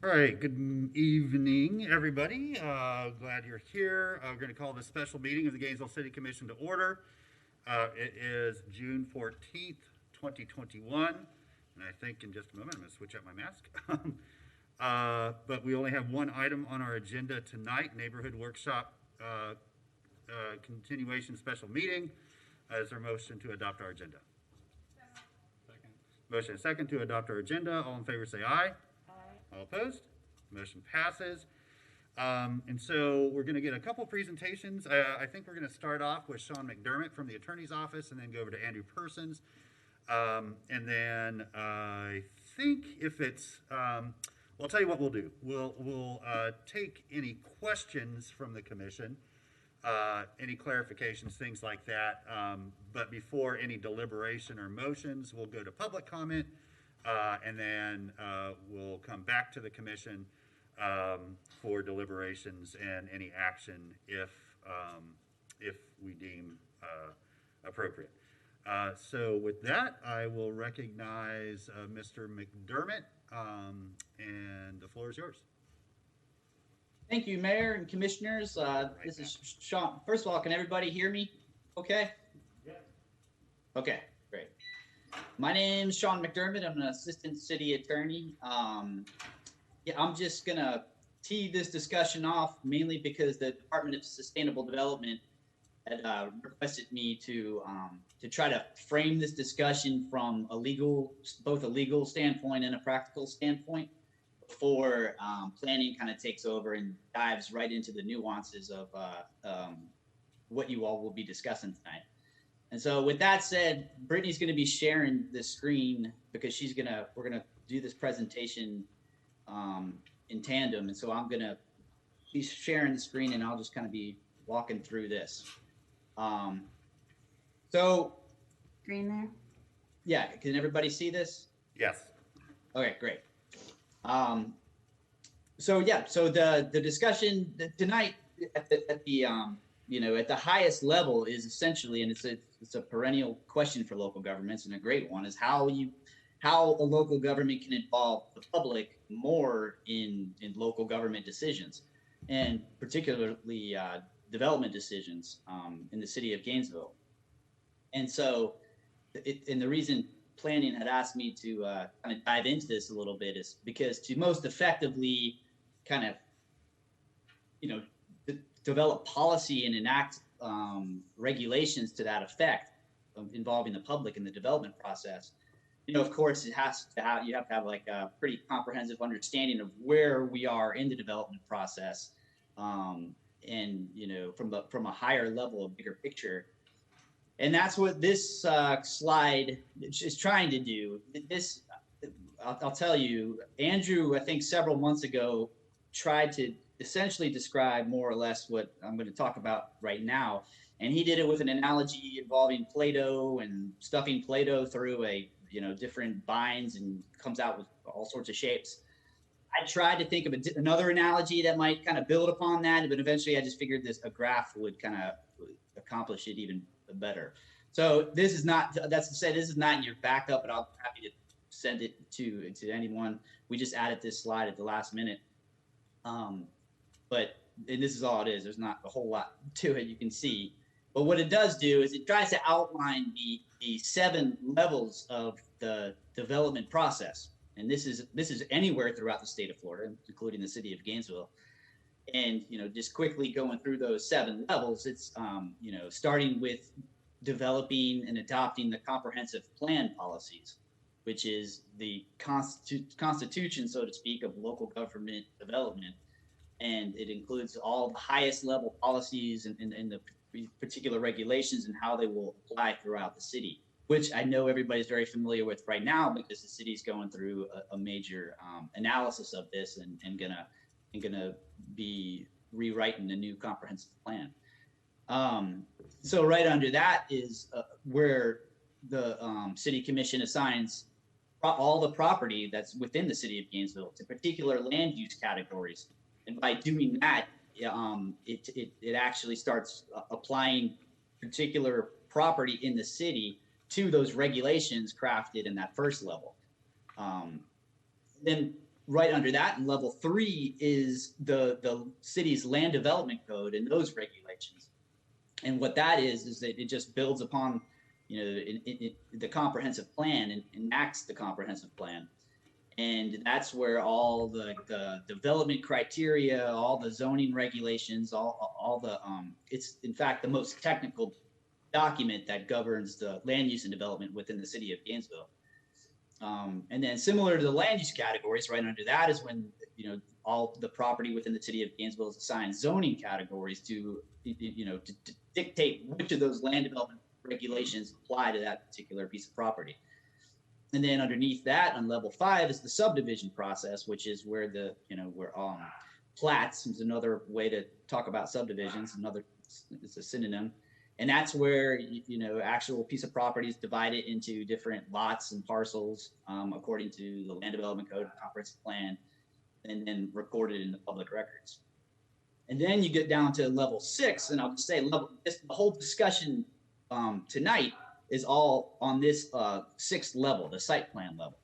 All right, good evening, everybody. Glad you're here. We're going to call this special meeting of the Gainesville City Commission to order. It is June 14th, 2021. And I think in just a moment I'm going to switch out my mask. But we only have one item on our agenda tonight, neighborhood workshop continuation special meeting. Is there a motion to adopt our agenda? Second. Motion second to adopt our agenda. All in favor say aye. All opposed? Motion passes. And so we're going to get a couple presentations. I think we're going to start off with Sean McDermott from the attorney's office and then go over to Andrew Persons. And then I think if it's, well, I'll tell you what we'll do. We'll take any questions from the commission, any clarifications, things like that. But before any deliberation or motions, we'll go to public comment. And then we'll come back to the commission for deliberations and any action if we deem appropriate. So with that, I will recognize Mr. McDermott, and the floor is yours. Thank you, Mayor and Commissioners. This is Sean. First of all, can everybody hear me okay? Yeah. Okay. My name's Sean McDermott. I'm an assistant city attorney. Yeah, I'm just gonna tee this discussion off mainly because the Department of Sustainable Development had requested me to try to frame this discussion from both a legal standpoint and a practical standpoint before planning kind of takes over and dives right into the nuances of what you all will be discussing tonight. And so with that said, Brittany's going to be sharing the screen because we're going to do this presentation in tandem. And so I'm going to be sharing the screen and I'll just kind of be walking through this. So Screen there? Yeah, can everybody see this? Yes. Okay, great. So the discussion tonight at the highest level is essentially, and it's a perennial question for local governments and a great one, is how a local government can involve the public more in local government decisions, and particularly development decisions in the city of Gainesville. And so, and the reason planning had asked me to kind of dive into this a little bit is because to most effectively kind of, develop policy and enact regulations to that effect involving the public in the development process. Of course, you have to have like a pretty comprehensive understanding of where we are in the development process, and from a higher level, a bigger picture. And that's what this slide is trying to do. This, I'll tell you, Andrew, I think several months ago, tried to essentially describe more or less what I'm going to talk about right now. And he did it with an analogy involving Play-Doh and stuffing Play-Doh through different binds and comes out with all sorts of shapes. I tried to think of another analogy that might kind of build upon that, but eventually I just figured a graph would kind of accomplish it even better. So this is not, that's to say, this is not in your backup, but I'm happy to send it to anyone. We just added this slide at the last minute. And this is all it is. There's not a whole lot to it, you can see. But what it does do is it tries to outline the 7 levels of the development process. And this is anywhere throughout the state of Florida, including the city of Gainesville. And, just quickly going through those 7 levels, it's, starting with developing and adopting the comprehensive plan policies, which is the constitution, so to speak, of local government development. And it includes all the highest level policies and the particular regulations and how they will apply throughout the city, which I know everybody's very familiar with right now because the city's going through a major analysis of this and gonna be rewriting a new comprehensive plan. So right under that is where the city commission assigns all the property that's within the city of Gainesville to particular land use categories. And by doing that, it actually starts applying particular property in the city to those regulations crafted in that first level. Then right under that, in level 3 is the city's land development code and those regulations. And what that is that it just builds upon, the comprehensive plan and enacts the comprehensive plan. And that's where all the development criteria, all the zoning regulations, all the it's in fact the most technical document that governs the land use and development within the city of Gainesville. And then similar to the land use categories, right under that is when all the property within the city of Gainesville is assigned zoning categories to to dictate which of those land development regulations apply to that particular piece of property. And then underneath that, on level 5, is the subdivision process, which is where plats is another way to talk about subdivisions. It's a synonym, and that's where actual piece of property is divided into different lots and parcels according to the land development code and comprehensive plan, and then recorded in the public records. And then you get down to level 6, and I'll just say the whole discussion tonight is all on this 6th level, the site plan level.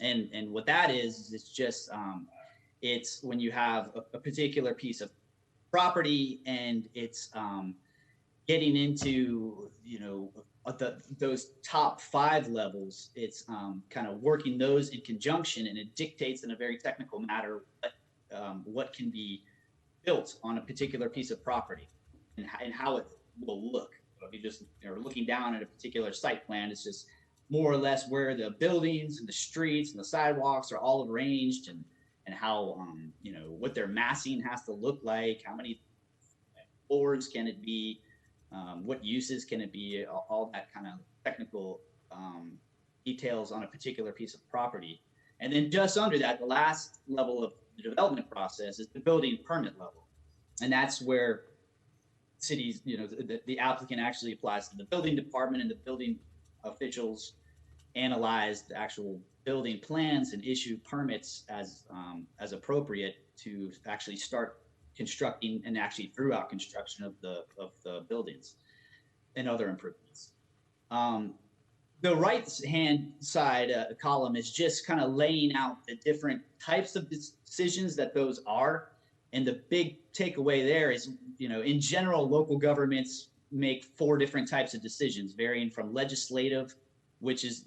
And what that is it's just it's when you have a particular piece of property and it's getting into those top 5 levels. It's kind of working those in conjunction, and it dictates in a very technical matter what can be built on a particular piece of property and how it will look. If you just are looking down at a particular site plan, it's just more or less where the buildings and the streets and the sidewalks are all arranged, and how what their massing has to look like, how many floors can it be, what uses can it be, all that kind of technical details on a particular piece of property. And then just under that, the last level of the development process is the building permit level, and that's where cities, the applicant actually applies to the building department, and the building officials analyze the actual building plans and issue permits as appropriate to actually start constructing and actually throughout construction of the buildings and other improvements. The right hand side column is just kind of laying out the different types of decisions that those are. And the big takeaway there is, in general, local governments make 4 different types of decisions, varying from legislative, which is,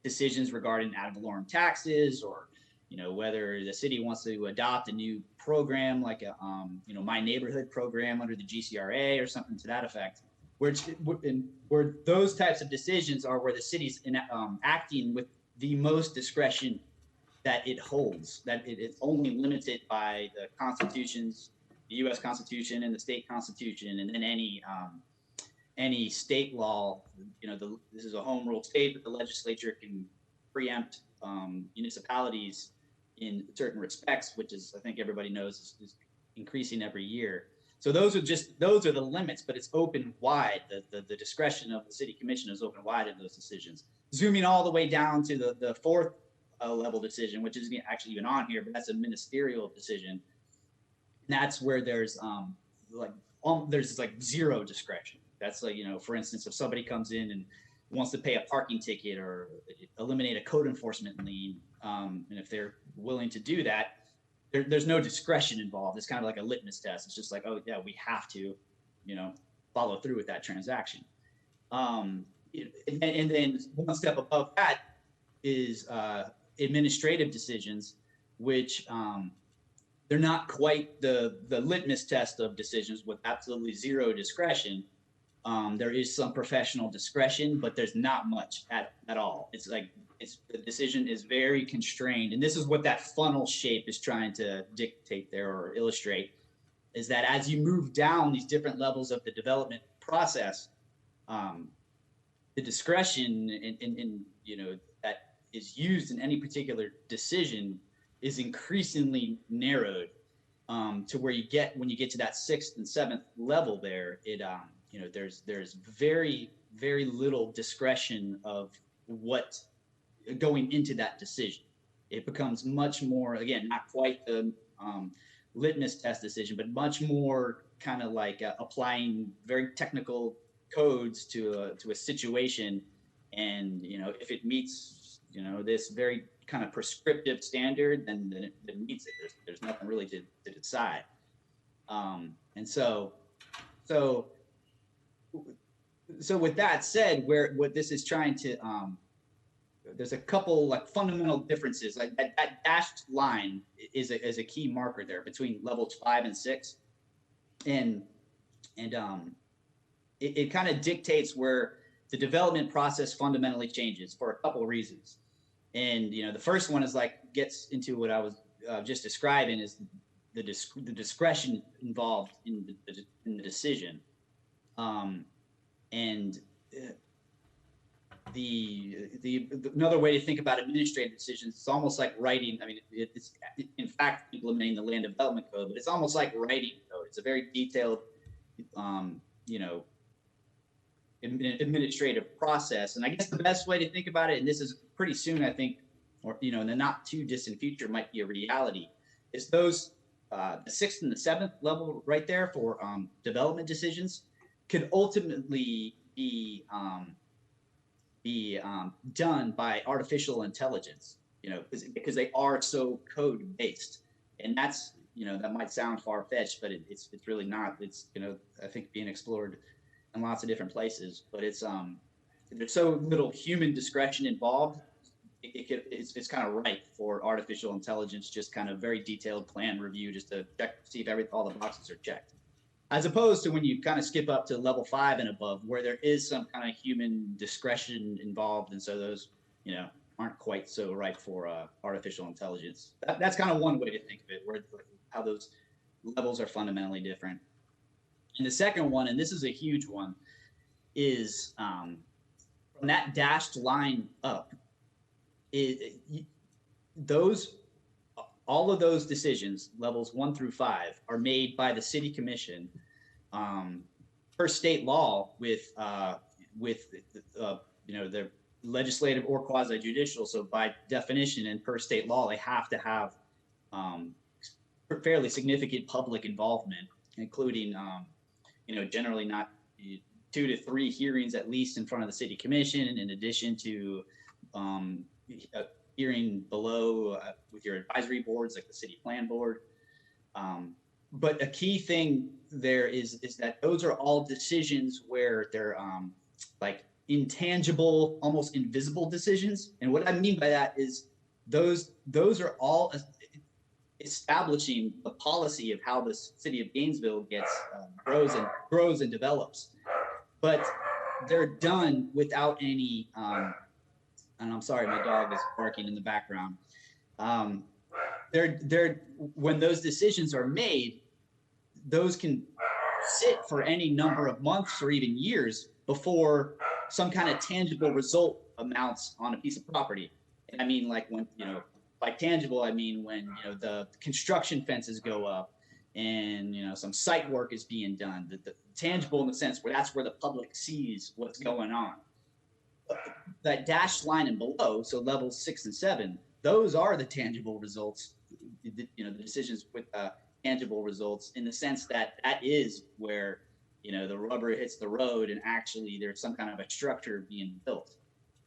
decisions regarding ad valorem taxes, or, whether the city wants to adopt a new program like a, My Neighborhood program under the GCRA or something to that effect, where those types of decisions are where the city's acting with the most discretion that it holds, that it is only limited by the constitutions, the U.S. Constitution and the state constitution, and then any state law. This is a home rule state, but the legislature can preempt municipalities in certain respects, which is, I think everybody knows, is increasing every year. So those are the limits, but it's open wide. The discretion of the city commission is open wide in those decisions. Zooming all the way down to the 4th level decision, which isn't actually even on here, but that's a ministerial decision. And that's where there's there's zero discretion. That's for instance, if somebody comes in and wants to pay a parking ticket or eliminate a code enforcement lien, and if they're willing to do that, there's no discretion involved. It's kind of like a litmus test. It's just like, oh yeah, we have to, follow through with that transaction. And then one step above that is administrative decisions, which they're not quite the litmus test of decisions with absolutely zero discretion. There is some professional discretion, but there's not much at all. The decision is very constrained, and this is what that funnel shape is trying to dictate there or illustrate, is that as you move down these different levels of the development process, the discretion in that is used in any particular decision is increasingly narrowed to where when you get to that 6th and 7th level there, there's very, very little discretion of what going into that decision. It becomes much more, again, not quite the litmus test decision, but much more kind of like applying very technical codes to a situation, and if it meets this very kind of prescriptive standard, then it meets it. There's nothing really to decide. And so with that said, what this is trying to there's a couple like fundamental differences. Like that dashed line is a key marker there between levels 5 and 6, and it kind of dictates where the development process fundamentally changes for a couple of reasons. And the first one is gets into what I was just describing, is the discretion involved in the decision, and another way to think about administrative decisions, it's almost like writing. I mean, it's in fact implementing the land development code, but it's almost like writing code. It's a very detailed, administrative process. And I guess the best way to think about it, and this is pretty soon, I think, or in the not too distant future might be a reality, is those the 6th and the 7th level right there for development decisions could ultimately be done by artificial intelligence, because they are so code based. And that's, that might sound far-fetched, but it's really not. It's, I think being explored in lots of different places, but it's there's so little human discretion involved. It's kind of ripe for artificial intelligence, just kind of very detailed plan review, just to check, see if all the boxes are checked, as opposed to when you kind of skip up to level 5 and above, where there is some kind of human discretion involved, and so those aren't quite so ripe for artificial intelligence. That's kind of one way to think of it, where how those levels are fundamentally different. And the second one, and this is a huge one, is from that dashed line up, all of those decisions, levels 1 through 5, are made by the city commission per state law with their legislative or quasi-judicial. So by definition and per state law, they have to have fairly significant public involvement, including generally not 2 to 3 hearings at least in front of the city commission, in addition to a hearing below with your advisory boards like the city plan board. But a key thing there is that those are all decisions where they're like intangible, almost invisible decisions. And what I mean by that is those are all establishing the policy of how the city of Gainesville grows and develops. But they're done without any and I'm sorry, my dog is barking in the background. When those decisions are made, those can sit for any number of months or even years before some kind of tangible result amounts on a piece of property. And I mean, like when, by tangible, I mean when, the construction fences go up and, some site work is being done. The tangible in the sense where that's where the public sees what's going on. That dashed line and below, so levels 6 and 7, those are the tangible results, the decisions with tangible results, in the sense that is where, the rubber hits the road and actually there's some kind of a structure being built.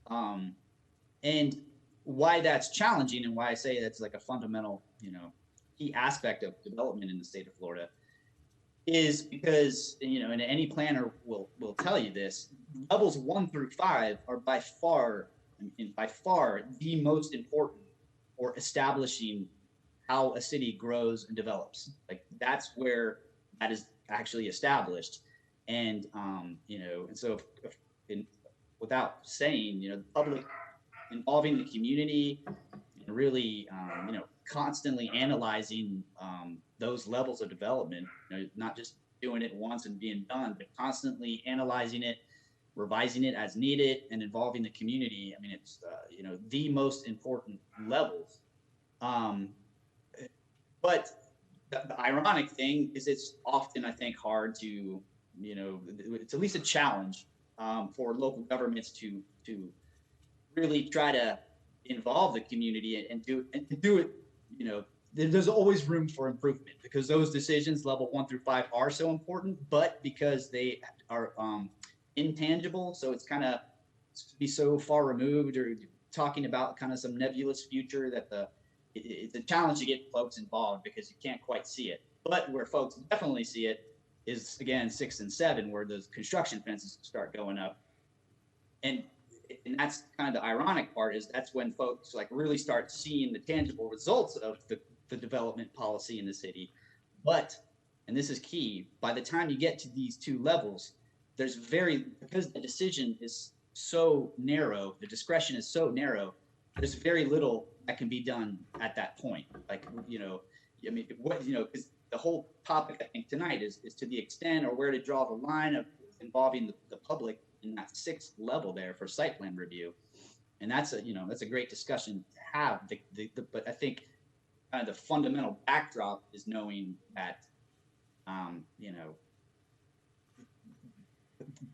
And why that's challenging, and why I say that's like a fundamental, key aspect of development in the state of Florida, is because, and any planner will tell you this, levels 1 through 5 are by far the most important for establishing how a city grows and develops. Like that's where that is actually established. And, and so without saying, the public involving the community and really, constantly analyzing those levels of development, not just doing it once and being done, but constantly analyzing it, revising it as needed, and involving the community. I mean, it's the most important levels. But the ironic thing is, it's often, I think, hard to, it's at least a challenge for local governments to really try to involve the community and do it. There's always room for improvement, because those decisions, level 1 through 5, are so important, but because they are intangible, so it's kind of be so far removed, or talking about kind of some nebulous future that it's a challenge to get folks involved because you can't quite see it. But where folks definitely see it is, again, 6 and 7, where those construction fences start going up. And that's kind of the ironic part, is that's when folks like really start seeing the tangible results of the development policy in the city. But, and this is key, by the time you get to these two levels, because the decision is so narrow, the discretion is so narrow, there's very little that can be done at that point. Like, because the whole topic, I think, tonight is to the extent or where to draw the line of involving the public in that 6th level there for site plan review. And that's a great discussion to have. But I think kind of the fundamental backdrop is knowing that,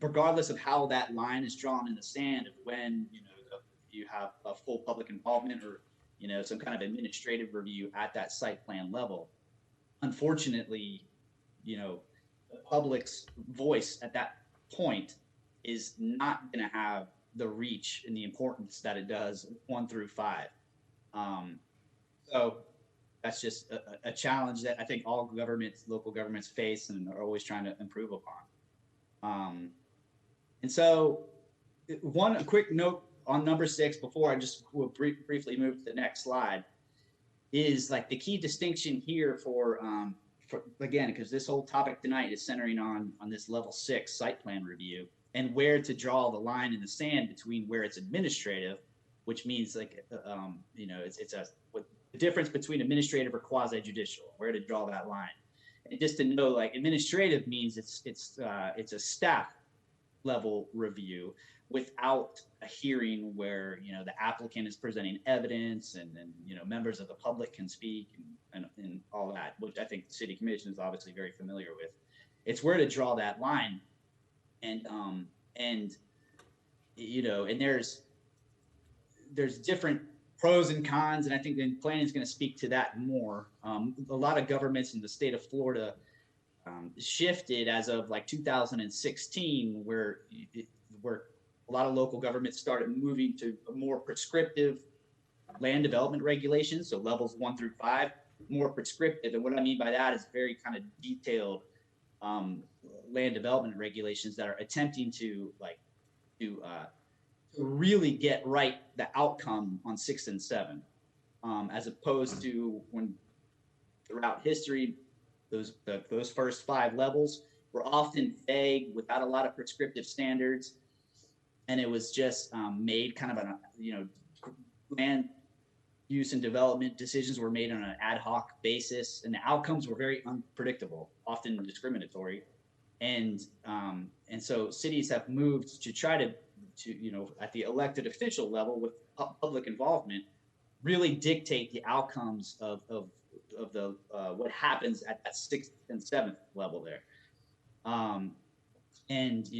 regardless of how that line is drawn in the sand, of when you have a full public involvement or some kind of administrative review at that site plan level, unfortunately, the public's voice at that point is not going to have the reach and the importance that it does 1 through 5. So that's just a challenge that I think all governments, local governments, face and are always trying to improve upon. And so, a quick note on number 6 before I just will briefly move to the next slide is like the key distinction here for again, because this whole topic tonight is centering on this level 6 site plan review and where to draw the line in the sand between where it's administrative, which means like it's what the difference between administrative or quasi judicial, where to draw that line. And just to know, like, administrative means it's a staff level review without a hearing where the applicant is presenting evidence and then members of the public can speak and all that, which I think the city commission is obviously very familiar with. It's where to draw that line, and there's different pros and cons, and I think then planning is going to speak to that more. A lot of governments in the state of Florida shifted as of like 2016, where a lot of local governments started moving to a more prescriptive land development regulations, so levels 1 through 5, more prescriptive. And what I mean by that is very kind of detailed land development regulations that are attempting to really get right the outcome on 6 and 7, as opposed to when throughout history those first 5 levels were often vague without a lot of prescriptive standards, and it was just made kind of land use and development decisions were made on an ad hoc basis, and the outcomes were very unpredictable, often discriminatory, and so cities have moved to try to at the elected official level with public involvement, really dictate the outcomes of the what happens at that 6th and 7th level there, and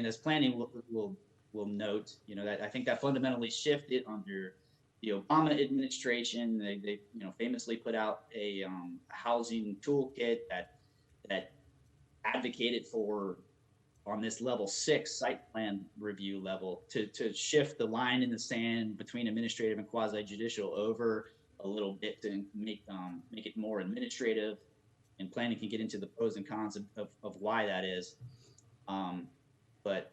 as planning will note, that I think that fundamentally shifted under the Obama administration. They famously put out a housing toolkit that advocated for, on this level 6 site plan review level, to shift the line in the sand between administrative and quasi judicial over a little bit to make it more administrative, and planning can get into the pros and cons of why that is. But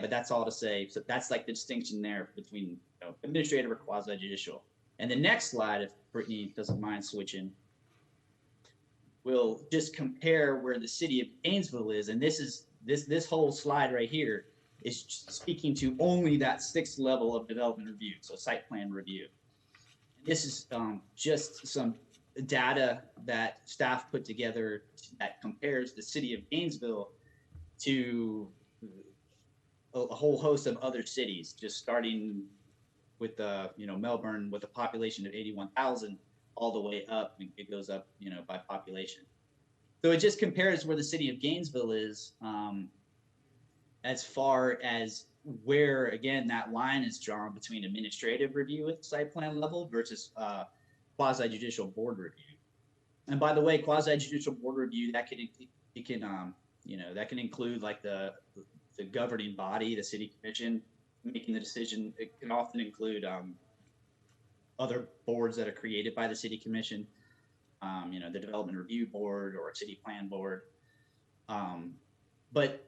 that's all to say. So that's like the distinction there between administrative or quasi judicial. And the next slide, if Brittany doesn't mind switching, we'll just compare where the city of Gainesville is. And this whole slide right here is speaking to only that 6th level of development review, so site plan review. This is just some data that staff put together that compares the city of Gainesville to a whole host of other cities, just starting with Melbourne with a population of 81,000 all the way up, and it goes up by population. So it just compares where the city of Gainesville is as far as where, again, that line is drawn between administrative review at the site plan level versus quasi-judicial board review. And by the way, quasi-judicial board review, that can include like the governing body, the city commission, making the decision. It can often include other boards that are created by the city commission, the development review board or a city plan board. But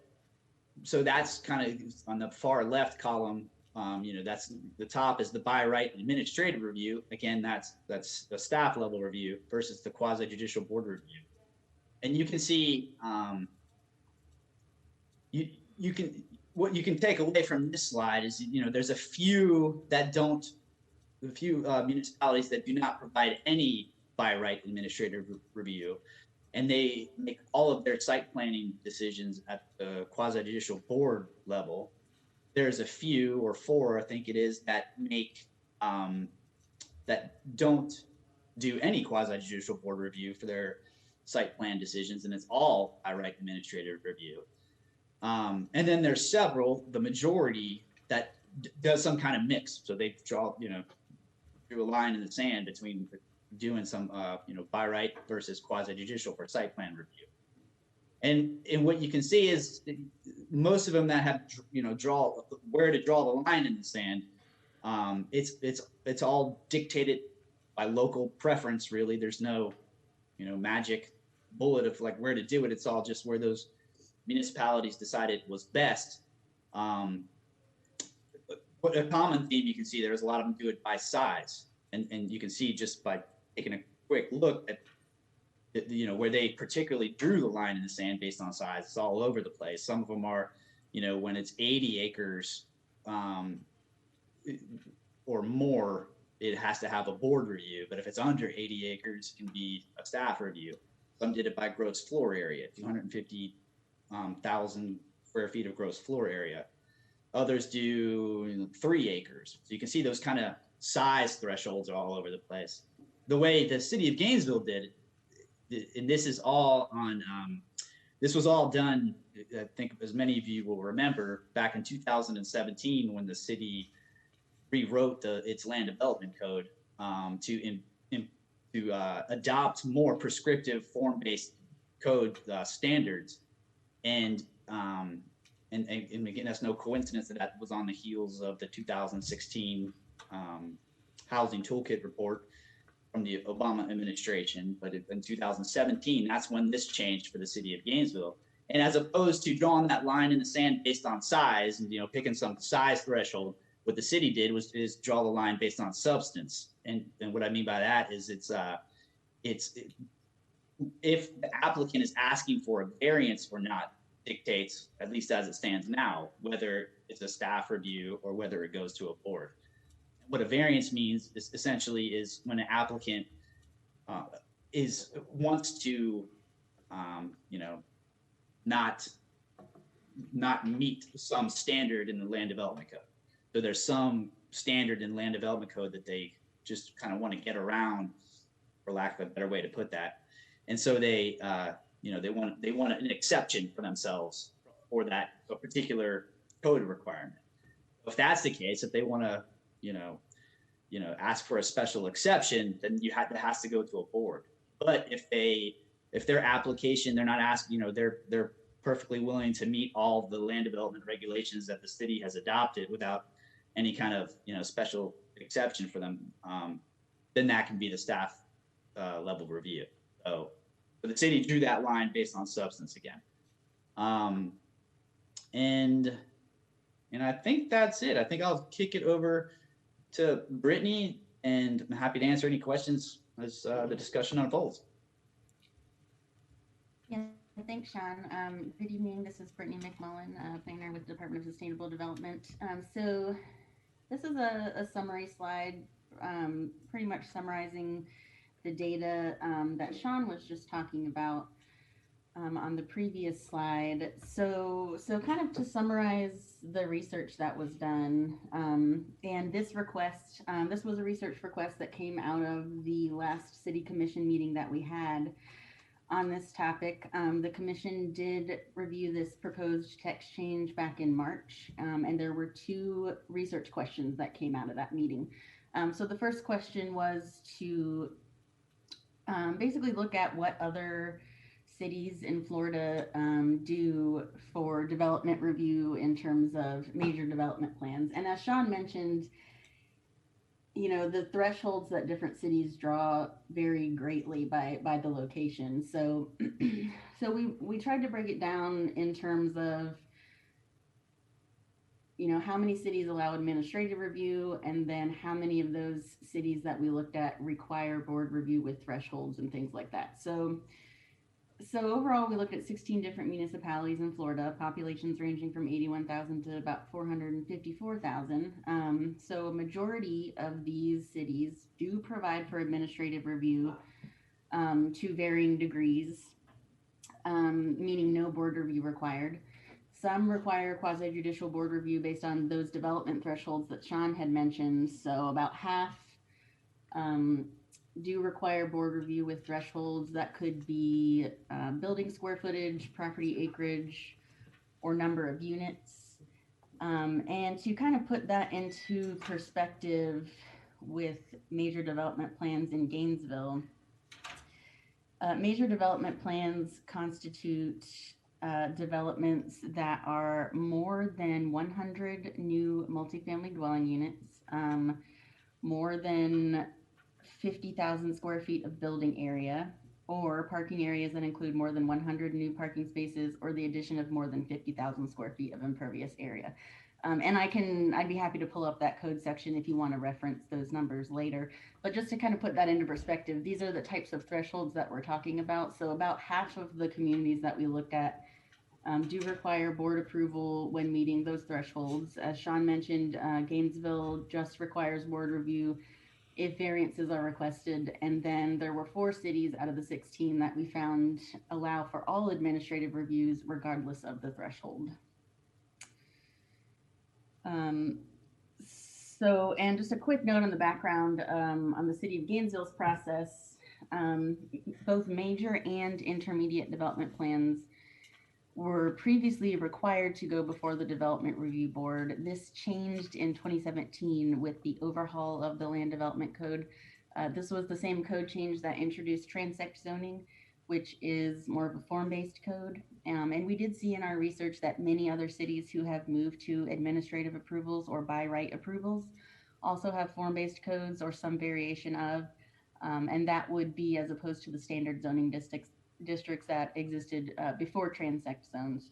so that's kind of on the far left column. That's the top is the by right and administrative review. Again, that's the staff level review versus the quasi judicial board review. And you can see what you can take away from this slide is there's a few municipalities that do not provide any by right administrative review, and they make all of their site planning decisions at the quasi judicial board level. There's a few, or four I think it is, that don't do any quasi judicial board review for their site plan decisions, and it's all by right administrative review. And then there's several, the majority, that does some kind of mix. So they draw a line in the sand between doing some by right versus quasi judicial for site plan review. And what you can see is most of them that have draw where to draw the line in the sand. It's all dictated by local preference. Really, there's no magic bullet of like where to do it. It's all just where those municipalities decided was best. But a common theme you can see, there's a lot of them do it by size, and you can see just by taking a quick look at where they particularly drew the line in the sand based on size. It's all over the place. Some of them are when it's 80 acres or more, it has to have a board review, but if it's under 80 acres, it can be a staff review. Some did it by gross floor area, 250,000 square feet of gross floor area. Others do 3 acres. So you can see those kind of size thresholds are all over the place. The way the city of Gainesville did it, and this is all on, this was all done, I think as many of you will remember, back in 2017 when the city rewrote its land development code to adopt more prescriptive form-based code standards. And again, that's no coincidence that was on the heels of the 2016 Housing Toolkit report from the Obama administration. But in 2017, that's when this changed for the city of Gainesville. And as opposed to drawing that line in the sand based on size and picking some size threshold, what the city did is draw the line based on substance. And what I mean by that is it's if the applicant is asking for a variance or not dictates, at least as it stands now, whether it's a staff review or whether it goes to a board. What a variance means is essentially is when an applicant wants to not meet some standard in the land development code. So there's some standard in land development code that they just kind of want to get around, for lack of a better way to put that. And so they want an exception for themselves for that a particular code requirement. If that's the case, if they want to, ask for a special exception, then that has to go to a board. But if their application, they're not asking, they're perfectly willing to meet all the land development regulations that the city has adopted without any kind of special exception for them, then that can be the staff level review. So the city drew that line based on substance again. And I think that's it. I think I'll kick it over to Brittany, and I'm happy to answer any questions as the discussion unfolds. Yeah, thanks, Sean. Good evening. This is Brittany McMullen, planner with the Department of Sustainable Development. So this is a summary slide, pretty much summarizing the data that Sean was just talking about on the previous slide. So kind of to summarize the research that was done, and this request, this was a research request that came out of the last city commission meeting that we had on this topic. The commission did review this proposed text change back in March, and there were 2 research questions that came out of that meeting. So the first question was to basically look at what other cities in Florida do for development review in terms of major development plans. And as Sean mentioned, you know, the thresholds that different cities draw vary greatly by the location. So we tried to break it down in terms of, you know, how many cities allow administrative review, and then how many of those cities that we looked at require board review with thresholds and things like that. So overall, we looked at 16 different municipalities in Florida, populations ranging from 81,000 to about 454,000. So a majority of these cities do provide for administrative review to varying degrees, meaning no board review required. Some require quasi-judicial board review based on those development thresholds that Sean had mentioned. So about half do require board review with thresholds that could be building square footage, property acreage, or number of units. And to kind of put that into perspective with major development plans in Gainesville, major development plans constitute developments that are more than 100 new multifamily dwelling units, more than 50,000 square feet of building area, or parking areas that include more than 100 new parking spaces, or the addition of more than 50,000 square feet of impervious area. And I'd be happy to pull up that code section if you want to reference those numbers later. But just to kind of put that into perspective, these are the types of thresholds that we're talking about. So about half of the communities that we looked at do require board approval when meeting those thresholds. As Sean mentioned, Gainesville just requires board review if variances are requested. And then there were 4 cities out of the 16 that we found allow for all administrative reviews regardless of the threshold. And just a quick note on the background on the city of Gainesville's process, both major and intermediate development plans were previously required to go before the Development Review Board. This changed in 2017 with the overhaul of the Land Development Code. This was the same code change that introduced transect zoning, which is more of a form-based code. And we did see in our research that many other cities who have moved to administrative approvals or by right approvals also have form-based codes or some variation of, and that would be as opposed to the standard zoning districts that existed before transect zones.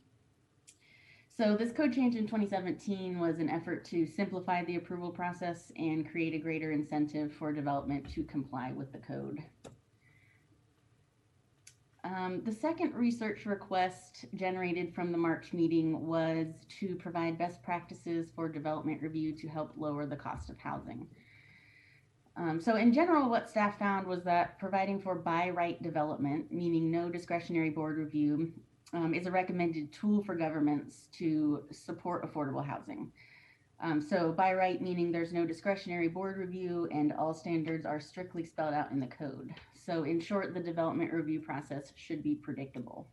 So this code change in 2017 was an effort to simplify the approval process and create a greater incentive for development to comply with the code. The second research request generated from the March meeting was to provide best practices for development review to help lower the cost of housing. So in general, what staff found was that providing for by right development, meaning no discretionary board review, is a recommended tool for governments to support affordable housing. So by right meaning there's no discretionary board review and all standards are strictly spelled out in the code. So in short, the development review process should be predictable.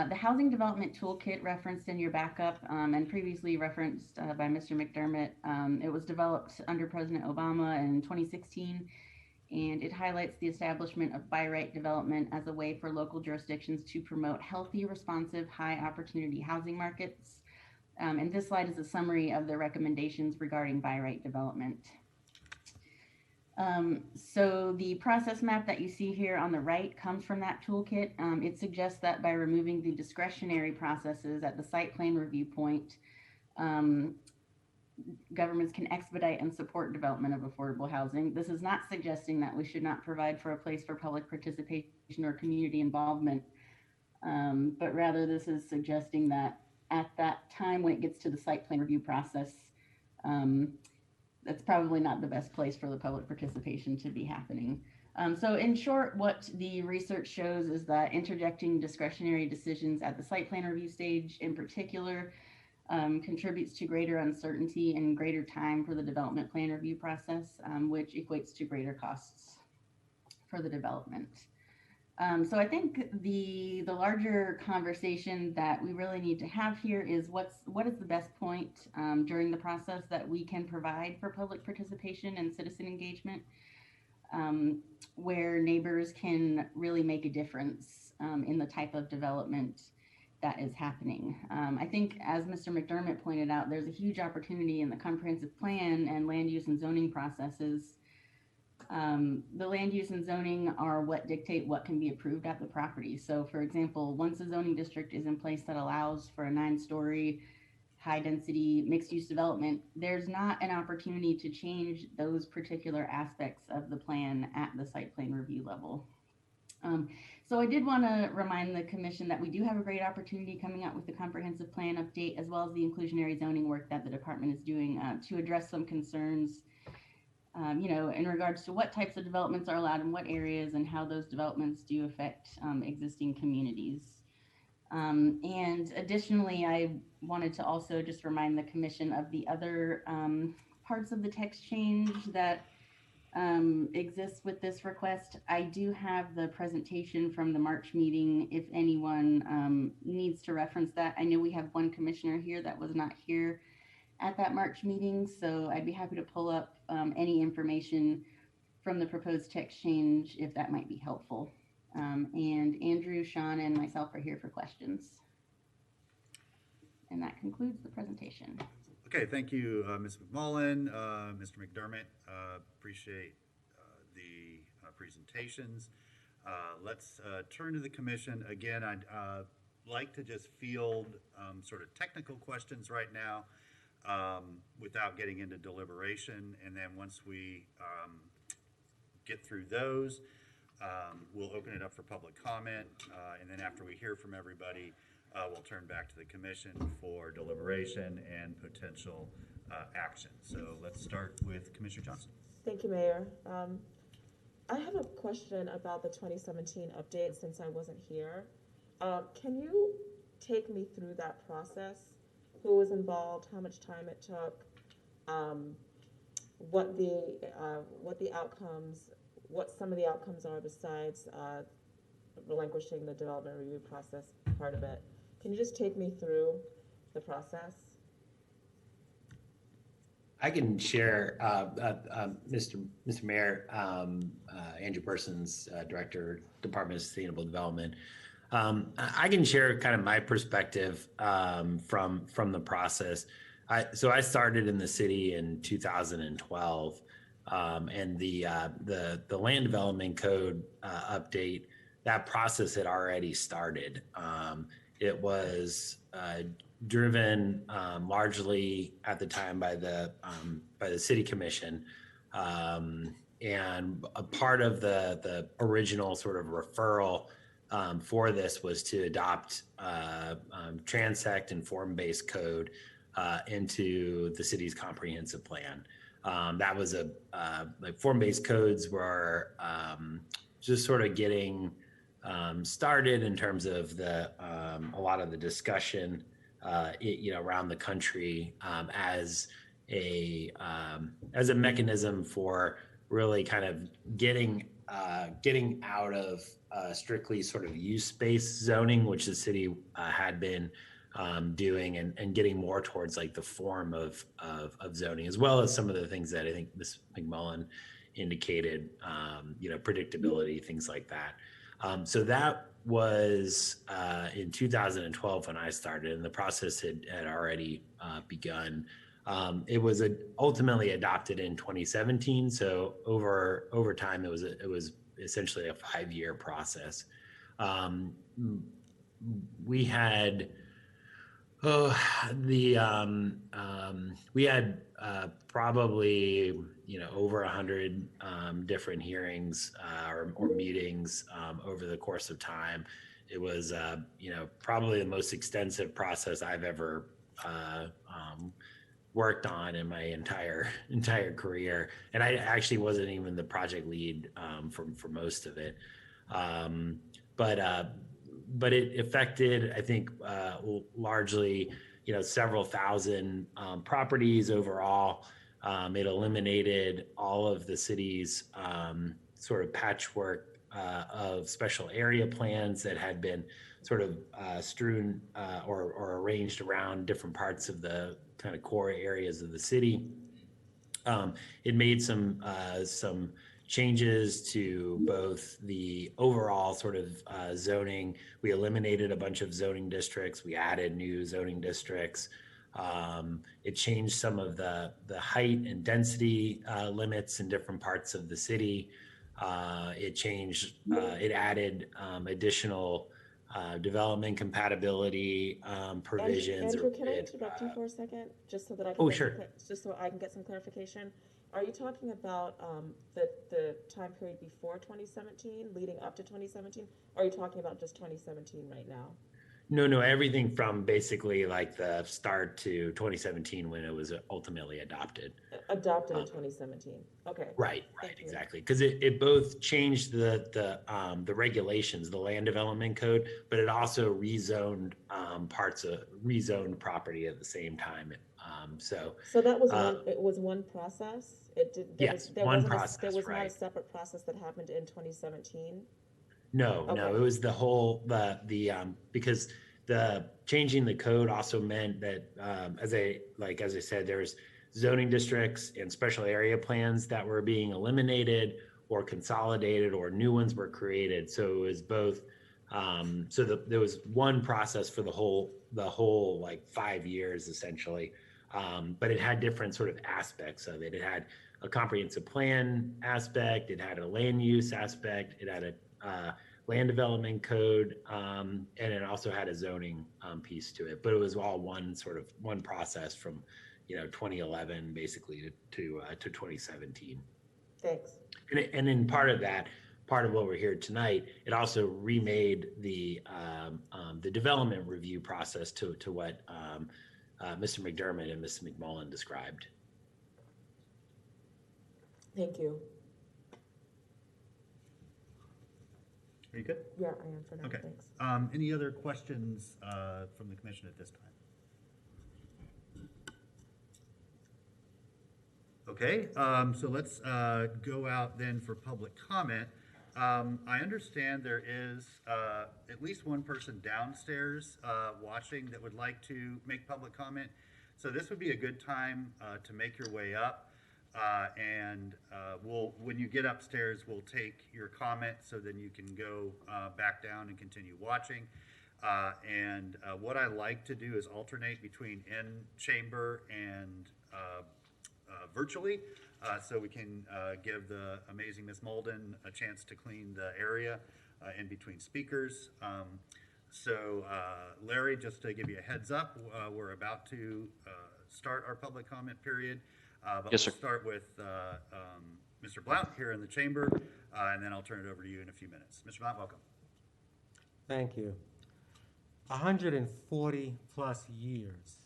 The Housing Development Toolkit referenced in your backup and previously referenced by Mr. McDermott, it was developed under President Obama in 2016, and it highlights the establishment of by right development as a way for local jurisdictions to promote healthy, responsive, high opportunity housing markets. And this slide is a summary of the recommendations regarding by right development. So the process map that you see here on the right comes from that toolkit. It suggests that by removing the discretionary processes at the site plan review point, governments can expedite and support development of affordable housing. This is not suggesting that we should not provide for a place for public participation or community involvement, but rather this is suggesting that at that time when it gets to the site plan review process, that's probably not the best place for the public participation to be happening. So in short, what the research shows is that interjecting discretionary decisions at the site plan review stage in particular contributes to greater uncertainty and greater time for the development plan review process, which equates to greater costs for the development. So I think the larger conversation that we really need to have here is what is the best point during the process that we can provide for public participation and citizen engagement, where neighbors can really make a difference. in the type of development that is happening. I think, as Mr. McDermott pointed out, there's a huge opportunity in the comprehensive plan and land use and zoning processes. The land use and zoning are what dictate what can be approved at the property. So, for example, once a zoning district is in place that allows for a 9-story high-density mixed-use development, there's not an opportunity to change those particular aspects of the plan at the site plan review level. So I did want to remind the commission that we do have a great opportunity coming up with the comprehensive plan update, as well as the inclusionary zoning work that the department is doing to address some concerns, in regards to what types of developments are allowed in what areas and how those developments do affect existing communities. And additionally, I wanted to also just remind the commission of the other parts of the text change that exists with this request. I do have the presentation from the March meeting if anyone needs to reference that. I know we have one commissioner here that was not here at that March meeting, so I'd be happy to pull up any information from the proposed text change if that might be helpful. And Andrew, Sean, and myself are here for questions. And that concludes the presentation. Okay, thank you, Ms. McMullen, Mr. McDermott. Appreciate the presentations. Let's turn to the commission. Again, I'd like to just field sort of technical questions right now without getting into deliberation. And then once we get through those, we'll open it up for public comment. And then after we hear from everybody, we'll turn back to the commission for deliberation and potential action. So let's start with Commissioner Johnson. Thank you, Mayor. I have a question about the 2017 update since I wasn't here. Can you take me through that process? Who was involved, how much time it took, what the outcomes, what some of the outcomes are besides relinquishing the development review process part of it? Can you just take me through the process? I can share, Mr. Mayor, Andrew Persons, Director, Department of Sustainable Development. I can share kind of my perspective from the process. So I started in the city in 2012, and the land development code update, that process had already started. It was driven largely at the time by the city commission, and a part of the original sort of referral for this was to adopt transect and form-based code into the city's comprehensive plan. That was like form-based codes were just sort of getting started in terms of a lot of the discussion around the country as a mechanism for really kind of getting out of strictly sort of use-based zoning, which the city had been doing, and getting more towards like the form of zoning, as well as some of the things that I think Ms. McMullen indicated, predictability, things like that. So that was in 2012 when I started, and the process had already begun. It was ultimately adopted in 2017. So over time, it was essentially a 5-year process. We had probably over 100 different hearings or meetings over the course of time. It was probably the most extensive process I've ever worked on in my entire career, and I actually wasn't even the project lead for most of it. But it affected, I think, largely, several thousand properties overall. It eliminated all of the city's sort of patchwork of special area plans that had been sort of strewn or arranged around different parts of the kind of core areas of the city. It made some changes to both the overall sort of zoning. We eliminated a bunch of zoning districts. We added new zoning districts. It changed some of the height and density limits in different parts of the city. It added additional development compatibility provisions. Andrew, can I interrupt you for a second, just so that I can just so I can get some clarification? Are you talking about the time period before 2017, leading up to 2017? Or are you talking about just 2017 right now? No, everything from basically like the start to 2017 when it was ultimately adopted. Adopted in 2017. Okay. Right, exactly. Because it both changed the regulations, the land development code, but it also rezoned rezoned property at the same time. So that was it was one process. It did. There was right. not a separate process that happened in 2017. No, it was the whole because the changing the code also meant that as I said, there's zoning districts and special area plans that were being eliminated or consolidated, or new ones were created. So it was both. There was one process for the whole like 5 years essentially, but it had different sort of aspects of it. It had a comprehensive plan aspect. It had a land use aspect. It had a land development code, and it also had a zoning piece to it. But it was all one process from 2011 basically to 2017. Thanks. And in part of what we're here tonight, it also remade the development review process to what Mr. McDermott and Ms. McMullen described. Thank you. Are you good? Yeah, I am for now. Okay. Thanks. Any other questions from the commission at this time? Okay, so let's go out then for public comment. I understand there is at least one person downstairs watching that would like to make public comment. So this would be a good time to make your way up. And when you get upstairs, we'll take your comment so then you can go back down and continue watching. And what I like to do is alternate between in chamber and virtually, so we can give the amazing Ms. Molden a chance to clean the area in between speakers. So Larry, just to give you a heads up, we're about to start our public comment period. But Yes, sir. We'll start with Mr. Blount here in the chamber, and then I'll turn it over to you in a few minutes. Mr. Blount, welcome. Thank you. 140 plus years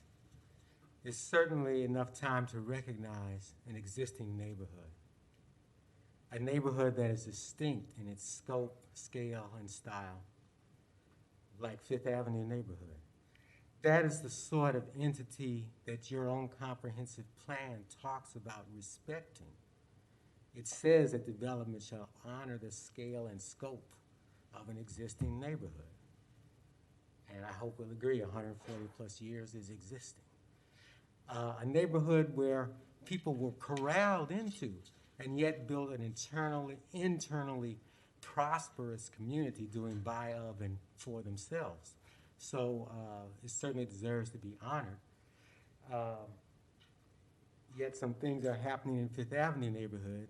is certainly enough time to recognize an existing neighborhood. A neighborhood that is distinct in its scope, scale, and style, like Fifth Avenue neighborhood. That is the sort of entity that your own comprehensive plan talks about respecting. It says that development shall honor the scale and scope of an existing neighborhood. And I hope we'll agree 140 plus years is existing. A neighborhood where people were corralled into and yet built an internally prosperous community doing by, of, and for themselves. So it certainly deserves to be honored. Yet some things are happening in Fifth Avenue neighborhood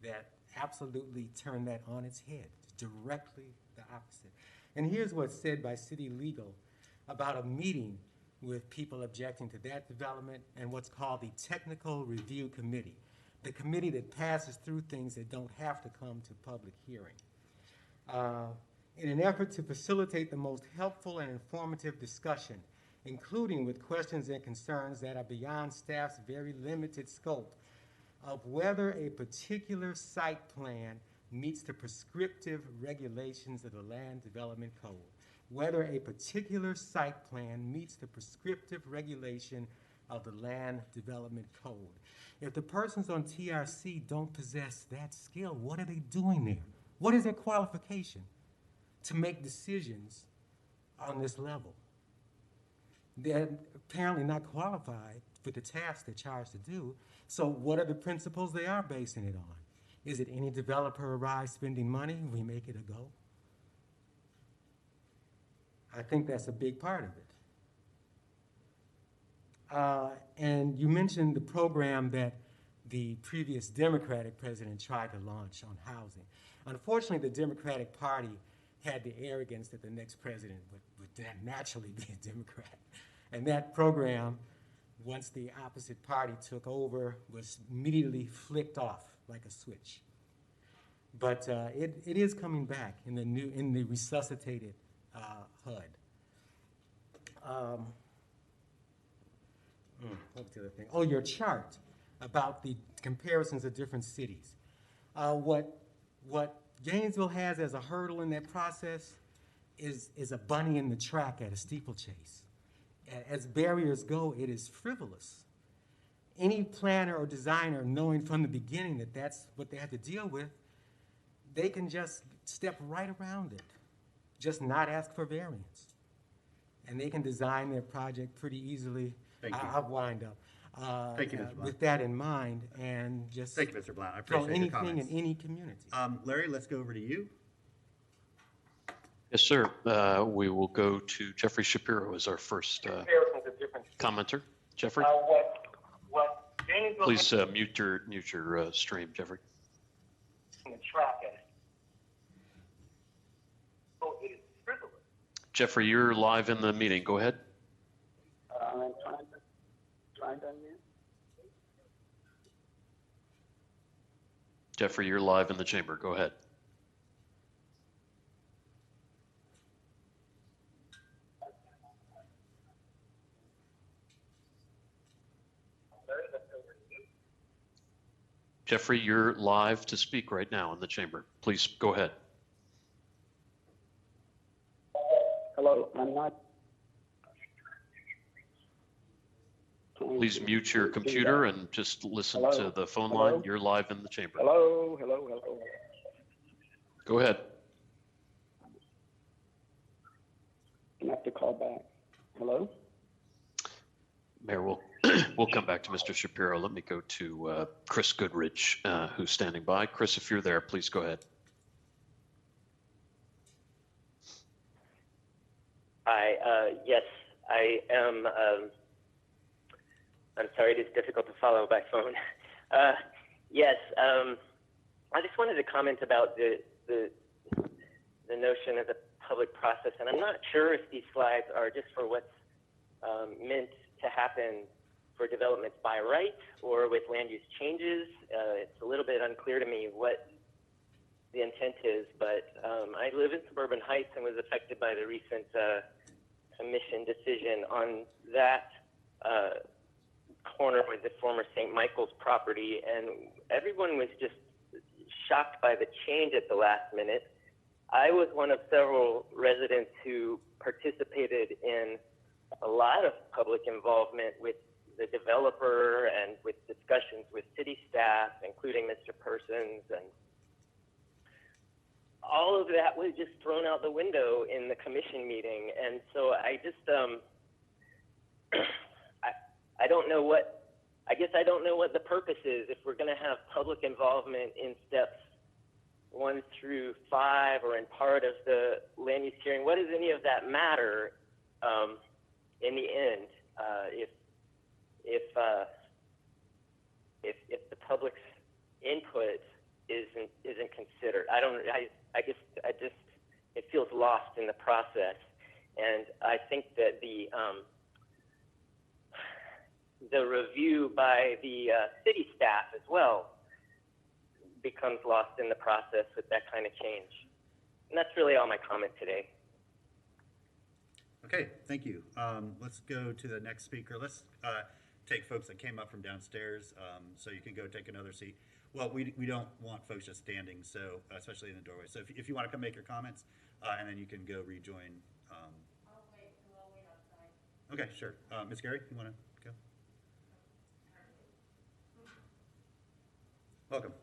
that absolutely turn that on its head, directly the opposite. And here's what's said by city legal about a meeting with people objecting to that development and what's called the Technical Review Committee, the committee that passes through things that don't have to come to public hearing. In an effort to facilitate the most helpful and informative discussion, including with questions and concerns that are beyond staff's very limited scope, of whether a particular site plan meets the prescriptive regulations of the Land Development Code, whether a particular site plan meets the prescriptive regulation of the Land Development Code. If the persons on TRC don't possess that skill, what are they doing there? What is their qualification to make decisions on this level? They're apparently not qualified for the task they're charged to do. So what are the principles they are basing it on? Is it any developer arrives spending money, we make it a go? I think that's a big part of it. And you mentioned the program that the previous Democratic president tried to launch on housing. Unfortunately, the Democratic Party had the arrogance that the next president would naturally be a Democrat. And that program, once the opposite party took over, was immediately flicked off like a switch. But it is coming back in the resuscitated HUD. What was the other thing? Oh, your chart about the comparisons of different cities. What Gainesville has as a hurdle in that process is a bunny in the track at a steeplechase. As barriers go, it is frivolous. Any planner or designer knowing from the beginning that that's what they have to deal with, they can just step right around it, just not ask for variance. And they can design their project pretty easily. Thank you. I'll wind up. Thank you, Mr. Blount. With that in mind, and just Thank you, Mr. Blount. I throw appreciate your anything in comments. any community. Larry, let's go over to you. Yes, sir. We will go to Jeffrey Shapiro as our first commenter. Jeffrey, please mute your stream, Jeffrey. Jeffrey, you're live in the meeting. Go ahead. I'm trying to unmute. Jeffrey, you're live in the chamber. Go ahead. Jeffrey, you're live to speak right now in the chamber. Please go ahead. Hello, I'm not. Please mute your computer and just listen to the phone line. You're live in the chamber. Hello. Go ahead. I have to call back. Hello? Mayor, we'll come back to Mr. Shapiro. Let me go to Chris Goodrich, who's standing by. Chris, if you're there, please go ahead. Hi, yes, I am. I'm sorry, it is difficult to follow by phone. Yes, I just wanted to comment about the notion of the public process, and I'm not sure if these slides are just for what's meant to happen for developments by right or with land use changes. It's a little bit unclear to me what the intent is, but I live in suburban Heights and was affected by the recent commission decision on that corner with the former St. Michael's property, and everyone was just shocked by the change at the last minute. I was one of several residents who participated in a lot of public involvement with the developer and with discussions with city staff, including Mr. Persons, and all of that was just thrown out the window in the commission meeting. And so I just, I don't know what, I guess I don't know what the purpose is. If we're going to have public involvement in steps 1 through 5 or in part of the land use hearing, what does any of that matter in the end if the public's input isn't considered? I guess it feels lost in the process, and I think that the review by the city staff as well becomes lost in the process with that kind of change. And that's really all my comment today. Okay, thank you. Let's go to the next speaker. Let's take folks that came up from downstairs, so you can go take another seat. Well, we don't want folks just standing, so especially in the doorway. So if you want to come make your comments, and then you can go rejoin. I'll wait outside. Okay, sure. Ms. Gary, you want to go? Welcome.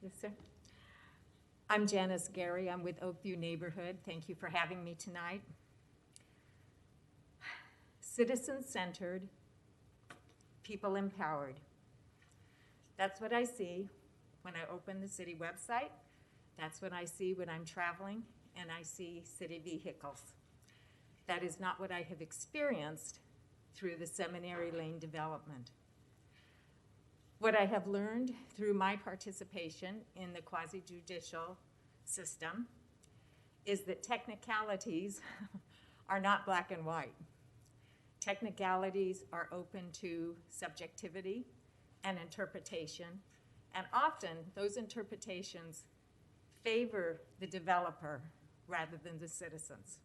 Yes, sir. I'm Janice Gary. I'm with Oakview Neighborhood. Thank you for having me tonight. Citizen-centered, people empowered. That's what I see When I open the city website, that's what I see when I'm traveling, and I see city vehicles. That is not what I have experienced through the Seminary Lane development. What I have learned through my participation in the quasi-judicial system is that technicalities are not black and white. Technicalities are open to subjectivity and interpretation, and often those interpretations favor the developer rather than the citizens.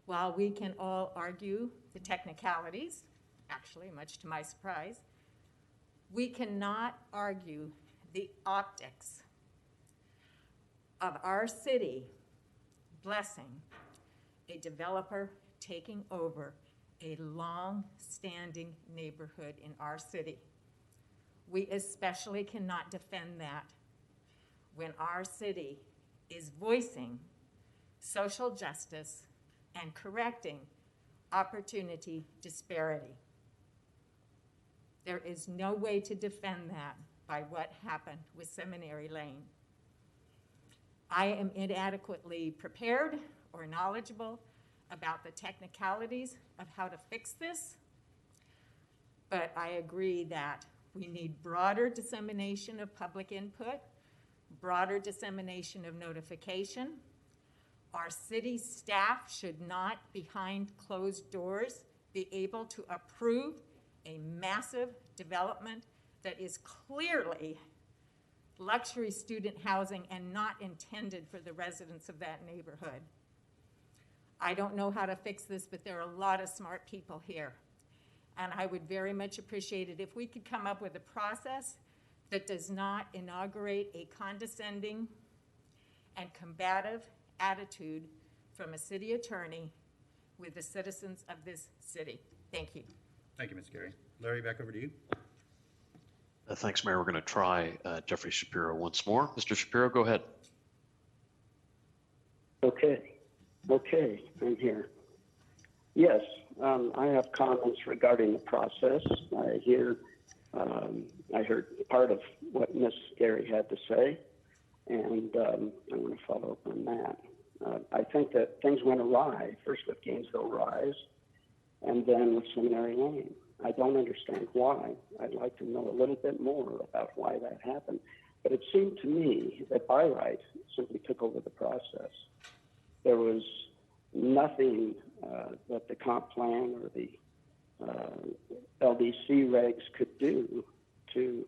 While we can all argue the technicalities, actually, much to my surprise, we cannot argue the optics of our city blessing a developer taking over a long-standing neighborhood in our city. We especially cannot defend that when our city is voicing social justice and correcting opportunity disparity. There is no way to defend that by what happened with Seminary Lane. I am inadequately prepared or knowledgeable about the technicalities of how to fix this, but I agree that we need broader dissemination of public input, broader dissemination of notification. Our city staff should not, behind closed doors, be able to approve a massive development that is clearly luxury student housing and not intended for the residents of that neighborhood. I don't know how to fix this, but there are a lot of smart people here. And I would very much appreciate it if we could come up with a process that does not inaugurate a condescending and combative attitude from a city attorney with the citizens of this city. Thank you. Thank you, Ms. Gary. Larry, back over to you. Thanks, Mayor. We're going to try Jeffrey Shapiro once more. Mr. Shapiro, go ahead. Okay, I'm here. Yes, I have comments regarding the process. I heard part of what Ms. Gary had to say, and I want to follow up on that. I think that things went awry, first with Gainesville Rise, and then with Seminary Lane. I don't understand why. I'd like to know a little bit more about why that happened. But it seemed to me that by right simply took over the process. There was nothing that the comp plan or the LDC regs could do to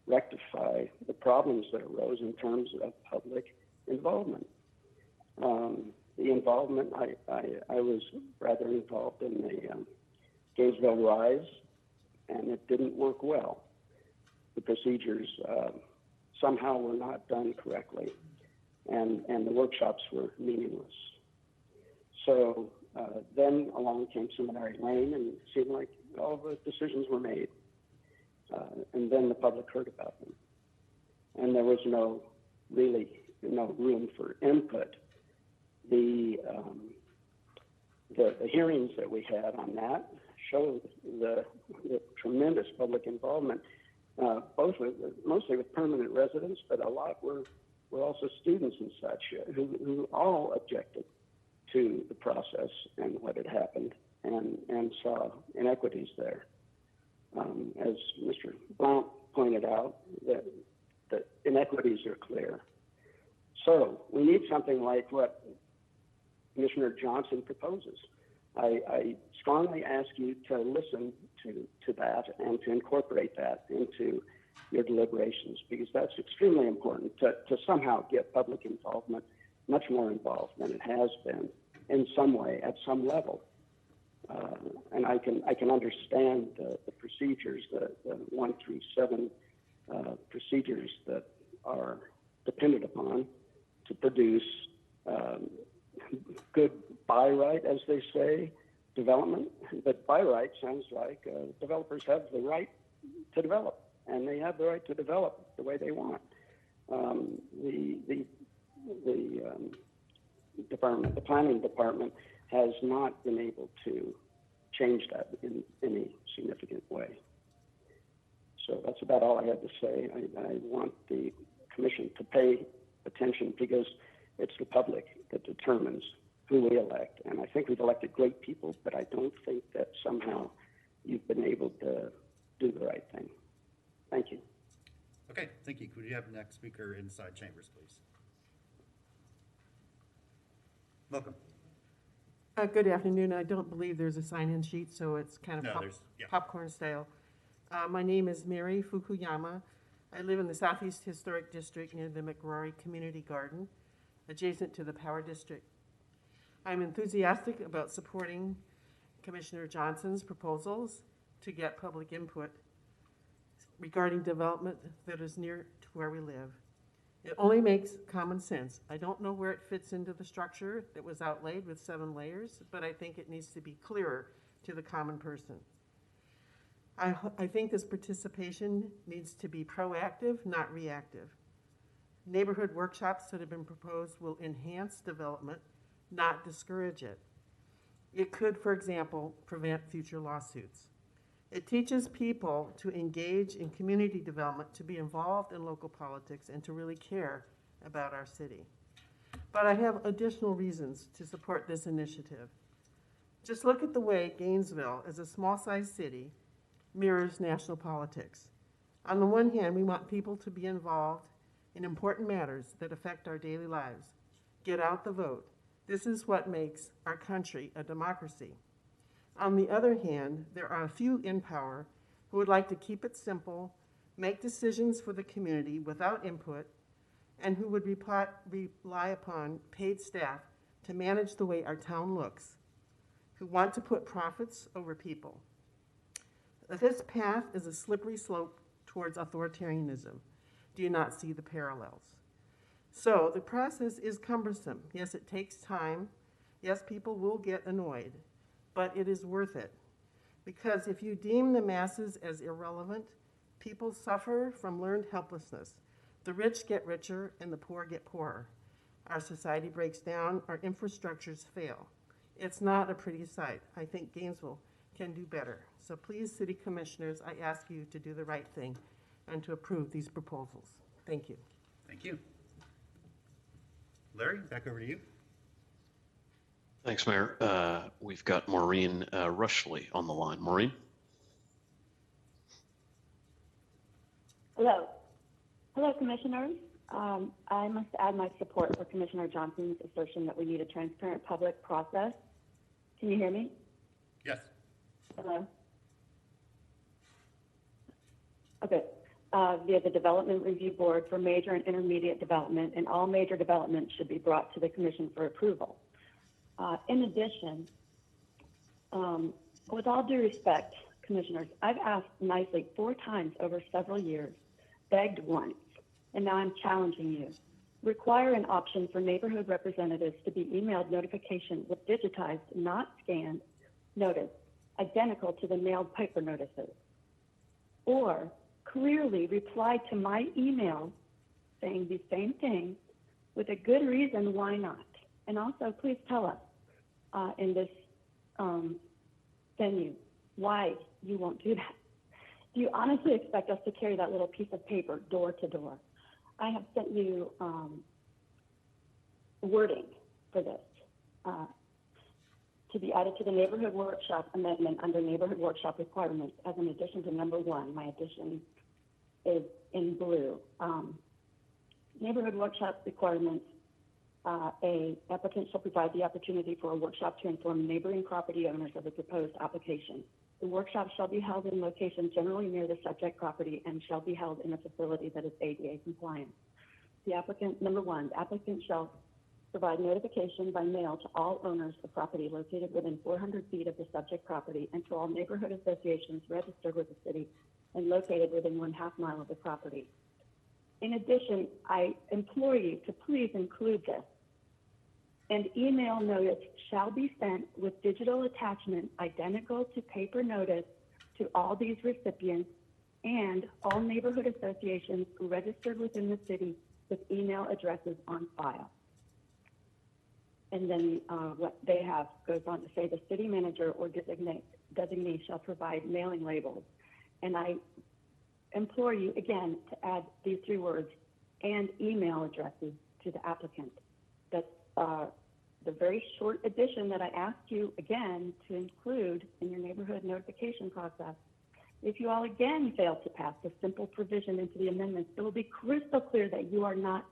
rectify the problems that arose in terms of public involvement. The involvement, I was rather involved in the Gainesville Rise, and it didn't work well. The procedures somehow were not done correctly, and the workshops were meaningless. So then along came Seminary Lane, and it seemed like all the decisions were made. And then the public heard about them. And there was really no room for input. The hearings that we had on that showed the tremendous public involvement, mostly with permanent residents, but a lot were also students and such who all objected to the process and what had happened and saw inequities there. As Mr. Blount pointed out, that the inequities are clear. So we need something like what Commissioner Johnson proposes. I strongly ask you to listen to that and to incorporate that into your deliberations, because that's extremely important to somehow get public involvement much more involved than it has been in some way at some level. And I can understand the procedures, the 1 through 7 procedures that are depended upon to produce good by right, as they say, development. But by right sounds like developers have the right to develop, and they have the right to develop the way they want. The department, the planning department, has not been able to change that in any significant way. So that's about all I had to say. I want the commission to pay attention because it's the public that determines who we elect. And I think we've elected great people, but I don't think that somehow you've been able to do the right thing. Thank you. Okay, thank you. Could we have the next speaker inside chambers, please? Welcome. Good afternoon. I don't believe there's a sign-in sheet, so it's kind of No, there's, yeah. popcorn style. My name is Mary Fukuyama. I live in the Southeast Historic District near the McRory Community Garden, adjacent to the Power District. I'm enthusiastic about supporting Commissioner Johnson's proposals to get public input regarding development that is near to where we live. It only makes common sense. I don't know where it fits into the structure that was outlaid with 7 layers, but I think it needs to be clearer to the common person. I think this participation needs to be proactive, not reactive. Neighborhood workshops that have been proposed will enhance development, not discourage it. It could, for example, prevent future lawsuits. It teaches people to engage in community development, to be involved in local politics, and to really care about our city. But I have additional reasons to support this initiative. Just look at the way Gainesville, as a small-sized city, mirrors national politics. On the one hand, we want people to be involved in important matters that affect our daily lives. Get out the vote. This is what makes our country a democracy. On the other hand, there are a few in power who would like to keep it simple, make decisions for the community without input, and who would rely upon paid staff to manage the way our town looks, who want to put profits over people. This path is a slippery slope towards authoritarianism. Do you not see the parallels? So the process is cumbersome. Yes, it takes time. Yes, people will get annoyed, but it is worth it. Because if you deem the masses as irrelevant, people suffer from learned helplessness. The rich get richer and the poor get poorer. Our society breaks down, our infrastructures fail. It's not a pretty sight. I think Gainesville can do better. So please, city commissioners, I ask you to do the right thing and to approve these proposals. Thank you. Thank you. Larry, back over to you. Thanks, Mayor. We've got Maureen Rushley on the line. Maureen? Hello. Hello, Commissioners. I must add my support for Commissioner Johnson's assertion that we need a transparent public process. Can you hear me? Yes. Hello? Okay. Via the Development Review Board for major and intermediate development, and all major developments should be brought to the Commission for approval. In addition, with all due respect, Commissioners, I've asked nicely 4 times over several years, begged once, and now I'm challenging you. Require an option for neighborhood representatives to be emailed notification with digitized, not scanned, notice, identical to the mailed paper notices. Or clearly reply to my email saying the same thing with a good reason why not. And also, please tell us in this venue why you won't do that. Do you honestly expect us to carry that little piece of paper door to door? I have sent you wording for this to be added to the neighborhood workshop amendment under neighborhood workshop requirements as an addition to number 1. My addition is in blue. Neighborhood workshop requirements. A applicant shall provide the opportunity for a workshop to inform neighboring property owners of the proposed application. The workshop shall be held in location generally near the subject property and shall be held in a facility that is ADA compliant. The applicant, number 1, the applicant shall provide notification by mail to all owners of property located within 400 feet of the subject property and to all neighborhood associations registered with the city and located within 1/2 mile of the property. In addition, I implore you to please include this. An email notice shall be sent with digital attachment identical to paper notice to all these recipients and all neighborhood associations registered within the city with email addresses on file. And then what they have goes on to say the city manager or designee shall provide mailing labels. And I implore you again to add these 3 words and email addresses to the applicant. That's the very short addition that I asked you again to include in your neighborhood notification process. If you all again fail to pass this simple provision into the amendments, it will be crystal clear that you are not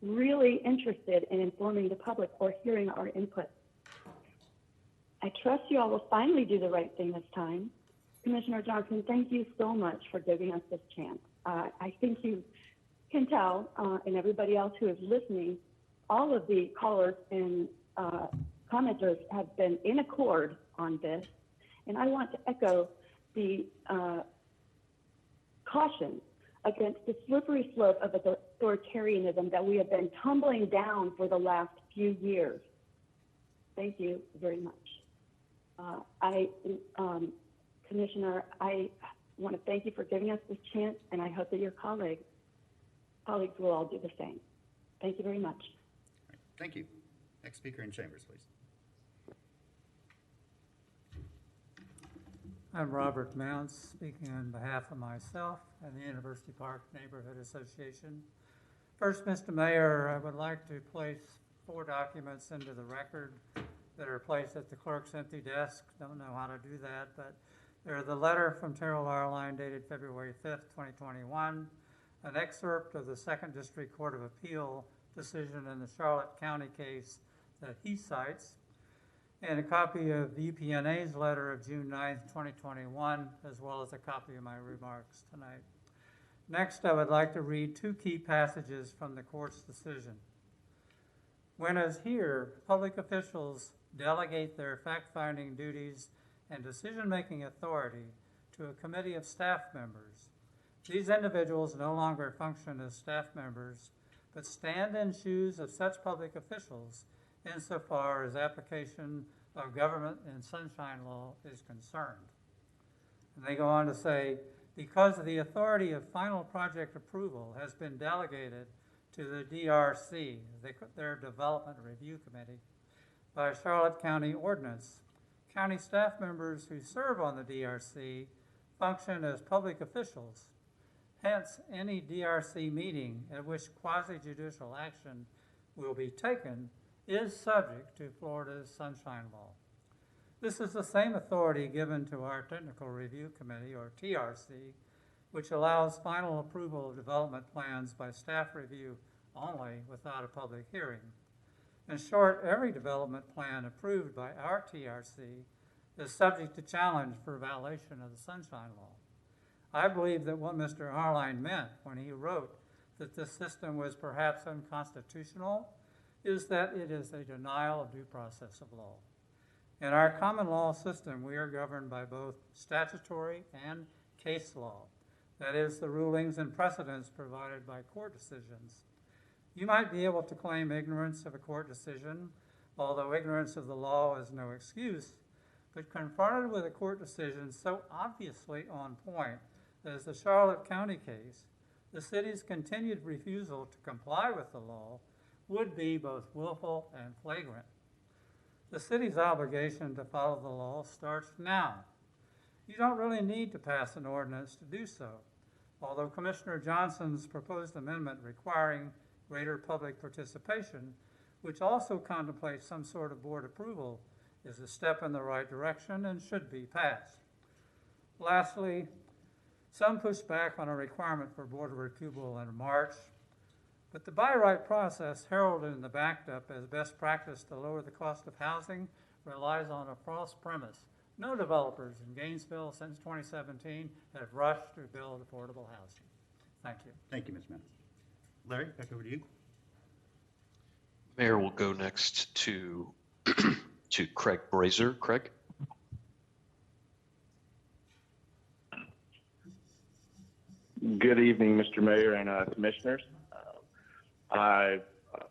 really interested in informing the public or hearing our input. I trust you all will finally do the right thing this time. Commissioner Johnson, thank you so much for giving us this chance. I think you can tell, and everybody else who is listening, all of the callers and commenters have been in accord on this. And I want to echo the caution against the slippery slope of authoritarianism that we have been tumbling down for the last few years. Thank you very much. Commissioner, I want to thank you for giving us this chance, and I hope that your colleagues will all do the same. Thank you very much. Thank you. Next speaker in chambers, please. I'm Robert Mounts, speaking on behalf of myself and the University Park Neighborhood Association. First, Mr. Mayor, I would like to place 4 documents into the record that are placed at the clerk's empty desk. Don't know how to do that, but they're the letter from Terrell Arline dated February 5th, 2021, an excerpt of the 2nd District Court of Appeal decision in the Charlotte County case that he cites, and a copy of the EPNA's letter of June 9th, 2021, as well as a copy of my remarks tonight. Next, I would like to read 2 key passages from the court's decision. When, as here, public officials delegate their fact-finding duties and decision-making authority to a committee of staff members, these individuals no longer function as staff members, but stand in shoes of such public officials insofar as application of government and sunshine law is concerned. And they go on to say, because the authority of final project approval has been delegated to the DRC, their Development Review Committee, by Charlotte County Ordinance, county staff members who serve on the DRC function as public officials. Hence, any DRC meeting at which quasi-judicial action will be taken is subject to Florida's Sunshine Law. This is the same authority given to our Technical Review Committee, or TRC, which allows final approval of development plans by staff review only without a public hearing. In short, every development plan approved by our TRC is subject to challenge for violation of the Sunshine Law. I believe that what Mr. Arline meant when he wrote that this system was perhaps unconstitutional is that it is a denial of due process of law. In our common law system, we are governed by both statutory and case law, that is, the rulings and precedents provided by court decisions. You might be able to claim ignorance of a court decision, although ignorance of the law is no excuse, but confronted with a court decision so obviously on point as the Charlotte County case, the city's continued refusal to comply with the law would be both willful and flagrant. The city's obligation to follow the law starts now. You don't really need to pass an ordinance to do so, although Commissioner Johnson's proposed amendment requiring greater public participation, which also contemplates some sort of board approval, is a step in the right direction and should be passed. Lastly, some push back on a requirement for board approval in March, but the buy right process heralded in the backed up as best practice to lower the cost of housing relies on a false premise. No developers in Gainesville since 2017 have rushed to build affordable housing. Thank you. Thank you, Ms. Mounts. Larry, back over to you. Mayor will go next to to Craig Brazier. Craig? Good evening, Mr. Mayor and commissioners.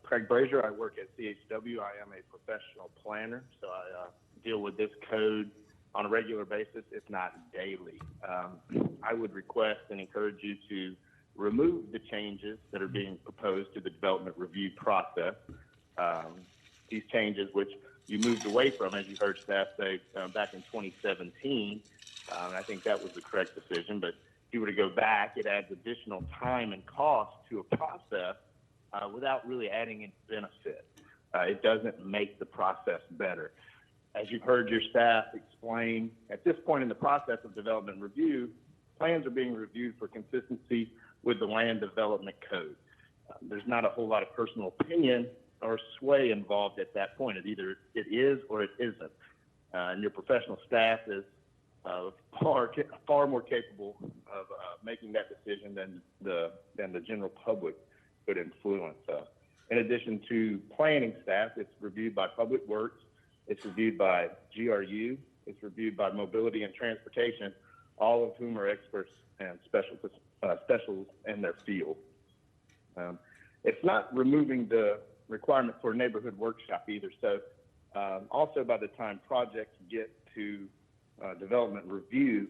Craig Brazier. I work at CHW. I am a professional planner, so I deal with this code on a regular basis, if not daily. I would request and encourage you to remove the changes that are being proposed to the development review process. These changes, which you moved away from, as you heard staff say, back in 2017, I think that was the correct decision, but you were to go back, it adds additional time and cost to a process without really adding any benefit. It doesn't make the process better. As you've heard your staff explain, at this point in the process of development review, plans are being reviewed for consistency with the land development code. There's not a whole lot of personal opinion or sway involved at that point. It is or it isn't. And your professional staff is far more capable of making that decision than the general public could influence. In addition to planning staff, it's reviewed by Public Works, it's reviewed by GRU, it's reviewed by Mobility and Transportation, all of whom are experts and specialists in their field. It's not removing the requirement for a neighborhood workshop either. So also by the time projects get to development review,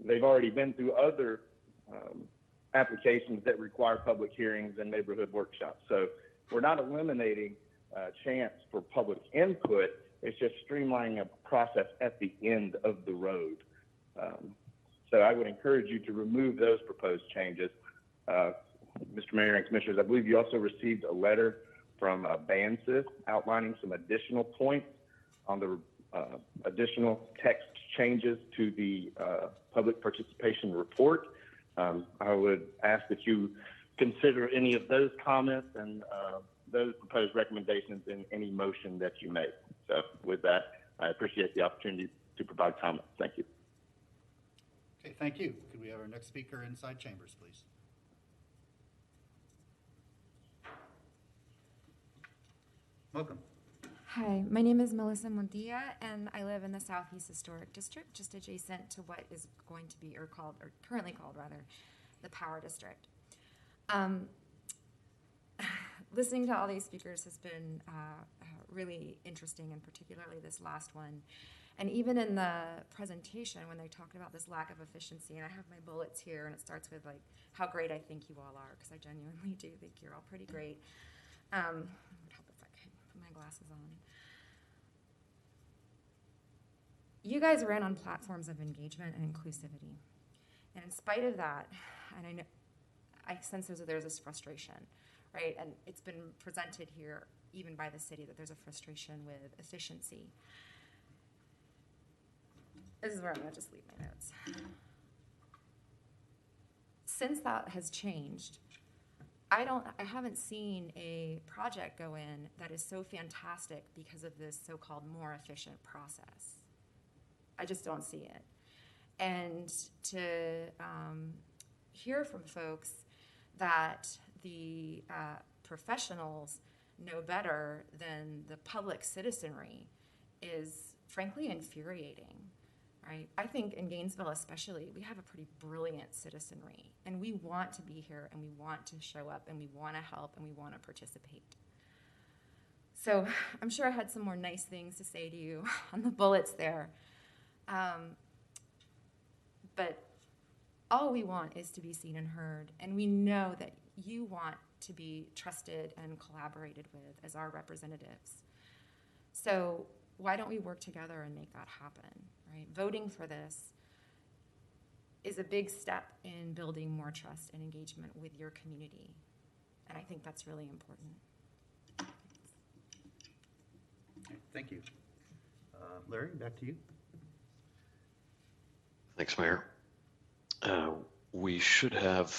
they've already been through other applications that require public hearings and neighborhood workshops. So we're not eliminating chance for public input. It's just streamlining a process at the end of the road. So I would encourage you to remove those proposed changes. Mr. Mayor and Commissioners, I believe you also received a letter from BANSYS outlining some additional points on the additional text changes to the public participation report. I would ask that you consider any of those comments and those proposed recommendations in any motion that you make. So with that, I appreciate the opportunity to provide comments. Thank you. Okay, thank you. Could we have our next speaker inside chambers, please? Welcome. Hi, my name is Melissa Montilla, and I live in the Southeast Historic District, just adjacent to what is going to be, or currently called rather, the Power District. Listening to all these speakers has been really interesting, and particularly this last one. And even in the presentation, when they talked about this lack of efficiency, and I have my bullets here, and it starts with like how great I think you all are, because I genuinely do think you're all pretty great. It would help if I could put my glasses on. You guys ran on platforms of engagement and inclusivity. And in spite of that, and I sense there's this frustration, right? And it's been presented here, even by the city, that there's a frustration with efficiency. This is where I'm gonna just leave my notes. Since that has changed, I haven't seen a project go in that is so fantastic because of this so-called more efficient process. I just don't see it. And to hear from folks that the professionals know better than the public citizenry is frankly infuriating, right? I think in Gainesville especially, we have a pretty brilliant citizenry, and we want to be here, and we want to show up, and we want to help, and we want to participate. So I'm sure I had some more nice things to say to you on the bullets there. But all we want is to be seen and heard, and we know that you want to be trusted and collaborated with as our representatives. So why don't we work together and make that happen, right? Voting for this is a big step in building more trust and engagement with your community, and I think that's really important. Okay, thank you. Larry, back to you. Thanks, Mayor. We should have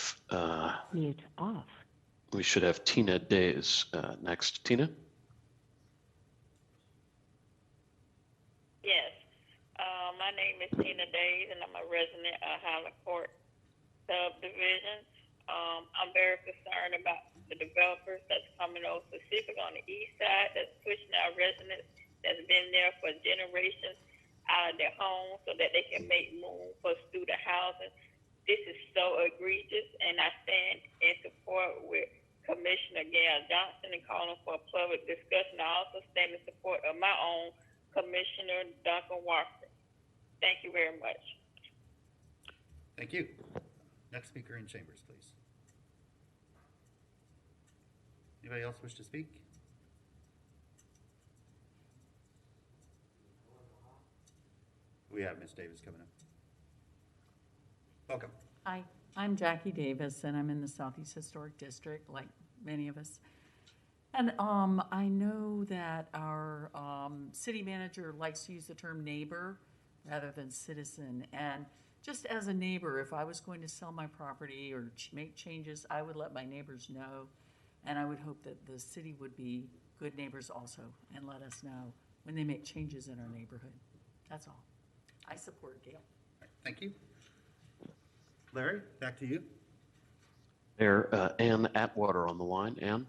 mute off. We should have Tina Days next. Tina? Yes. My name is Tina Days, and I'm a resident of Highland Court subdivision. I'm very concerned about the developers that's coming over, specifically on the east side, that's pushing our residents that's been there for generations out of their homes so that they can make room for student housing. This is so egregious, and I stand in support with Commissioner Gail Johnson and calling for a public discussion. I also stand in support of my own Commissioner Duncan Walker. Thank you very much. Thank you. Next speaker in chambers, please. Anybody else wish to speak? We have Ms. Davis coming up. Welcome. Hi, I'm Jackie Davis, and I'm in the Southeast Historic District, like many of us. And I know that our city manager likes to use the term neighbor rather than citizen. And just as a neighbor, if I was going to sell my property or make changes, I would let my neighbors know. And I would hope that the city would be good neighbors also and let us know when they make changes in our neighborhood. That's all. I support Gail. Thank you. Larry, back to you. Mayor, Ann Atwater on the line. Ann?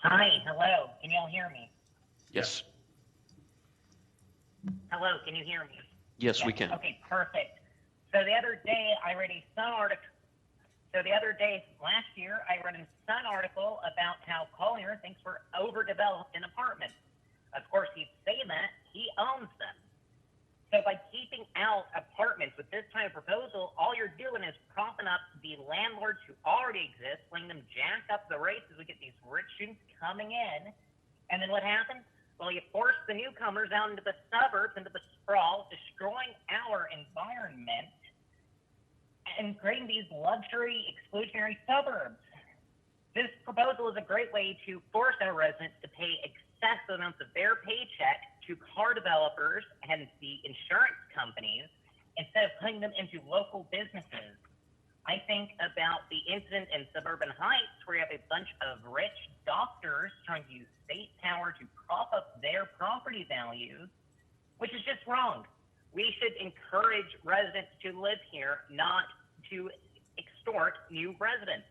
Hi, hello. Can y'all hear me? Yes. Hello, can you hear me? Yes, we can. Okay, perfect. So the other day I read a Sun article. Last year, I read a Sun article about how Collier thinks we're overdeveloped in apartments. Of course, he'd say that. He owns them. So by keeping out apartments with this kind of proposal, all you're doing is propping up the landlords who already exist, letting them jack up the rates as we get these rich students coming in. And then what happens? Well, you force the newcomers out into the suburbs, into the sprawl, destroying our environment and creating these luxury, exclusionary suburbs. This proposal is a great way to force our residents to pay excessive amounts of their paycheck to car developers and the insurance companies instead of putting them into local businesses. I think about the incident in Suburban Heights where you have a bunch of rich doctors trying to use state power to prop up their property values, which is just wrong. We should encourage residents to live here, not to extort new residents.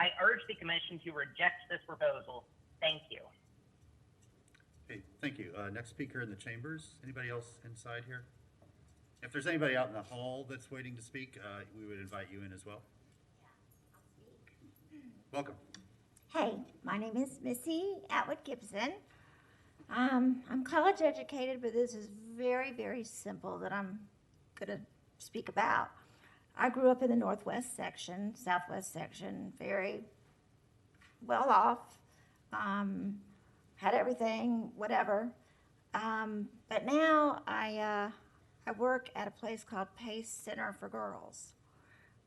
I urge the commission to reject this proposal. Thank you. Okay, thank you. Next speaker in the chambers. Anybody else inside here? If there's anybody out in the hall that's waiting to speak, we would invite you in as well. Welcome. Hey, my name is Missy Atwood Gibson. I'm college educated, but this is very, very simple that I'm going to speak about. I grew up in the Northwest section, Southwest section, very well off, had everything, whatever. But now I work at a place called Pace Center for Girls,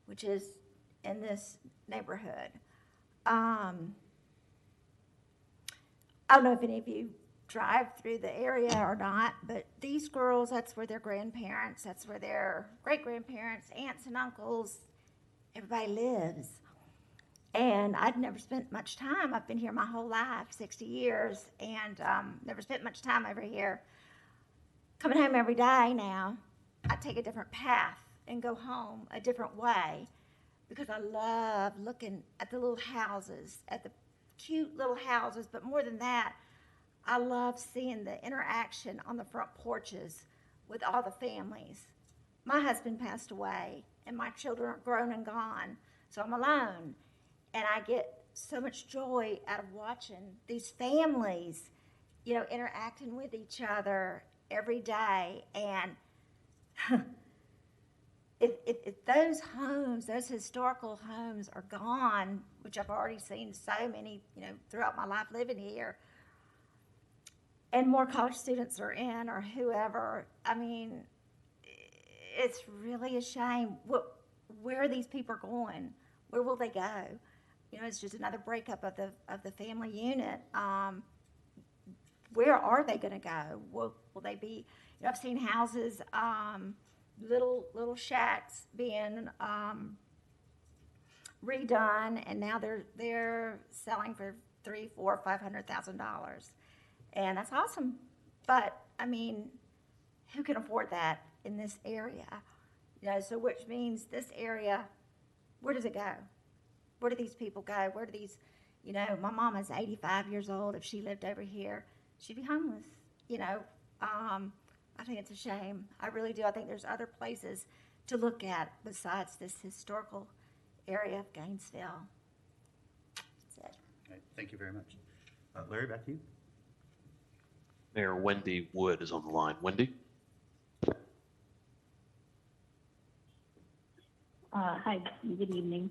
which is in this neighborhood. I don't know if any of you drive through the area or not, but these girls, that's where their grandparents, that's where their great-grandparents, aunts and uncles, everybody lives. And I'd never spent much time. I've been here my whole life, 60 years, and never spent much time over here. Coming home every day now, I take a different path and go home a different way because I love looking at the little houses, at the cute little houses, but more than that, I love seeing the interaction on the front porches with all the families. My husband passed away, and my children are grown and gone, so I'm alone. And I get so much joy out of watching these families, interacting with each other every day. And if those homes, those historical homes are gone, which I've already seen so many, throughout my life living here, and more college students are in or whoever, I mean, it's really a shame. Where are these people going? Where will they go? It's just another breakup of the family unit. Where are they going to go? Will they be? I've seen houses, little shacks being redone, and now they're selling for $300,000, $400,000, $500,000, and that's awesome. But I mean, who can afford that in this area? So which means this area, where does it go? Where do these people go? Where do these, my mom is 85 years old. If she lived over here, she'd be homeless. I think it's a shame. I really do. I think there's other places to look at besides this historical area of Gainesville. That's it. Okay, thank you very much. Larry, back to you. Mayor Wendy Wood is on the line. Wendy? Hi, good evening.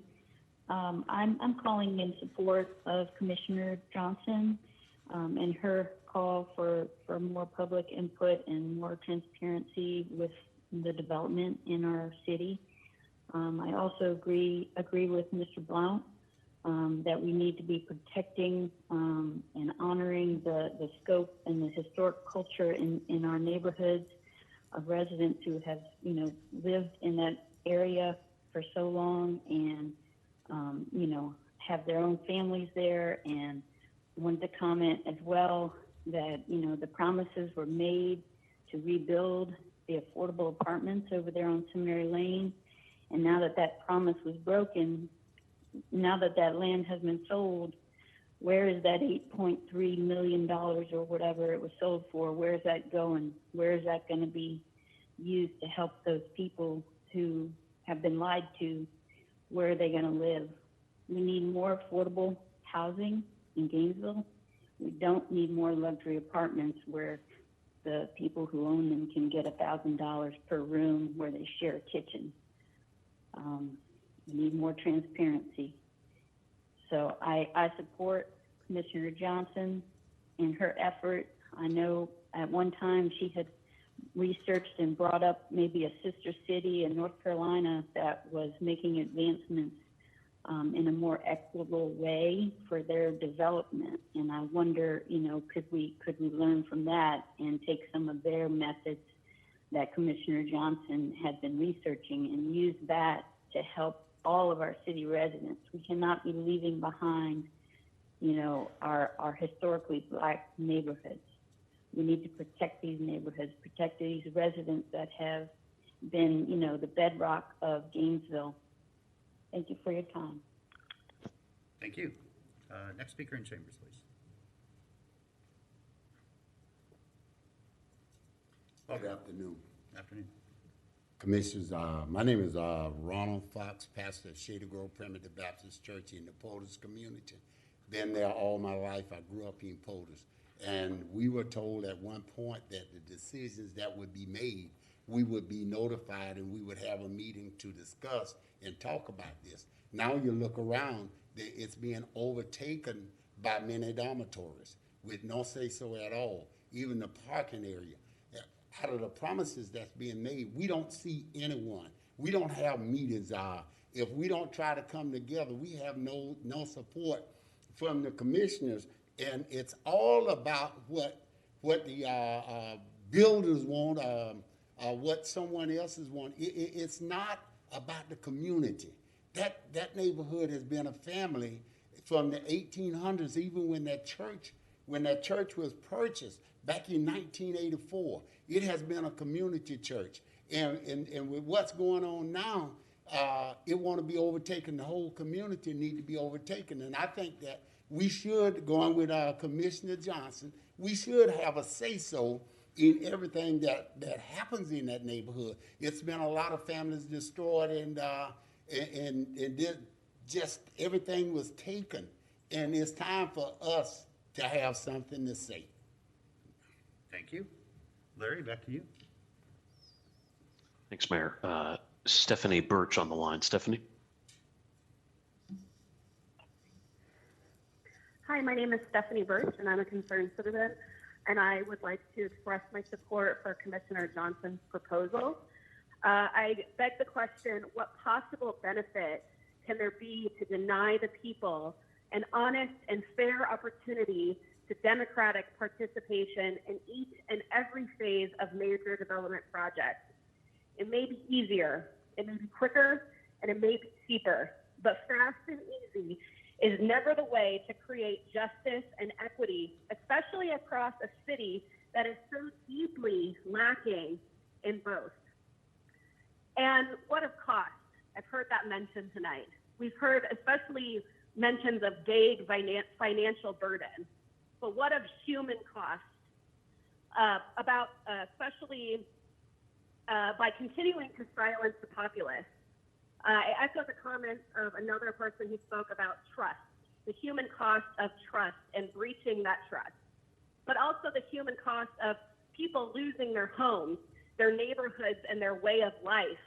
I'm calling in support of Commissioner Johnson and her call for more public input and more transparency with the development in our city. I also agree with Mr. Blount that we need to be protecting and honoring the scope and the historic culture in our neighborhoods of residents who have, lived in that area for so long and, have their own families there. And wanted to comment as well that, the promises were made to rebuild the affordable apartments over there on Seminary Lane. And now that that promise was broken, now that that land has been sold, where is that $8.3 million or whatever it was sold for? Where is that going? Where is that going to be used to help those people who have been lied to? Where are they going to live? We need more affordable housing in Gainesville. We don't need more luxury apartments where the people who own them can get $1,000 per room where they share a kitchen. We need more transparency. So I support Commissioner Johnson in her effort. I know at one time she had researched and brought up maybe a sister city in North Carolina that was making advancements in a more equitable way for their development. And I wonder, could we learn from that and take some of their methods that Commissioner Johnson had been researching and use that to help all of our city residents. We cannot be leaving behind, our historically Black neighborhoods. We need to protect these neighborhoods, protect these residents that have been, the bedrock of Gainesville. Thank you for your time. Thank you. Next speaker in chambers, please. Good afternoon. Afternoon. Commissioners, my name is Ronald Fox, pastor of Shady Grove Primitive Baptist Church in the Polders community. Been there all my life. I grew up in Polders. And we were told at one point that the decisions that would be made, we would be notified and we would have a meeting to discuss and talk about this. Now you look around, it's being overtaken by many dormitories with no say-so at all, even the parking area. Out of the promises that's being made, we don't see anyone. We don't have meetings. If we don't try to come together, we have no support from the commissioners. And it's all about what the builders want, what someone else's want. It's not about the community. That neighborhood has been a family from the 1800s, even when that church was purchased back in 1984. It has been a community church. And with what's going on now, it want to be overtaken. The whole community need to be overtaken. And I think that we should, going with Commissioner Johnson, we should have a say-so in everything that happens in that neighborhood. It's been a lot of families destroyed and just everything was taken. And it's time for us to have something to say. Thank you. Larry, back to you. Thanks, Mayor. Stephanie Birch on the line. Stephanie? Hi, my name is Stephanie Birch, and I'm a concerned citizen, and I would like to express my support for Commissioner Johnson's proposal. I beg the question, what possible benefit can there be to deny the people an honest and fair opportunity to democratic participation in each and every phase of major development projects? It may be easier, it may be quicker, and it may be cheaper, but fast and easy is never the way to create justice and equity, especially across a city that is so deeply lacking in both. And what of cost? I've heard that mentioned tonight. We've heard especially mentions of vague financial burden, but what of human cost? Especially by continuing to silence the populace. I echo the comments of another person who spoke about trust, the human cost of trust and breaching that trust, but also the human cost of people losing their homes, their neighborhoods, and their way of life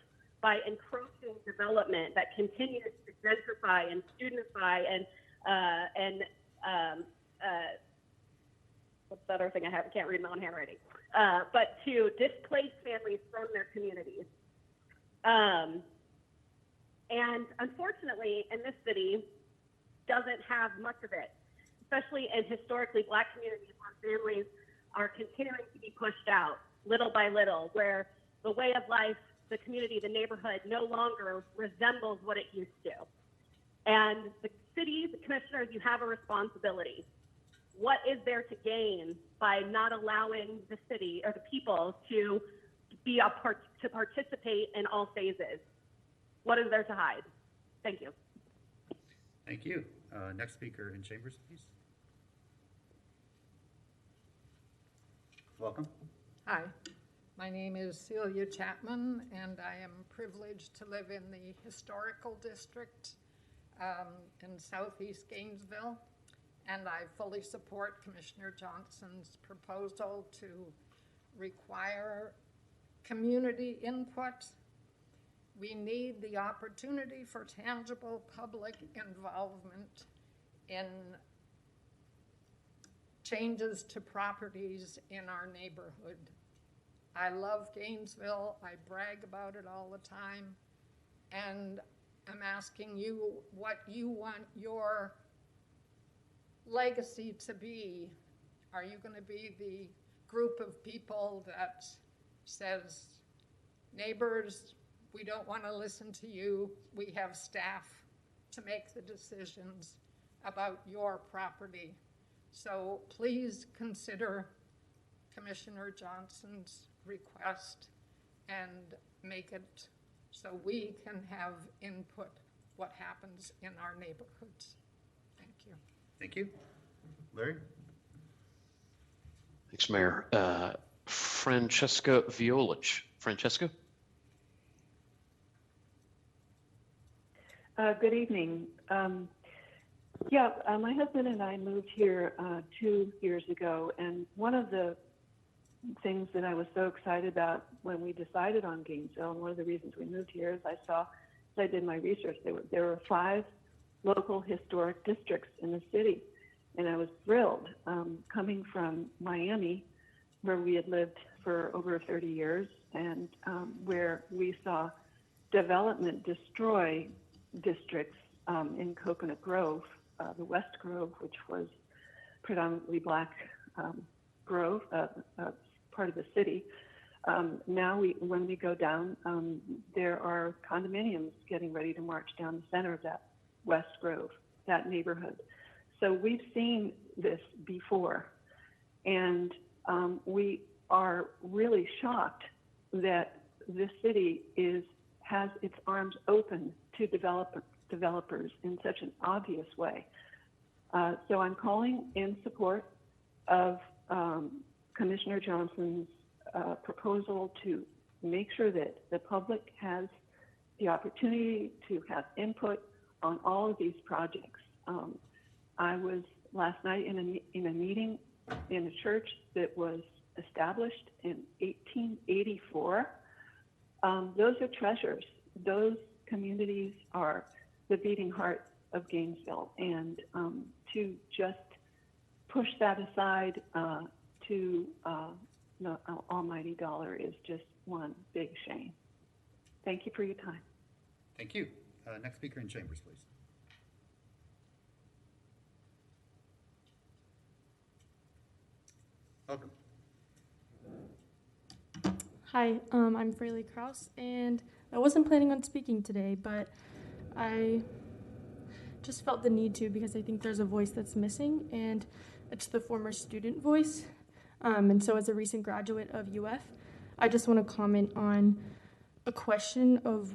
by encroaching development that continues to gentrify and studentify and what's the other thing I can't read my own handwriting. but to displace families from their communities. And unfortunately, in this city, doesn't have much of it, especially in historically Black communities where families are continuing to be pushed out little by little, where the way of life, the community, the neighborhood no longer resembles what it used to. And the city, the commissioners, you have a responsibility. What is there to gain by not allowing the city or the people to be to participate in all phases? What is there to hide? Thank you. Thank you. Next speaker in chambers, please. Welcome. Hi, my name is Celia Chapman, and I am privileged to live in the historical district in southeast Gainesville, and I fully support Commissioner Johnson's proposal to require community input. We need the opportunity for tangible public involvement in changes to properties in our neighborhood. I love Gainesville. I brag about it all the time. And I'm asking you what you want your legacy to be. Are you going to be the group of people that says, neighbors, we don't want to listen to you. We have staff to make the decisions about your property. So please consider Commissioner Johnson's request and make it so we can have input what happens in our neighborhoods. Thank you. Thank you. Larry? Thanks, Mayor. Francesca Violich. Francesca? Good evening. My husband and I moved here 2 years ago, and one of the things that I was so excited about when we decided on Gainesville, and one of the reasons we moved here is as I did my research, there were 5 local historic districts in the city, and I was thrilled coming from Miami, where we had lived for over 30 years, and where we saw development destroy districts in Coconut Grove, the West Grove, which was predominantly Black grove, part of the city. Now when we go down, there are condominiums getting ready to march down the center of that West Grove, that neighborhood. So we've seen this before, and we are really shocked that this city has its arms open to developers in such an obvious way. So I'm calling in support of Commissioner Johnson's proposal to make sure that the public has the opportunity to have input on all of these projects. I was last night in a meeting in a church that was established in 1884. Those are treasures. Those communities are the beating heart of Gainesville, and to just push that aside to the almighty dollar is just one big shame. Thank you for your time. Thank you. Next speaker in chambers, please. Welcome. Hi, I'm Fraley Krause, and I wasn't planning on speaking today, but I just felt the need to because I think there's a voice that's missing, and it's the former student voice. And so as a recent graduate of UF, I just want to comment on a question of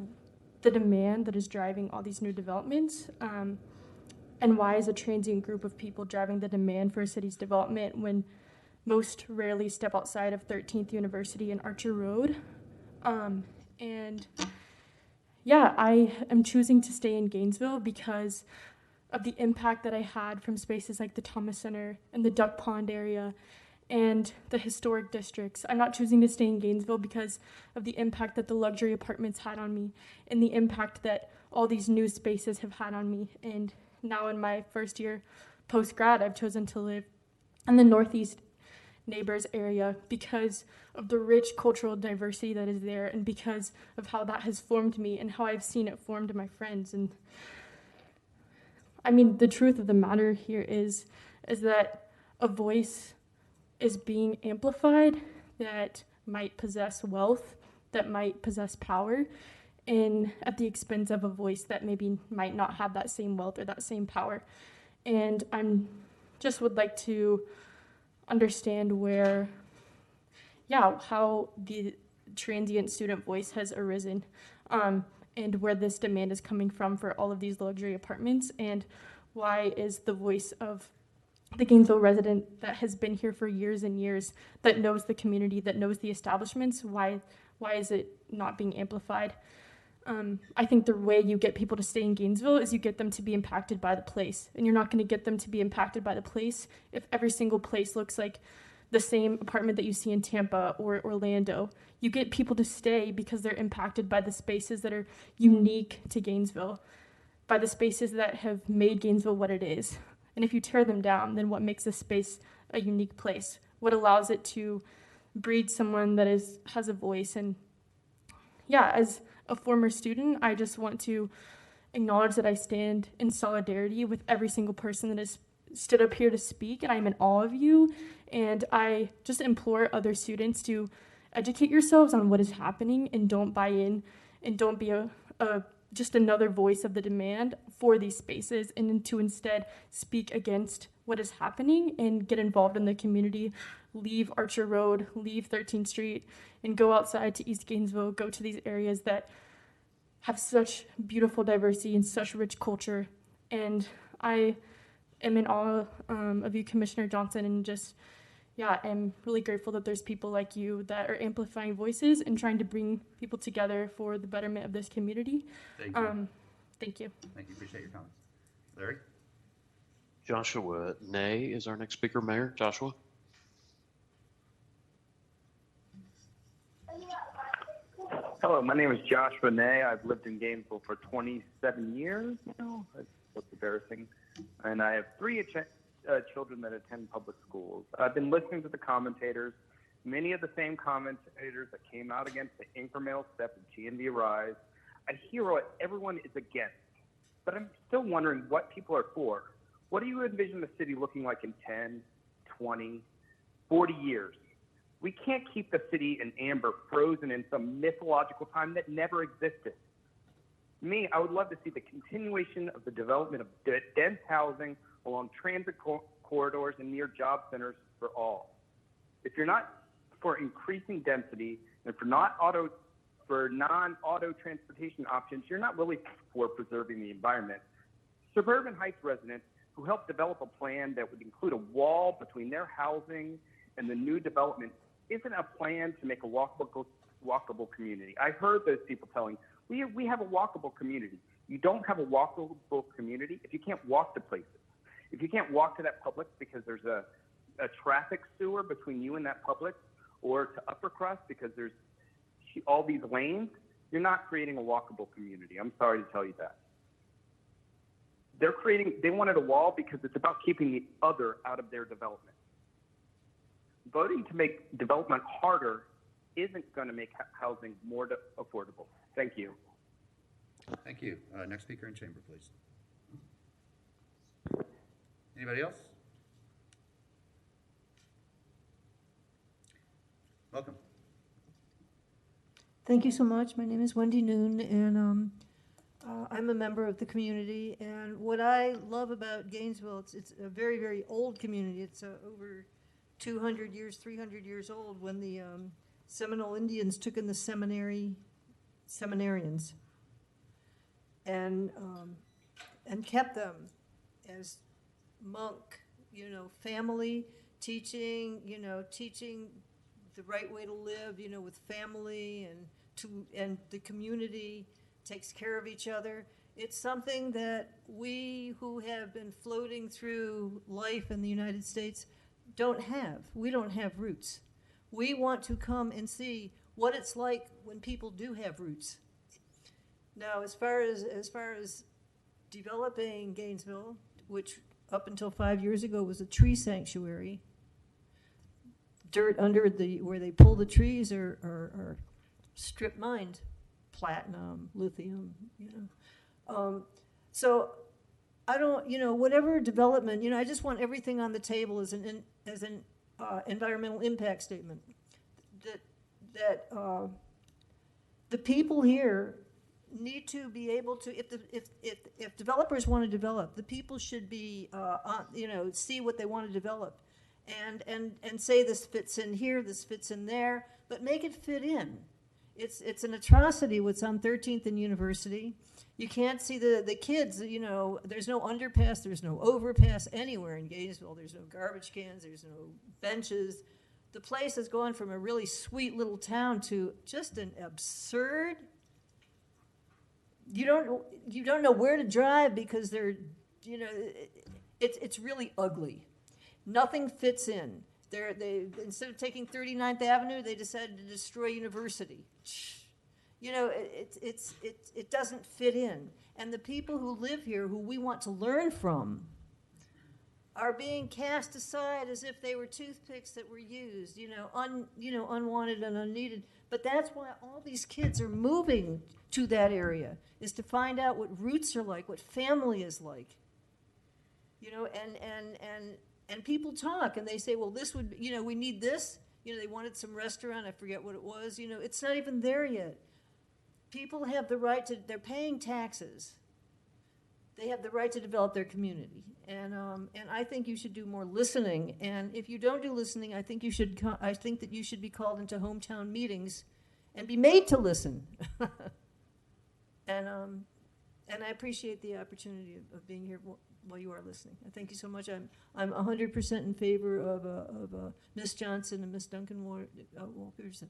the demand that is driving all these new developments, and why is a transient group of people driving the demand for a city's development when most rarely step outside of 13th University and Archer Road. And yeah, I am choosing to stay in Gainesville because of the impact that I had from spaces like the Thomas Center and the Duck Pond area and the historic districts. I'm not choosing to stay in Gainesville because of the impact that the luxury apartments had on me and the impact that all these new spaces have had on me. And now in my first year post-grad, I've chosen to live in the Northeast Neighbors area because of the rich cultural diversity that is there and because of how that has formed me and how I've seen it formed my friends. And I mean, the truth of the matter here is that a voice is being amplified that might possess wealth, that might possess power, and at the expense of a voice that maybe might not have that same wealth or that same power. And I'm just would like to understand where, how the transient student voice has arisen, and where this demand is coming from for all of these luxury apartments, and why is the voice of the Gainesville resident that has been here for years and years, that knows the community, that knows the establishments, why is it not being amplified? I think the way you get people to stay in Gainesville is you get them to be impacted by the place. And you're not going to get them to be impacted by the place if every single place looks like the same apartment that you see in Tampa or Orlando. You get people to stay because they're impacted by the spaces that are unique to Gainesville, by the spaces that have made Gainesville what it is. And if you tear them down, then what makes this space a unique place? What allows it to breed someone that has a voice? And as a former student, I just want to acknowledge that I stand in solidarity with every single person that has stood up here to speak, and I'm in awe of you. And I just implore other students to educate yourselves on what is happening and don't buy in and don't be just another voice of the demand for these spaces, and to instead speak against what is happening and get involved in the community. Leave Archer Road, leave 13th Street, and go outside to East Gainesville, go to these areas that have such beautiful diversity and such rich culture. And I am in awe of you, Commissioner Johnson, and just, I'm really grateful that there's people like you that are amplifying voices and trying to bring people together for the betterment of this community. Thank you. Thank you. Thank you. Appreciate your comments. Larry? Joshua Nay is our next speaker. Mayor Joshua. Hello, my name is Joshua Nay. I've lived in Gainesville for 27 years now. That's embarrassing. And I have three children that attend public schools. I've been listening to the commentators, many of the same commentators that came out against the incremental step of GNV Rise. I hear what everyone is against, but I'm still wondering what people are for. What do you envision the city looking like in 10, 20, 40 years? We can't keep the city in amber, frozen in some mythological time that never existed. Me, I would love to see the continuation of the development of dense housing along transit corridors and near job centers for all. If you're not for increasing density and for non-auto transportation options, you're not really for preserving the environment. Suburban Heights residents who helped develop a plan that would include a wall between their housing and the new development isn't a plan to make a walkable community. I heard those people telling, we have a walkable community. You don't have a walkable community if you can't walk to places. If you can't walk to that Publix because there's a traffic sewer between you and that Publix, or to upper crust because there's all these lanes, you're not creating a walkable community. I'm sorry to tell you that. They wanted a wall because it's about keeping the other out of their development. Voting to make development harder isn't going to make housing more affordable. Thank you. Thank you. Next speaker in chamber, please. Anybody else? Welcome. Thank you so much. My name is Wendy Noon, and I'm a member of the community. And what I love about Gainesville, it's a very, very old community. It's over 200 years, 300 years old when the Seminole Indians took in the seminarians and kept them as monk, family, teaching the right way to live, with family and the community takes care of each other. It's something that we who have been floating through life in the United States don't have. We don't have roots. We want to come and see what it's like when people do have roots. Now, as far as developing Gainesville, which up until 5 years ago was a tree sanctuary, dirt under where they pull the trees are strip mined, platinum, lithium, So I don't, whatever development, I just want everything on the table as an environmental impact statement. That the people here need to be able to, if developers want to develop, the people should be, see what they want to develop, and say this fits in here, this fits in there, but make it fit in. It's an atrocity what's on 13th and University. You can't see the kids, there's no underpass, there's no overpass anywhere in Gainesville. There's no garbage cans, there's no benches. The place has gone from a really sweet little town to just an absurd. You don't know where to drive because they're, it's really ugly. Nothing fits in. They instead of taking 39th Avenue, they decided to destroy University. It doesn't fit in. And the people who live here, who we want to learn from, are being cast aside as if they were toothpicks that were used, unwanted and unneeded. But that's why all these kids are moving to that area, is to find out what roots are like, what family is like. And people talk and they say, well, this would, we need this. They wanted some restaurant, I forget what it was. It's not even there yet. People have the right to, they're paying taxes. They have the right to develop their community. And I think you should do more listening. And if you don't do listening, I think that you should be called into hometown meetings and be made to listen. And I appreciate the opportunity of being here while you are listening. I thank you so much. I'm 100% in favor of Ms. Johnson and Ms. Duncan Walker's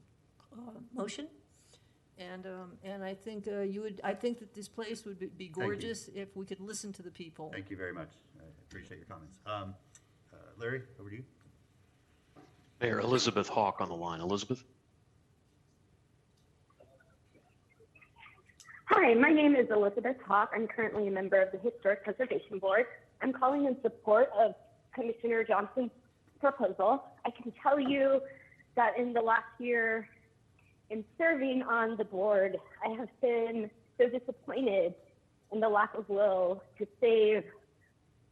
motion. And I think I think that this place would be gorgeous if we could listen to the people. Thank you very much. I appreciate your comments. Larry, over to you. Mayor Elizabeth Hawk on the line. Elizabeth? Hi, my name is Elizabeth Hawk. I'm currently a member of the Historic Preservation Board. I'm calling in support of Commissioner Johnson's proposal. I can tell you that in the last year in serving on the board, I have been so disappointed in the lack of will to save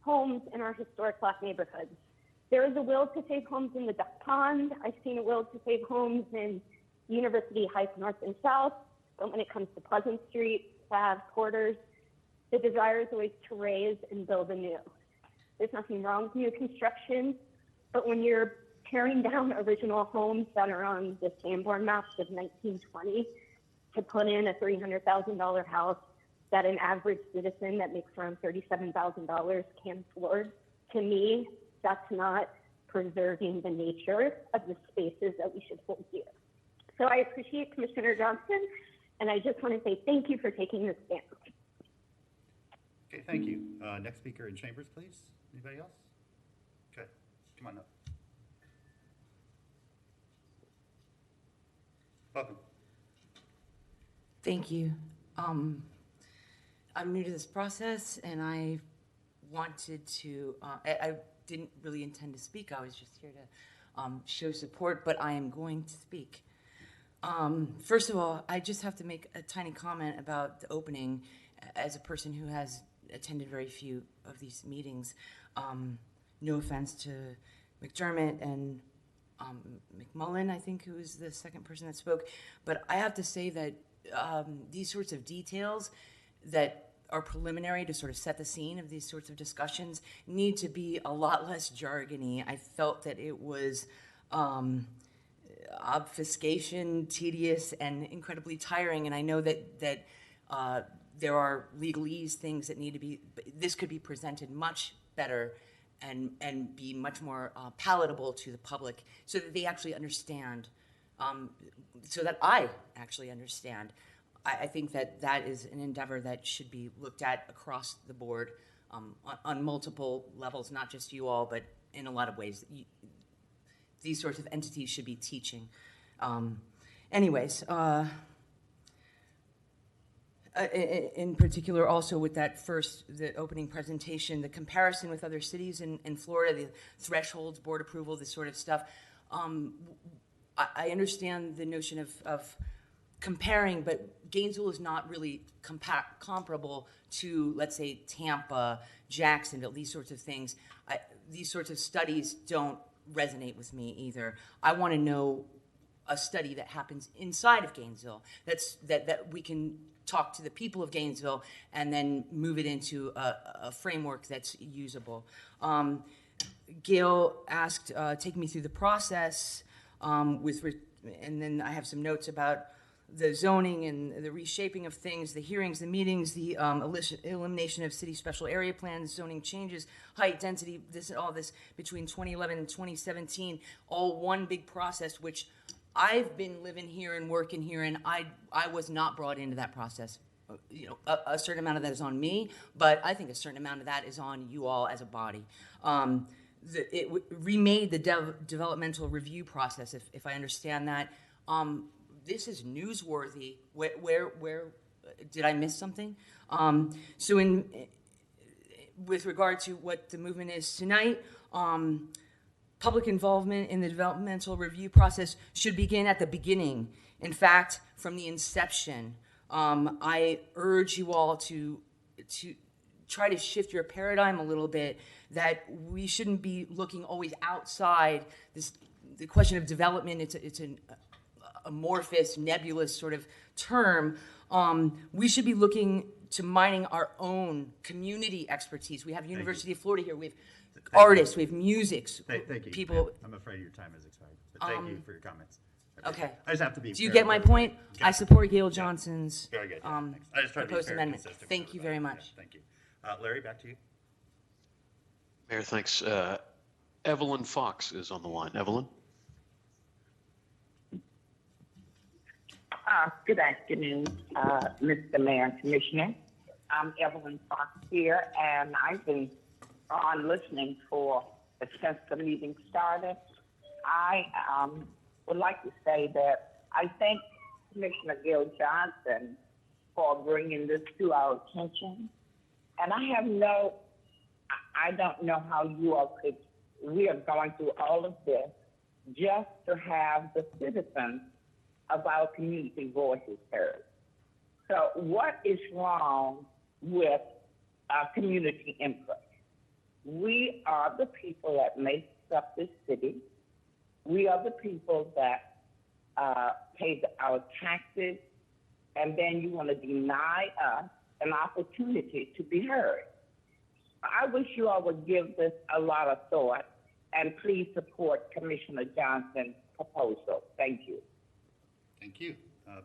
homes in our historic Black neighborhoods. There is a will to save homes in the Duck Pond. I've seen a will to save homes in University Heights North and South. But when it comes to Pleasant Street, Ave, Quarters, the desire is always to raise and build anew. There's nothing wrong with new construction, but when you're tearing down original homes that are on the Sanborn maps of 1920 to put in a $300,000 house that an average citizen that makes around $37,000 can afford, to me, that's not preserving the nature of the spaces that we should hold here. So I appreciate Commissioner Johnson, and I just want to say thank you for taking this stand. Okay, thank you. Next speaker in chambers, please. Anybody else? Okay, come on up. Welcome. Thank you. I'm new to this process, and I wanted to, I didn't really intend to speak. I was just here to show support, but I am going to speak. First of all, I just have to make a tiny comment about the opening as a person who has attended very few of these meetings. No offense to McDermott and McMullen, I think, who was the second person that spoke. But I have to say that these sorts of details that are preliminary to sort of set the scene of these sorts of discussions need to be a lot less jargony. I felt that it was obfuscation, tedious, and incredibly tiring. And I know that there are legalese things that need to be, this could be presented much better and be much more palatable to the public so that they actually understand, so that I actually understand. I think that that is an endeavor that should be looked at across the board on multiple levels, not just you all, but in a lot of ways. These sorts of entities should be teaching. In particular, also with that the opening presentation, the comparison with other cities in Florida, the thresholds, board approval, this sort of stuff. I understand the notion of comparing, but Gainesville is not really comparable to, let's say, Tampa, Jacksonville, these sorts of things. These sorts of studies don't resonate with me either. I want to know a study that happens inside of Gainesville, that we can talk to the people of Gainesville and then move it into a framework that's usable. Gail asked, take me through the process and then I have some notes about the zoning and the reshaping of things, the hearings, the meetings, the elimination of city special area plans, zoning changes, height, density, all this between 2011 and 2017, all one big process, which I've been living here and working here, and I was not brought into that process. You know, a certain amount of that is on me, but I think a certain amount of that is on you all as a body. It remade the developmental review process, if I understand that. This is newsworthy. Where did I miss something? So with regard to what the movement is tonight, public involvement in the developmental review process should begin at the beginning. In fact, from the inception. I urge you all to try to shift your paradigm a little bit, that we shouldn't be looking always outside the question of development. It's an amorphous, nebulous sort of term. We should be looking to mining our own community expertise. We have University of Florida here. We have artists. We have music. Thank you. People. I'm afraid your time has expired. But thank you for your comments. Okay. I just have to be. Do you get my point? I support Gail Johnson's Very good. I just try to be proposed fair and amendment. consistent with Thank you very everybody. much. Yeah, thank you. Larry, back to you. Mayor, thanks. Evelyn Fox is on the line. Evelyn? Good afternoon, Mr. Mayor and Commissioner. I'm Evelyn Fox here, and I've been on listening since the meeting started. I would like to say that I thank Commissioner Gil Johnson for bringing this to our attention. And I don't know how you all we are going through all of this just to have the citizens of our community voices heard. So what is wrong with community input? We are the people that make up this city. We are the people that pay our taxes, and then you want to deny us an opportunity to be heard. I wish you all would give this a lot of thought, and please support Commissioner Johnson's proposal. Thank you. Thank you.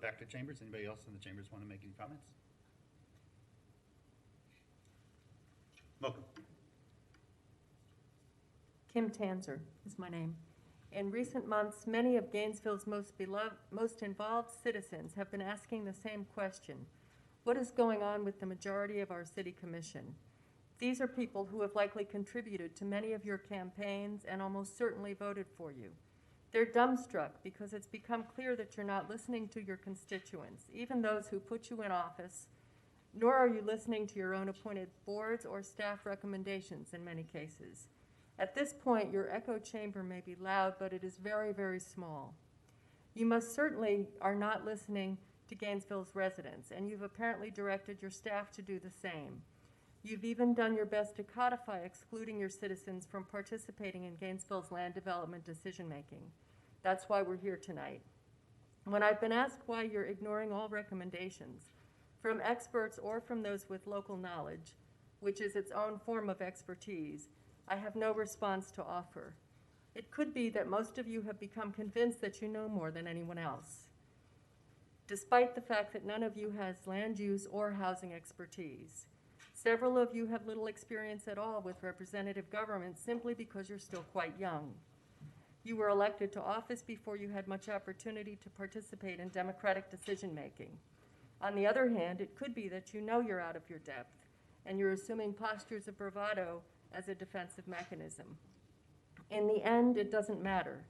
Back to chambers. Anybody else in the chambers want to make any comments? Welcome. Kim Tanzer is my name. In recent months, many of Gainesville's most involved citizens have been asking the same question. What is going on with the majority of our city commission? These are people who have likely contributed to many of your campaigns and almost certainly voted for you. They're dumbstruck because it's become clear that you're not listening to your constituents, even those who put you in office, nor are you listening to your own appointed boards or staff recommendations in many cases. At this point, your echo chamber may be loud, but it is very, very small. You most certainly are not listening to Gainesville's residents, and you've apparently directed your staff to do the same. You've even done your best to codify excluding your citizens from participating in Gainesville's land development decision-making. That's why we're here tonight. When I've been asked why you're ignoring all recommendations, from experts or from those with local knowledge, which is its own form of expertise, I have no response to offer. It could be that most of you have become convinced that you know more than anyone else, despite the fact that none of you has land use or housing expertise. Several of you have little experience at all with representative government simply because you're still quite young. You were elected to office before you had much opportunity to participate in democratic decision-making. On the other hand, it could be that you know you're out of your depth and you're assuming postures of bravado as a defensive mechanism. In the end, it doesn't matter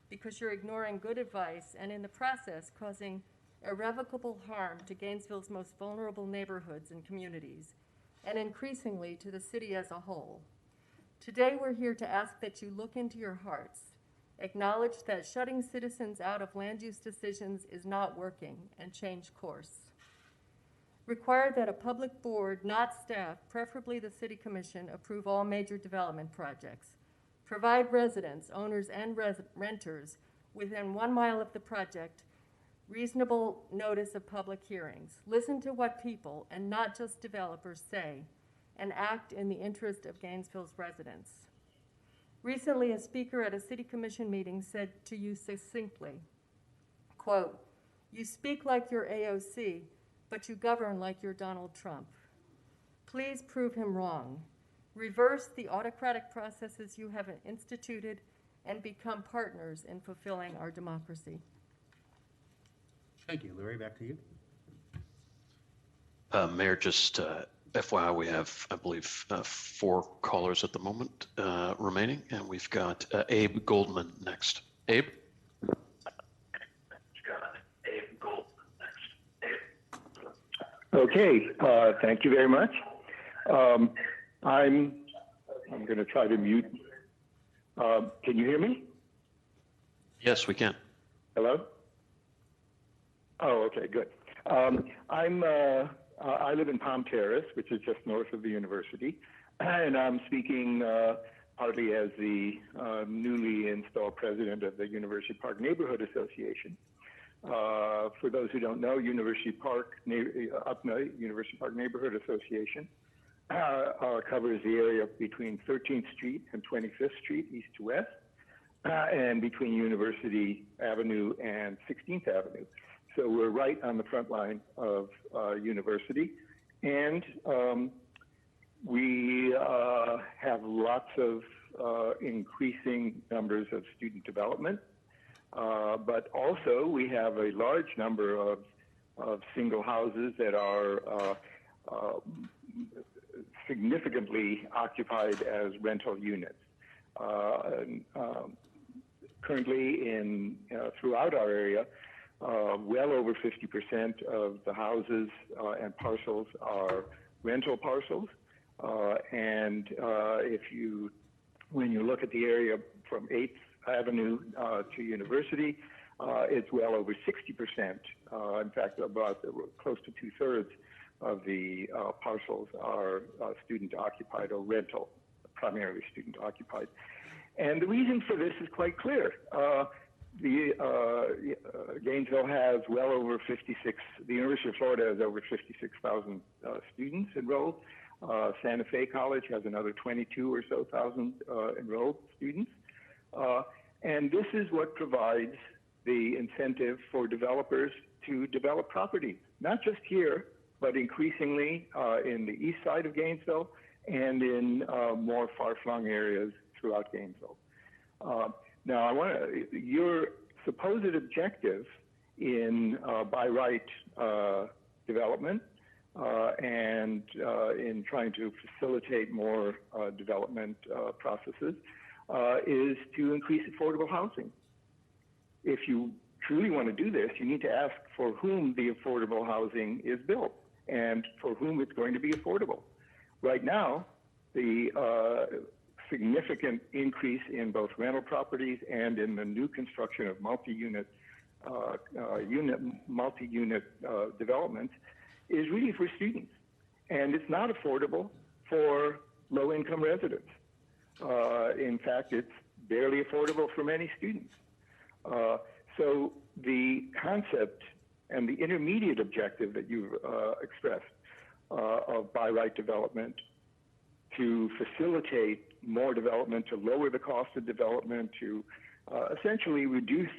because you're ignoring good advice and in the process causing irrevocable harm to Gainesville's most vulnerable neighborhoods and communities, and increasingly to the city as a whole. Today we're here to ask that you look into your hearts acknowledge that shutting citizens out of land use decisions is not working, and change course. Require that a public board, not staff, preferably the city commission, approve all major development projects. Provide residents, owners, and renters within 1 mile of the project reasonable notice of public hearings. Listen to what people, and not just developers, say, and act in the interest of Gainesville's residents. Recently, a speaker at a city commission meeting said to you succinctly, quote, "You speak like you're AOC, but you govern like you're Donald Trump. Please prove him wrong. Reverse the autocratic processes you have instituted and become partners in fulfilling our democracy." Thank you. Larry, back to you. Mayor, just FYI, we have, I believe, 4 callers at the moment remaining, and we've got Abe Goldman next. Abe? Okay, thank you very much. I'm going to try to mute. Can you hear me? Yes, we can. Hello? Oh, okay, good. I live in Palm Terrace, which is just north of the university, and I'm speaking partly as the newly installed president of the University Park Neighborhood Association. For those who don't know, University Park Neighborhood Association covers the area between 13th Street and 25th Street, east to west, and between University Avenue and 16th Avenue. So we're right on the front line of University, and we have lots of increasing numbers of student development, but also we have a large number of single houses that are significantly occupied as rental units. Currently throughout our area, well over 50% of the houses and parcels are rental parcels. And when you look at the area from 8th Avenue to University, it's well over 60%. In fact, about close to 2/3 of the parcels are student occupied or rental, primarily student occupied. And the reason for this is quite clear. Gainesville has well over the University of Florida has over 56,000 students enrolled. Santa Fe College has another 22 or so thousand enrolled students. And this is what provides the incentive for developers to develop properties, not just here, but increasingly in the east side of Gainesville and in more far-flung areas throughout Gainesville. Now, your supposed objective in by right development and in trying to facilitate more development processes is to increase affordable housing. If you truly want to do this, you need to ask for whom the affordable housing is built and for whom it's going to be affordable. Right now, the significant increase in both rental properties and in the new construction of multi-unit developments is really for students, and it's not affordable for low-income residents. In fact, it's barely affordable for many students. So the concept and the intermediate objective that you've expressed of by right development to facilitate more development, to lower the cost of development, to essentially reduce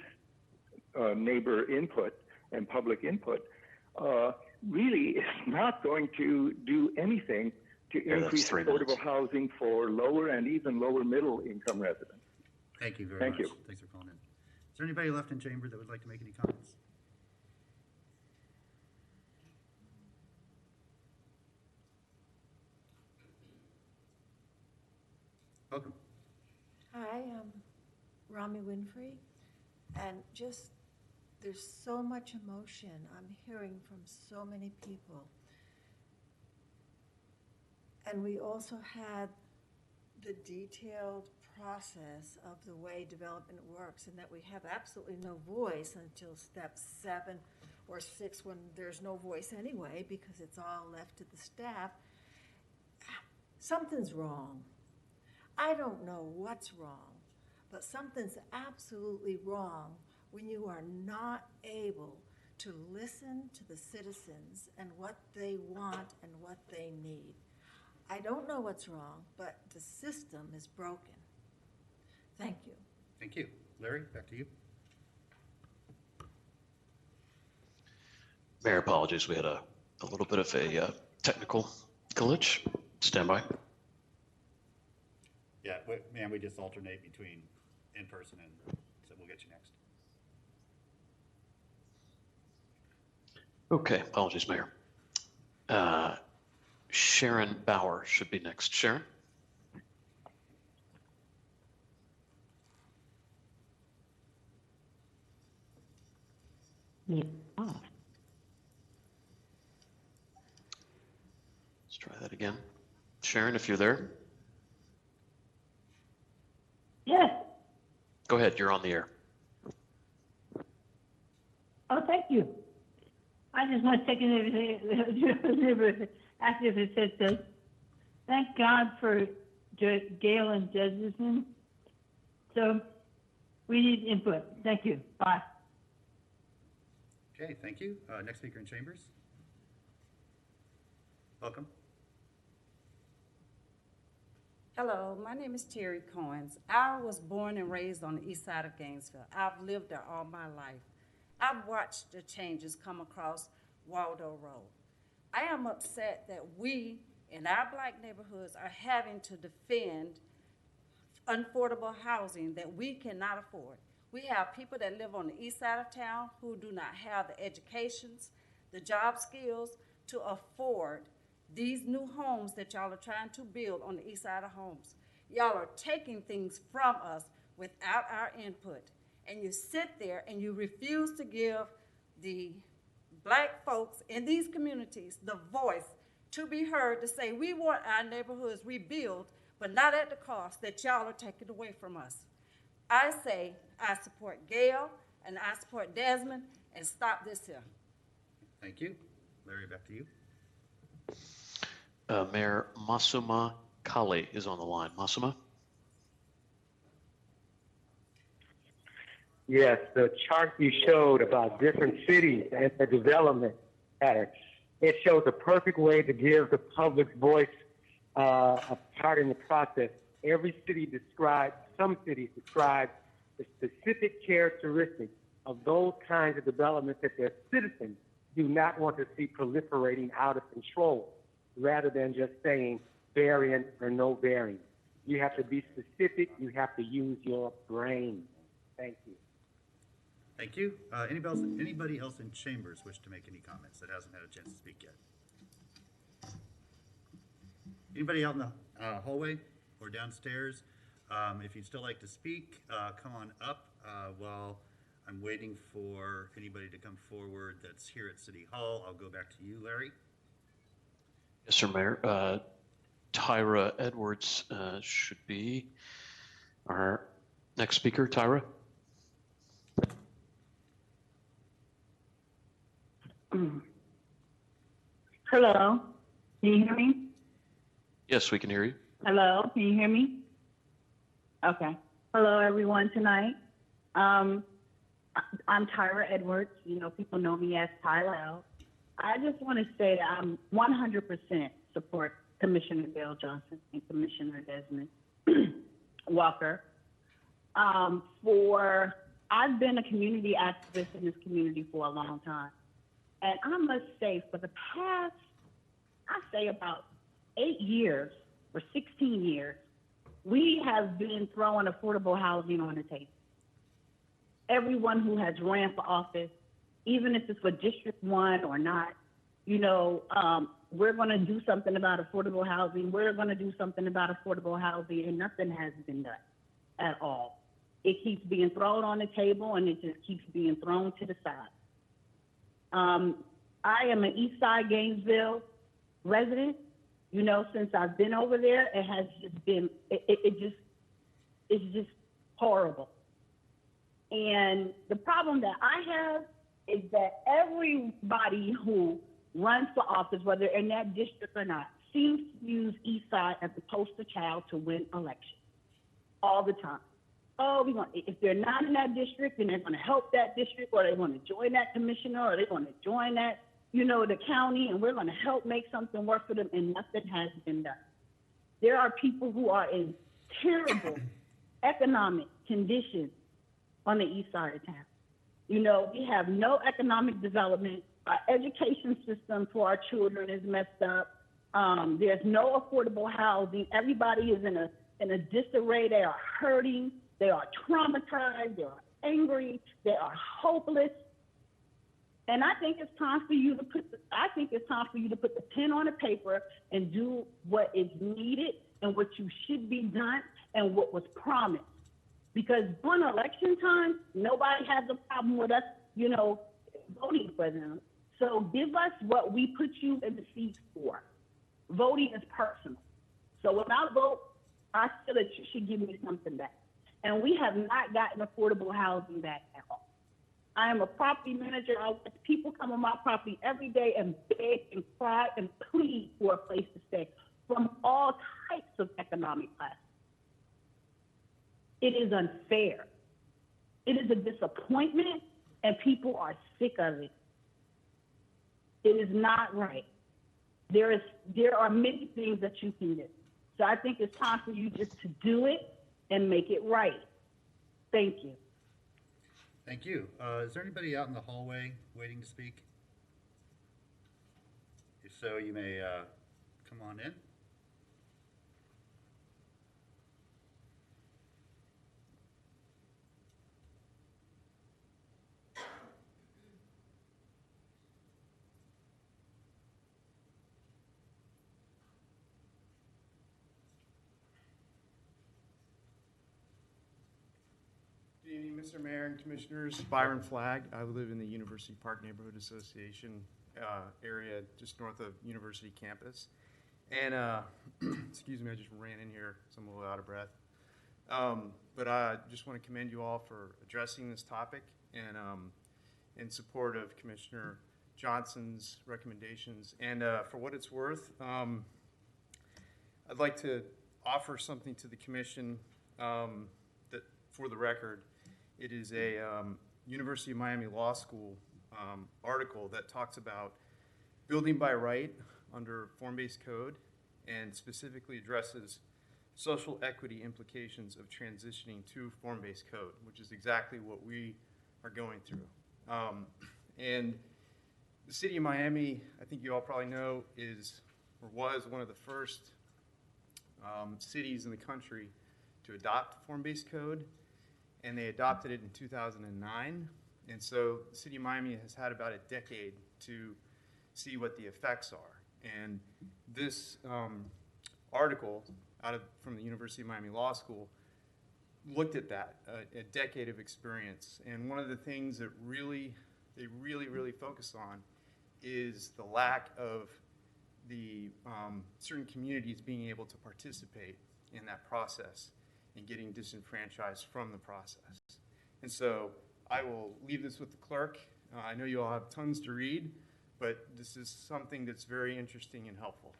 neighbor input and public input, really is not going to do anything to increase affordable housing for lower and even lower middle income residents. Thank you very much. Thanks for calling in. Is there anybody left in chamber that would like to make any comments? Welcome. Hi, I'm Rami Winfrey, and there's so much emotion I'm hearing from so many people. And we also had the detailed process of the way development works, and that we have absolutely no voice until step 7 or 6, when there's no voice anyway because it's all left to the staff. Something's wrong. I don't know what's wrong, but something's absolutely wrong when you are not able to listen to the citizens and what they want and what they need. I don't know what's wrong, but the system is broken. Thank you. Thank you. Larry, back to you. Mayor, apologies. We had a little bit of a technical glitch. Stand by. Yeah, man, we just alternate between in person and so we'll get you next. Okay, apologies, Mayor. Sharon Bauer should be next. Sharon? Mute off. Let's try that again. Sharon, if you're there. Yes. Go ahead, you're on the air. Oh, thank you. I just want to take it after it said so. Thank God for Gail and Judson. So we need input. Thank you. Bye. Okay, thank you. Next speaker in chambers. Welcome. Hello, my name is Terry Cohens. I was born and raised on the east side of Gainesville. I've lived there all my life. I've watched the changes come across Waldo Road. I am upset that we in our black neighborhoods are having to defend affordable housing that we cannot afford. We have people that live on the east side of town who do not have the educations, the job skills to afford these new homes that y'all are trying to build on the east side of homes. Y'all are taking things from us without our input. And you sit there and you refuse to give the black folks in these communities the voice to be heard to say, we want our neighborhoods rebuilt, but not at the cost that y'all are taking away from us. I say I support Gail and I support Desmond, and stop this here. Thank you. Larry, back to you. Mayor Masuma Kali is on the line. Masuma? Yes, the chart you showed about different cities and the development pattern, it shows a perfect way to give the public voice a part in the process. Every city describes, some cities describe the specific characteristics of those kinds of developments that their citizens do not want to see proliferating out of control, rather than just saying variant or no variant. You have to be specific. You have to use your brain. Thank you. Thank you. Anybody else in chambers wish to make any comments that hasn't had a chance to speak yet? Anybody out in the hallway or downstairs? If you'd still like to speak, come on up while I'm waiting for anybody to come forward that's here at City Hall. I'll go back to you, Larry. Yes, sir, Mayor. Tyra Edwards should be our next speaker. Tyra? Hello, can you hear me? Yes, we can hear you. Hello, can you hear me? Okay. Hello, everyone tonight. I'm Tyra Edwards. You know, people know me as Ty Loud. I just want to say that I'm 100% support Commissioner Bill Johnson and Commissioner Desmond Walker. I've been a community activist in this community for a long time. And I must say, for the past, I say about 8 years or 16 years, we have been throwing affordable housing on the table. Everyone who has ran for office, even if it's for District 1 or not, you know, we're going to do something about affordable housing. We're going to do something about affordable housing, and nothing has been done at all. It keeps being thrown on the table, and it just keeps being thrown to the side. I am an East Side Gainesville resident, You know, since I've been over there, it has just been, it's just horrible. And the problem that I have is that everybody who runs for office, whether in that district or not, seems to use East Side as the poster child to win elections all the time. Oh, if they're not in that district, then they're going to help that district, or they want to join that commissioner, or they want to join that, you know, the county, and we're going to help make something work for them, and nothing has been done. There are people who are in terrible economic conditions on the east side of town. You know, we have no economic development. Our education system for our children is messed up. There's no affordable housing. Everybody is in a disarray. They are hurting. They are traumatized. They are angry. They are hopeless. And I think it's time for you to put the pen on the paper and do what is needed and what you should be done and what was promised. Because during election time, nobody has a problem with us, you know, voting for them. So give us what we put you in the seats for. Voting is personal. So when I vote, I feel that you should give me something back. And we have not gotten affordable housing back at all. I am a property manager. I watch people come on my property every day and beg and cry and plead for a place to stay from all types of economic classes. It is unfair. It is a disappointment, and people are sick of it. It is not right. There are many things that you can do. So I think it's time for you just to do it and make it right. Thank you. Thank you. Is there anybody out in the hallway waiting to speak? If so, you may come on in. Good evening, Mr. Mayor and Commissioners. Byron Flagg. I live in the University Park Neighborhood Association area just north of University campus. And excuse me, I just ran in here, so I'm a little out of breath. But I just want to commend you all for addressing this topic and in support of Commissioner Johnson's recommendations. And for what it's worth, I'd like to offer something to the commission that, for the record, it is a University of Miami Law School article that talks about building by right under form-based code and specifically addresses social equity implications of transitioning to form-based code, which is exactly what we are going through. And the city of Miami, I think you all probably know, is or was one of the first cities in the country to adopt form-based code, and they adopted it in 2009. And so the city of Miami has had about a decade to see what the effects are. And this article from the University of Miami Law School looked at that, a decade of experience. And one of the things that they really focus on is the lack of the certain communities being able to participate in that process and getting disenfranchised from the process. And so I will leave this with the clerk. I know you all have tons to read, but this is something that's very interesting and helpful.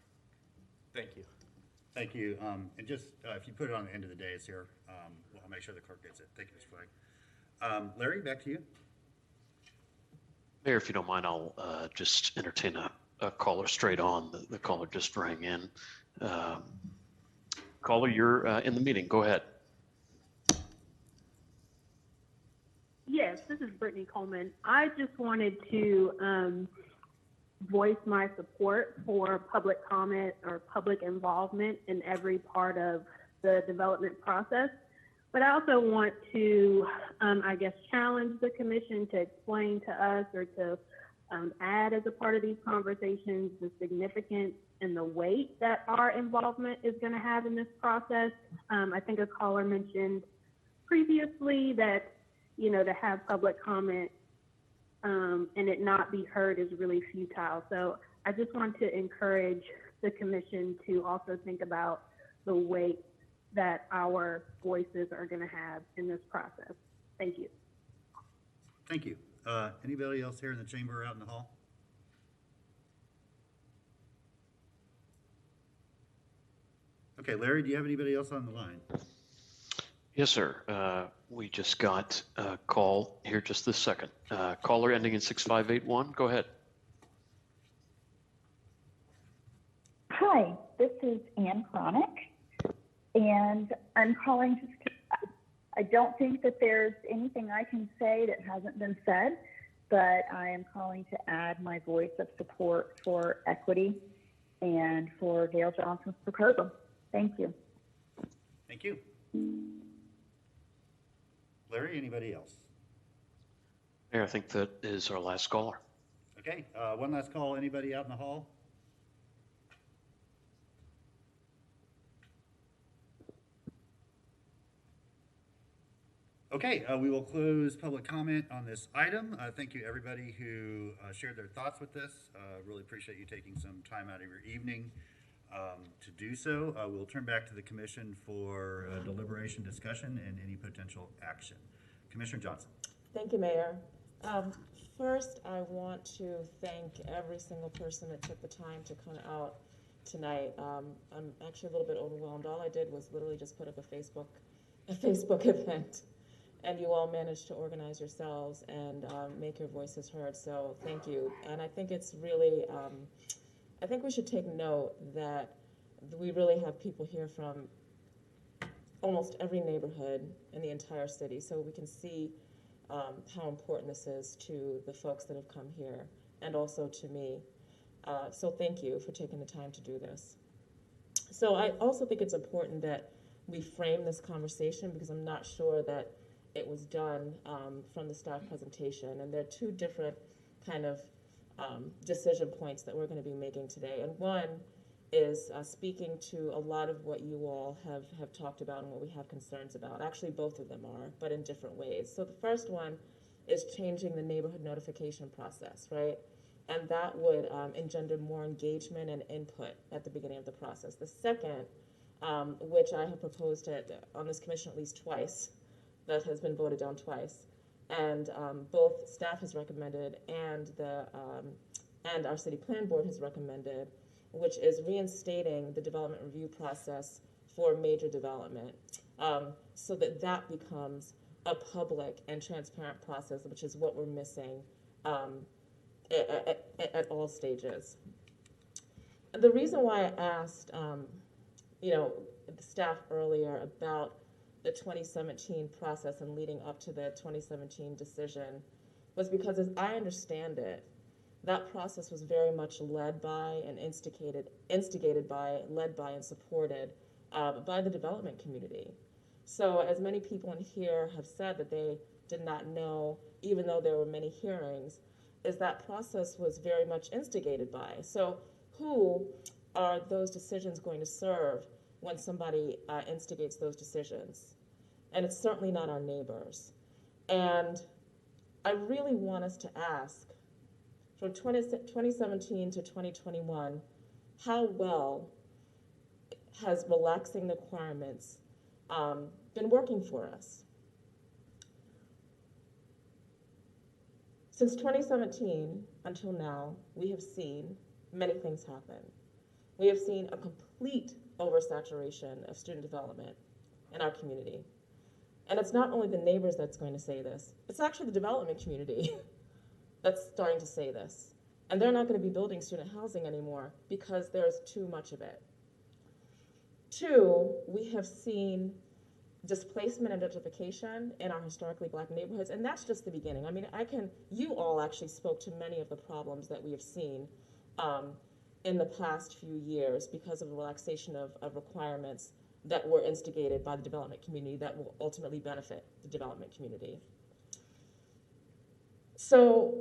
Thank you. Thank you. And just if you put it on the end of the day, it's here. I'll make sure the clerk gets it. Thank you, Mr. Flagg. Larry, back to you. Mayor, if you don't mind, I'll just entertain a caller straight on. The caller just rang in. Caller, you're in the meeting. Go ahead. Yes, this is Brittany Coleman. I just wanted to voice my support for public comment or public involvement in every part of the development process. But I also want to, I guess, challenge the commission to explain to us or to add as a part of these conversations the significance and the weight that our involvement is going to have in this process. I think a caller mentioned previously that, you know, to have public comment and it not be heard is really futile. So I just want to encourage the commission to also think about the weight that our voices are going to have in this process. Thank you. Thank you. Anybody else here in the chamber or out in the hall? Okay, Larry, do you have anybody else on the line? Yes, sir. We just got a call here just this second. Caller ending in 6581. Go ahead. Hi, this is Ann Chronic, and I'm calling just I don't think that there's anything I can say that hasn't been said, but I am calling to add my voice of support for equity and for Gail Johnson's proposal. Thank you. Thank you. Larry, anybody else? Mayor, I think that is our last caller. Okay, one last call. Anybody out in the hall? Okay, we will close public comment on this item. Thank you everybody who shared their thoughts with this. Really appreciate you taking some time out of your evening to do so. We'll turn back to the commission for deliberation, discussion, and any potential action. Commissioner Johnson. Thank you, Mayor. First, I want to thank every single person that took the time to come out tonight. I'm actually a little bit overwhelmed. All I did was literally just put up a Facebook event, and you all managed to organize yourselves and make your voices heard. So thank you. And I think it's really, I think we should take note that we really have people here from almost every neighborhood in the entire city, so we can see how important this is to the folks that have come here and also to me. So thank you for taking the time to do this. So I also think it's important that we frame this conversation because I'm not sure that it was done from the staff presentation, and there are two different kind of decision points that we're going to be making today. And one is speaking to a lot of what you all have talked about and what we have concerns about. Actually, both of them are, but in different ways. So the first one is changing the neighborhood notification process, right? And that would engender more engagement and input at the beginning of the process. The second, which I have proposed on this commission at least twice, that has been voted down twice, and both staff has recommended and our city plan board has recommended, which is reinstating the development review process for major development, so that that becomes a public and transparent process, which is what we're missing at all stages. And the reason why I asked, the staff earlier about the 2017 process and leading up to the 2017 decision was because, as I understand it, that process was very much led by and instigated by, led by and supported by the development community. So as many people in here have said that they did not know, even though there were many hearings, is that process was very much instigated by. So who are those decisions going to serve when somebody instigates those decisions? And it's certainly not our neighbors. And I really want us to ask, from 2017 to 2021, how well has relaxing the requirements been working for us? Since 2017 until now, we have seen many things happen. We have seen a complete oversaturation of student development in our community. And it's not only the neighbors that's going to say this, it's actually the development community that's starting to say this. And they're not going to be building student housing anymore because there's too much of it. Two, we have seen displacement and gentrification in our historically Black neighborhoods, and that's just the beginning. I mean, you all actually spoke to many of the problems that we have seen in the past few years because of the relaxation of requirements that were instigated by the development community that will ultimately benefit the development community. So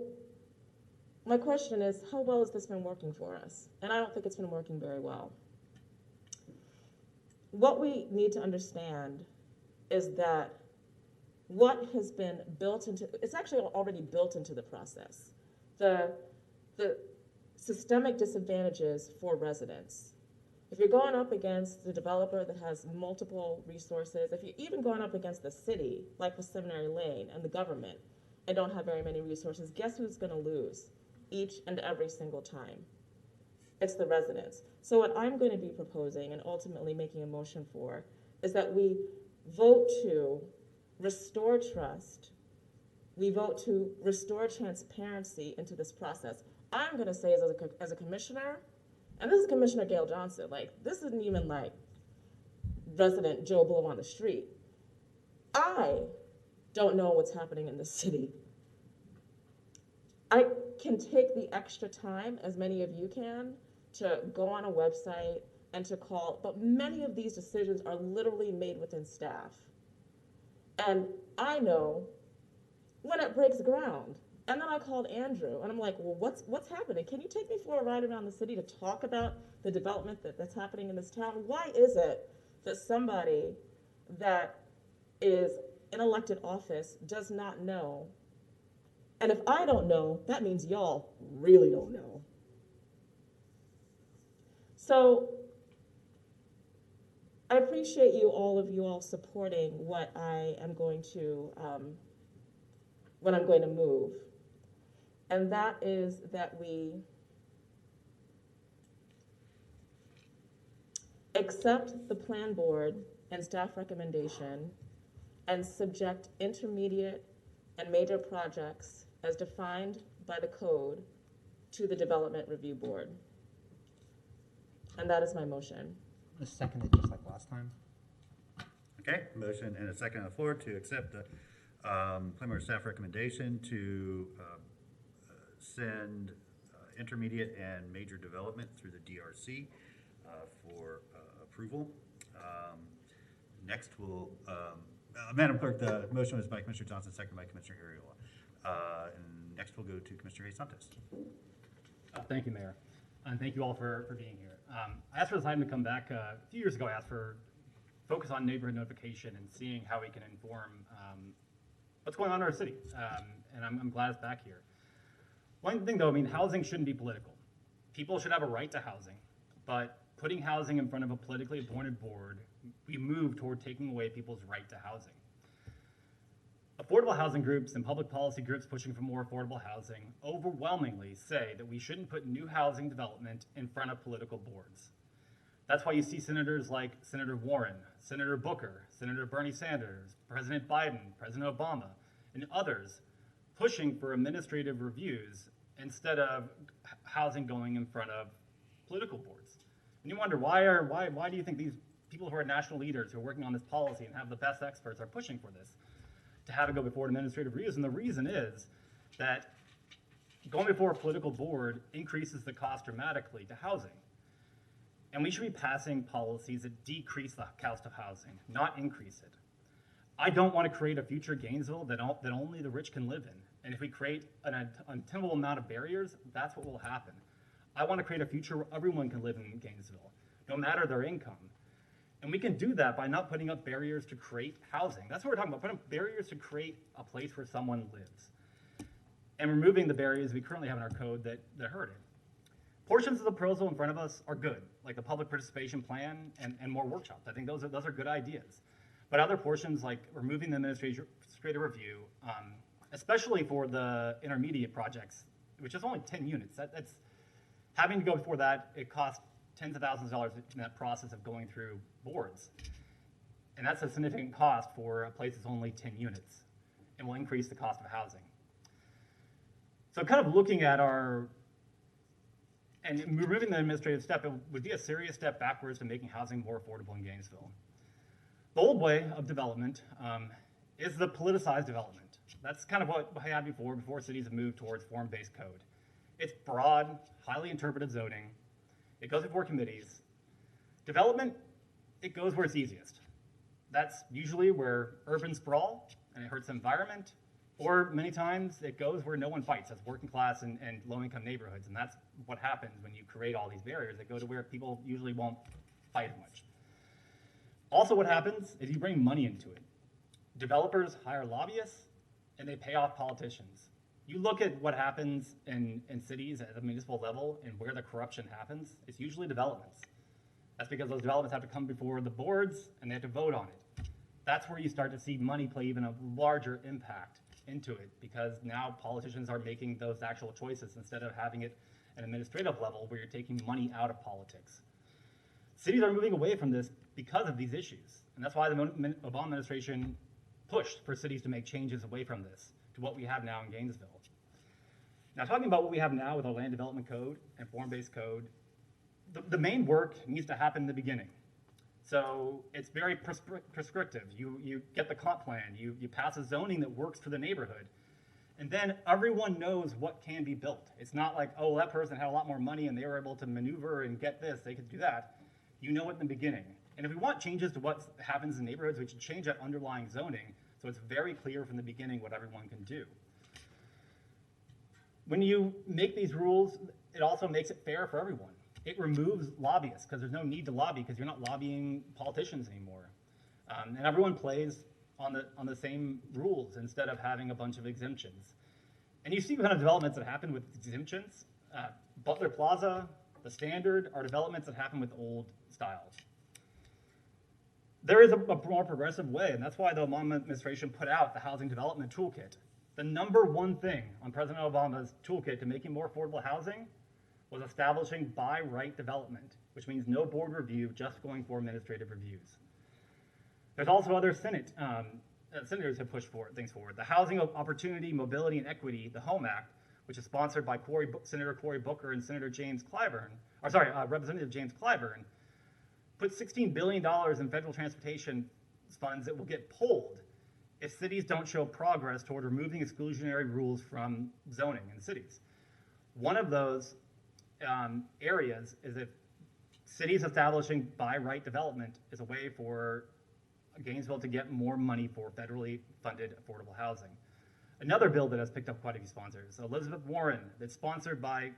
my question is, how well has this been working for us? And I don't think it's been working very well. What we need to understand is that what has been built into, it's actually already built into the process. The systemic disadvantages for residents. If you're going up against the developer that has multiple resources, if you're even going up against the city, like with Seminary Lane, and the government, and don't have very many resources, guess who's going to lose each and every single time? It's the residents. So what I'm going to be proposing and ultimately making a motion for is that we vote to restore trust. We vote to restore transparency into this process. I'm going to say as a commissioner, and this is Commissioner Gail Johnson, like, this isn't even like resident Joe Blow on the street. I don't know what's happening in the city. I can take the extra time, as many of you can, to go on a website and to call, but many of these decisions are literally made within staff. And I know when it breaks ground. And then I called Andrew, and I'm like, well, what's happening? Can you take me for a ride around the city to talk about the development that's happening in this town? Why is it that somebody that is in elected office does not know? And if I don't know, that means y'all really don't know. So I appreciate all of you all supporting what I'm going to move. And that is that we accept the plan board and staff recommendation and subject intermediate and major projects as defined by the code to the development review board. And that is my motion. A second it just like last time. Okay, motion and a second on the floor to accept the plan board staff recommendation to send intermediate and major development through the DRC for approval. Next we'll, Madam Clerk, the motion was by Commissioner Johnson, second by Commissioner Ariola. And next we'll go to Commissioner Santos. Thank you, Mayor. And thank you all for being here. I asked for this item to come back a few years ago. I asked for focus on neighborhood notification and seeing how we can inform what's going on in our city. And I'm glad it's back here. One thing though, I mean, housing shouldn't be political. People should have a right to housing, but putting housing in front of a politically appointed board, we move toward taking away people's right to housing. Affordable housing groups and public policy groups pushing for more affordable housing overwhelmingly say that we shouldn't put new housing development in front of political boards. That's why you see senators like Senator Warren, Senator Booker, Senator Bernie Sanders, President Biden, President Obama, and others pushing for administrative reviews instead of housing going in front of political boards. And you wonder why do you think these people who are national leaders who are working on this policy and have the best experts are pushing for this, to have it go before administrative reviews? And the reason is that going before a political board increases the cost dramatically to housing. And we should be passing policies that decrease the cost of housing, not increase it. I don't want to create a future Gainesville that only the rich can live in. And if we create an untenable amount of barriers, that's what will happen. I want to create a future where everyone can live in Gainesville, no matter their income. And we can do that by not putting up barriers to create housing. That's what we're talking about, putting up barriers to create a place where someone lives. And removing the barriers we currently have in our code that hurt it. Portions of the proposal in front of us are good, like the public participation plan and more workshops. I think those are good ideas. But other portions, like removing the administrative review, especially for the intermediate projects, which is only 10 units, that's having to go before that, it costs tens of thousands of dollars in that process of going through boards. And that's a significant cost for a place that's only 10 units and will increase the cost of housing. So kind of looking at and removing the administrative step, it would be a serious step backwards to making housing more affordable in Gainesville. The old way of development is the politicized development. That's kind of what I had before cities have moved towards form-based code. It's broad, highly interpretive zoning. It goes before committees. Development, it goes where it's easiest. That's usually where urban sprawl, and it hurts the environment, or many times it goes where no one fights. That's working class and low-income neighborhoods, and that's what happens when you create all these barriers. They go to where people usually won't fight as much. Also what happens is you bring money into it. Developers hire lobbyists, and they pay off politicians. You look at what happens in cities at the municipal level and where the corruption happens, it's usually developments. That's because those developments have to come before the boards and they have to vote on it. That's where you start to see money play even a larger impact into it, because now politicians are making those actual choices instead of having it at an administrative level where you're taking money out of politics. Cities are moving away from this because of these issues. And that's why the Obama administration pushed for cities to make changes away from this to what we have now in Gainesville. Now, talking about what we have now with our land development code and form-based code, the main work needs to happen in the beginning. So it's very prescriptive. You get the comp plan, you pass a zoning that works for the neighborhood, and then everyone knows what can be built. It's not like, oh, that person had a lot more money and they were able to maneuver and get this, they could do that. You know it in the beginning. And if we want changes to what happens in neighborhoods, we should change that underlying zoning so it's very clear from the beginning what everyone can do. When you make these rules, it also makes it fair for everyone. It removes lobbyists because there's no need to lobby because you're not lobbying politicians anymore. And everyone plays on the same rules instead of having a bunch of exemptions. And you see what kind of developments that happen with exemptions. Butler Plaza, the Standard, are developments that happen with old styles. There is a more progressive way, and that's why the Obama administration put out the Housing Development Toolkit. The number one thing on President Obama's toolkit to making more affordable housing was establishing by right development, which means no board review, just going for administrative reviews. There's also other senators have pushed things forward. The Housing Opportunity, Mobility, and Equity, the HOME Act, which is sponsored by Senator Cory Booker and Representative James Clyburn, put $16 billion in federal transportation funds that will get pulled if cities don't show progress toward removing exclusionary rules from zoning in cities. One of those areas is if cities establishing by right development is a way for Gainesville to get more money for federally funded affordable housing. Another bill that has picked up quite a few sponsors, Elizabeth Warren, that's sponsored by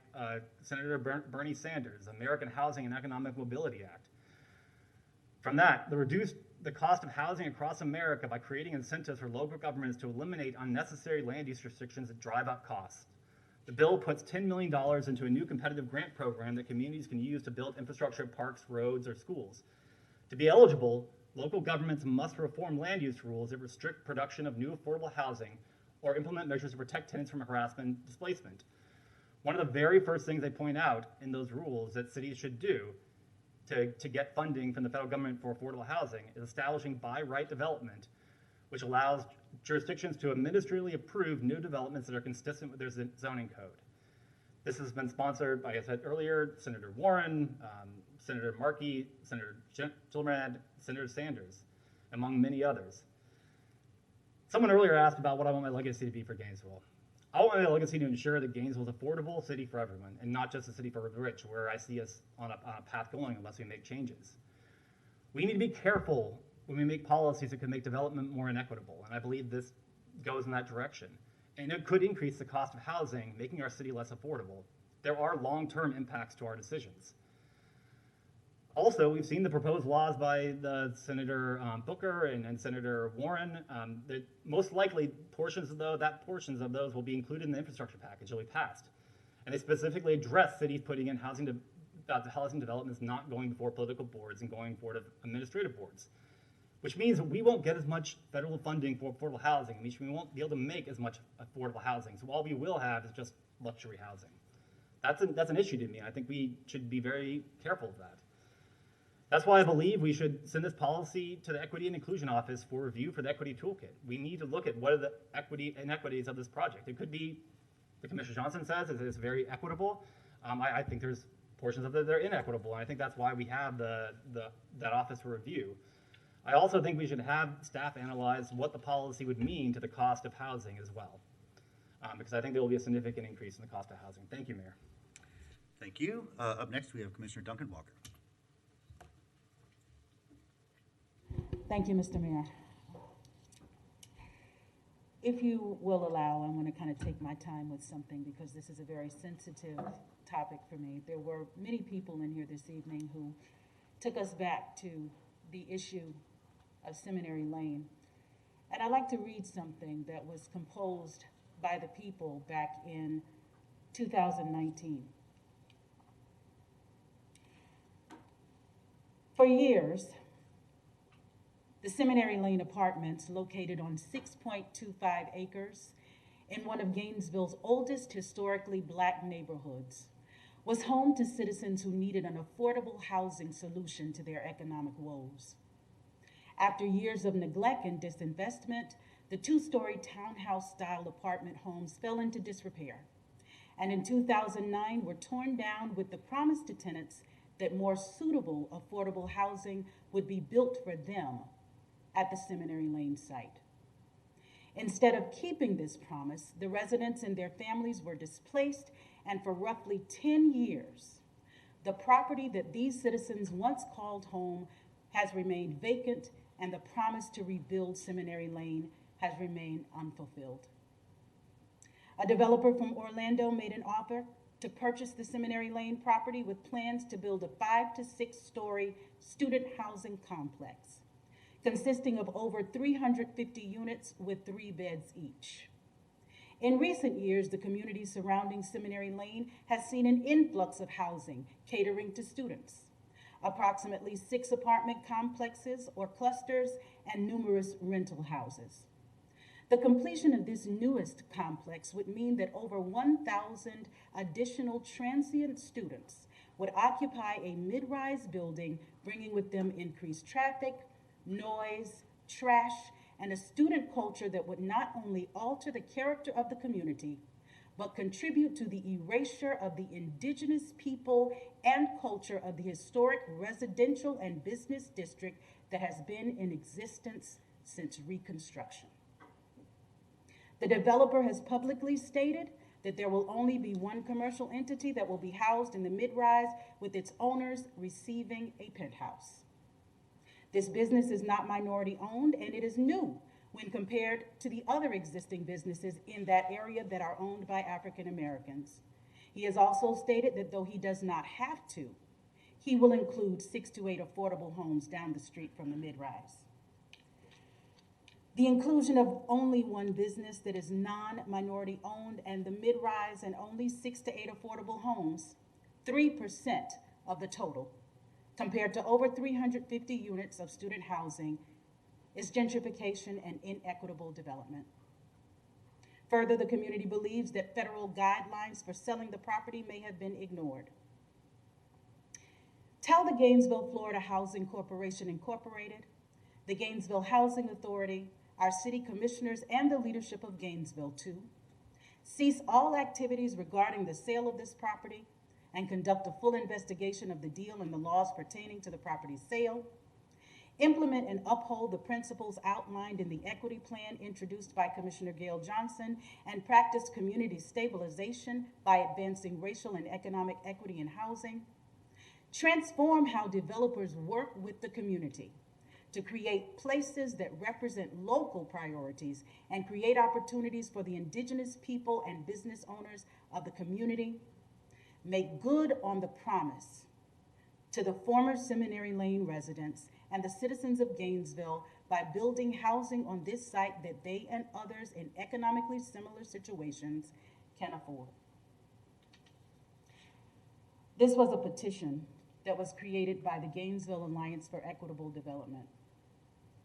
Senator Bernie Sanders, American Housing and Economic Mobility Act. From that, reduce the cost of housing across America by creating incentives for local governments to eliminate unnecessary land use restrictions that drive up costs. The bill puts $10 million into a new competitive grant program that communities can use to build infrastructure, parks, roads, or schools. To be eligible, local governments must reform land use rules that restrict production of new affordable housing or implement measures to protect tenants from harassment and displacement. One of the very first things they point out in those rules that cities should do to get funding from the federal government for affordable housing is establishing by right development, which allows jurisdictions to administratively approve new developments that are consistent with their zoning code. This has been sponsored, like I said earlier, Senator Warren, Senator Markey, Senator Gillibrand, Senator Sanders, among many others. Someone earlier asked about what I want my legacy to be for Gainesville. I want my legacy to ensure that Gainesville is an affordable city for everyone, and not just a city for the rich, where I see us on a path going unless we make changes. We need to be careful when we make policies that could make development more inequitable, and I believe this goes in that direction. And it could increase the cost of housing, making our city less affordable. There are long-term impacts to our decisions. Also, we've seen the proposed laws by the Senator Booker and Senator Warren that most likely portions of those will be included in the infrastructure package that we passed. And they specifically address cities putting in housing developments not going before political boards and going forward to administrative boards, which means we won't get as much federal funding for affordable housing, which we won't be able to make as much affordable housing. So all we will have is just luxury housing. That's an issue to me. I think we should be very careful of that. That's why I believe we should send this policy to the Equity and Inclusion Office for review for the Equity Toolkit. We need to look at what are the inequities of this project. It could be, the Commissioner Johnson says, it's very equitable. I think there's portions of it that are inequitable, and I think that's why we have that office for review. I also think we should have staff analyze what the policy would mean to the cost of housing as well, because I think there will be a significant increase in the cost of housing. Thank you, Mayor. Thank you. Up next, we have Commissioner Duncan Walker. Thank you, Mr. Mayor. If you will allow, I want to kind of take my time with something because this is a very sensitive topic for me. There were many people in here this evening who took us back to the issue of Seminary Lane. And I'd like to read something that was composed by the people back in 2019. For years, the Seminary Lane Apartments, located on 6.25 acres in one of Gainesville's oldest historically Black neighborhoods, was home to citizens who needed an affordable housing solution to their economic woes. After years of neglect and disinvestment, the two-story townhouse-style apartment homes fell into disrepair, and in 2009 were torn down with the promise to tenants that more suitable affordable housing would be built for them at the Seminary Lane site. Instead of keeping this promise, the residents and their families were displaced, and for roughly 10 years, the property that these citizens once called home has remained vacant, and the promise to rebuild Seminary Lane has remained unfulfilled. A developer from Orlando made an offer to purchase the Seminary Lane property with plans to build a 5 to 6 story student housing complex consisting of over 350 units with 3 beds each. In recent years, the community surrounding Seminary Lane has seen an influx of housing catering to students, approximately 6 apartment complexes or clusters and numerous rental houses. The completion of this newest complex would mean that over 1,000 additional transient students would occupy a mid-rise building, bringing with them increased traffic, noise, trash, and a student culture that would not only alter the character of the community, but contribute to the erasure of the indigenous people and culture of the historic residential and business district that has been in existence since Reconstruction. The developer has publicly stated that there will only be one commercial entity that will be housed in the mid-rise, with its owners receiving a penthouse. This business is not minority owned, and it is new when compared to the other existing businesses in that area that are owned by African Americans. He has also stated that though he does not have to, he will include 6 to 8 affordable homes down the street from the mid-rise. The inclusion of only one business that is non-minority owned and the mid-rise and only 6 to 8 affordable homes, 3% of the total, compared to over 350 units of student housing, is gentrification and inequitable development. Further, the community believes that federal guidelines for selling the property may have been ignored. Tell the Gainesville, Florida Housing Corporation Incorporated, the Gainesville Housing Authority, our city commissioners, and the leadership of Gainesville to cease all activities regarding the sale of this property and conduct a full investigation of the deal and the laws pertaining to the property's sale, implement and uphold the principles outlined in the equity plan introduced by Commissioner Gail Johnson, and practice community stabilization by advancing racial and economic equity in housing, transform how developers work with the community to create places that represent local priorities and create opportunities for the indigenous people and business owners of the community, make good on the promise to the former Seminary Lane residents and the citizens of Gainesville by building housing on this site that they and others in economically similar situations can afford. This was a petition that was created by the Gainesville Alliance for Equitable Development,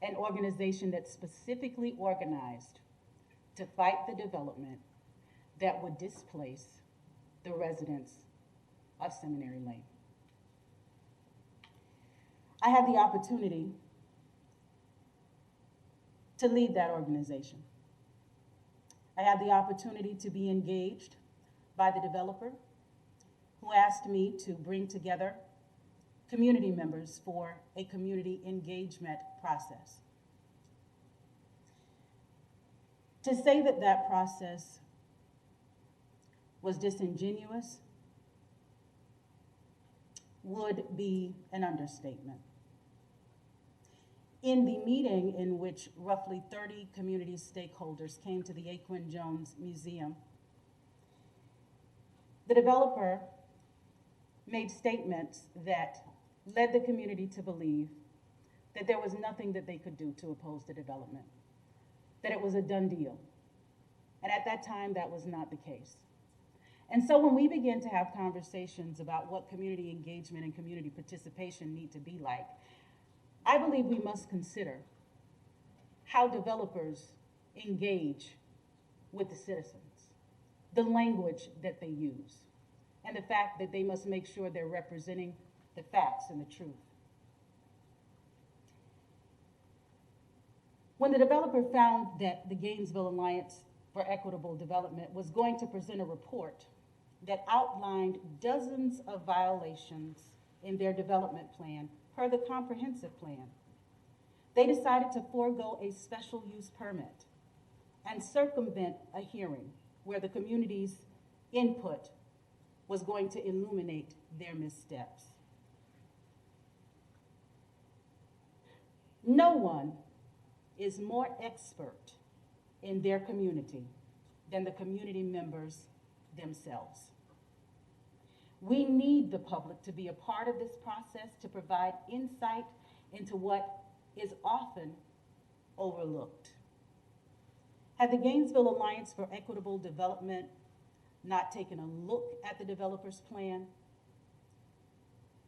an organization that's specifically organized to fight the development that would displace the residents of Seminary Lane. I had the opportunity to lead that organization. I had the opportunity to be engaged by the developer, who asked me to bring together community members for a community engagement process. To say that that process was disingenuous would be an understatement. In the meeting in which roughly 30 community stakeholders came to the Aquin Jones Museum, the developer made statements that led the community to believe that there was nothing that they could do to oppose the development, that it was a done deal, And at that time, that was not the case. And so when we begin to have conversations about what community engagement and community participation need to be like, I believe we must consider how developers engage with the citizens, the language that they use, and the fact that they must make sure they're representing the facts and the truth. When the developer found that the Gainesville Alliance for Equitable Development was going to present a report that outlined dozens of violations in their development plan per the comprehensive plan, they decided to forego a special use permit and circumvent a hearing where the community's input was going to illuminate their missteps. No one is more expert in their community than the community members themselves. We need the public to be a part of this process to provide insight into what is often overlooked. Had the Gainesville Alliance for Equitable Development not taken a look at the developer's plan,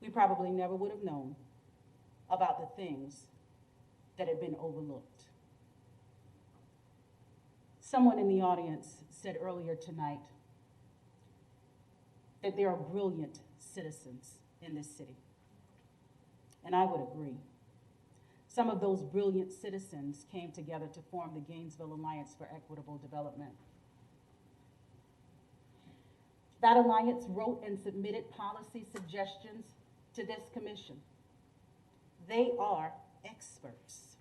we probably never would have known about the things that had been overlooked. Someone in the audience said earlier tonight that there are brilliant citizens in this city, and I would agree. Some of those brilliant citizens came together to form the Gainesville Alliance for Equitable Development. That alliance wrote and submitted policy suggestions to this commission. They are experts.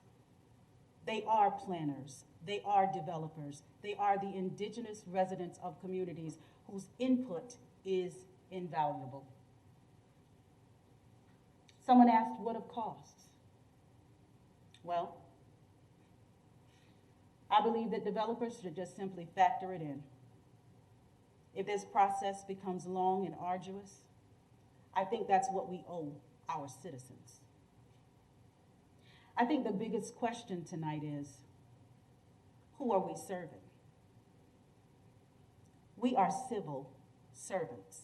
They are planners. They are developers. They are the indigenous residents of communities whose input is invaluable. Someone asked, what of costs? Well, I believe that developers should just simply factor it in. If this process becomes long and arduous, I think that's what we owe our citizens. I think the biggest question tonight is, who are we serving? We are civil servants.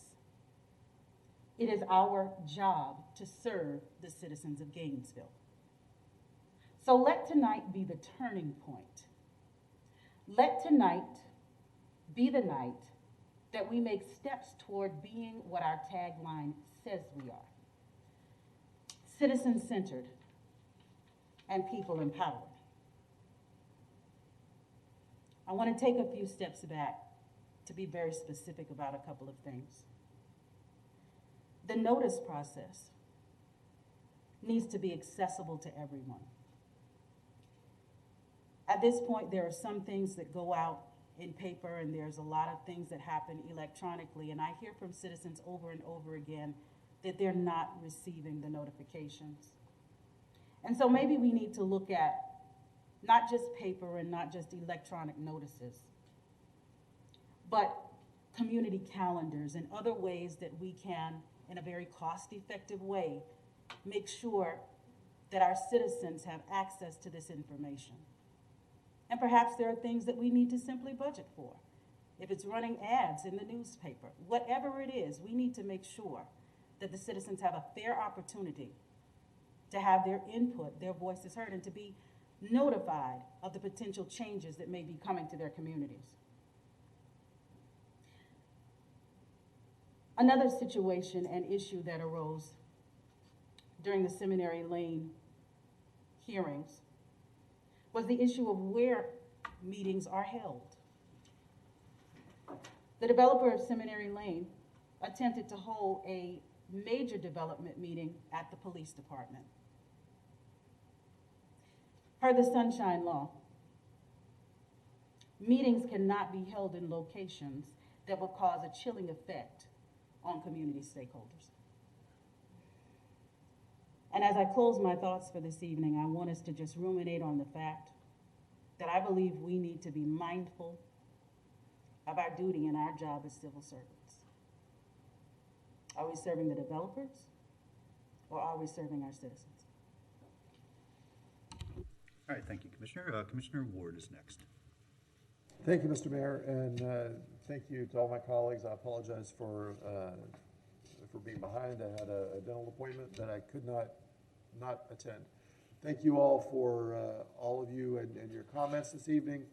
It is our job to serve the citizens of Gainesville. So let tonight be the turning point. Let tonight be the night that we make steps toward being what our tagline says we are. Citizen-centered and people-empowered. I want to take a few steps back to be very specific about a couple of things. The notice process needs to be accessible to everyone. At this point, there are some things that go out in paper, and there's a lot of things that happen electronically, and I hear from citizens over and over again that they're not receiving the notifications. And so maybe we need to look at not just paper and not just electronic notices, but community calendars and other ways that we can, in a very cost-effective way, make sure that our citizens have access to this information. And perhaps there are things that we need to simply budget for. If it's running ads in the newspaper, whatever it is, we need to make sure that the citizens have a fair opportunity to have their input, their voices heard, and to be notified of the potential changes that may be coming to their communities. Another situation and issue that arose during the Seminary Lane hearings was the issue of where meetings are held. The developer of Seminary Lane attempted to hold a major development meeting at the police department. Per the Sunshine Law, meetings cannot be held in locations that will cause a chilling effect on community stakeholders. And as I close my thoughts for this evening, I want us to just ruminate on the fact that I believe we need to be mindful of our duty and our job as civil servants. Are we serving the developers, or are we serving our citizens? All right, thank you, Commissioner. Commissioner Ward is next. Thank you, Mr. Mayor, and thank you to all my colleagues. I apologize for being behind. I had a dental appointment that I could not attend. Thank you all for all of you and your comments this evening.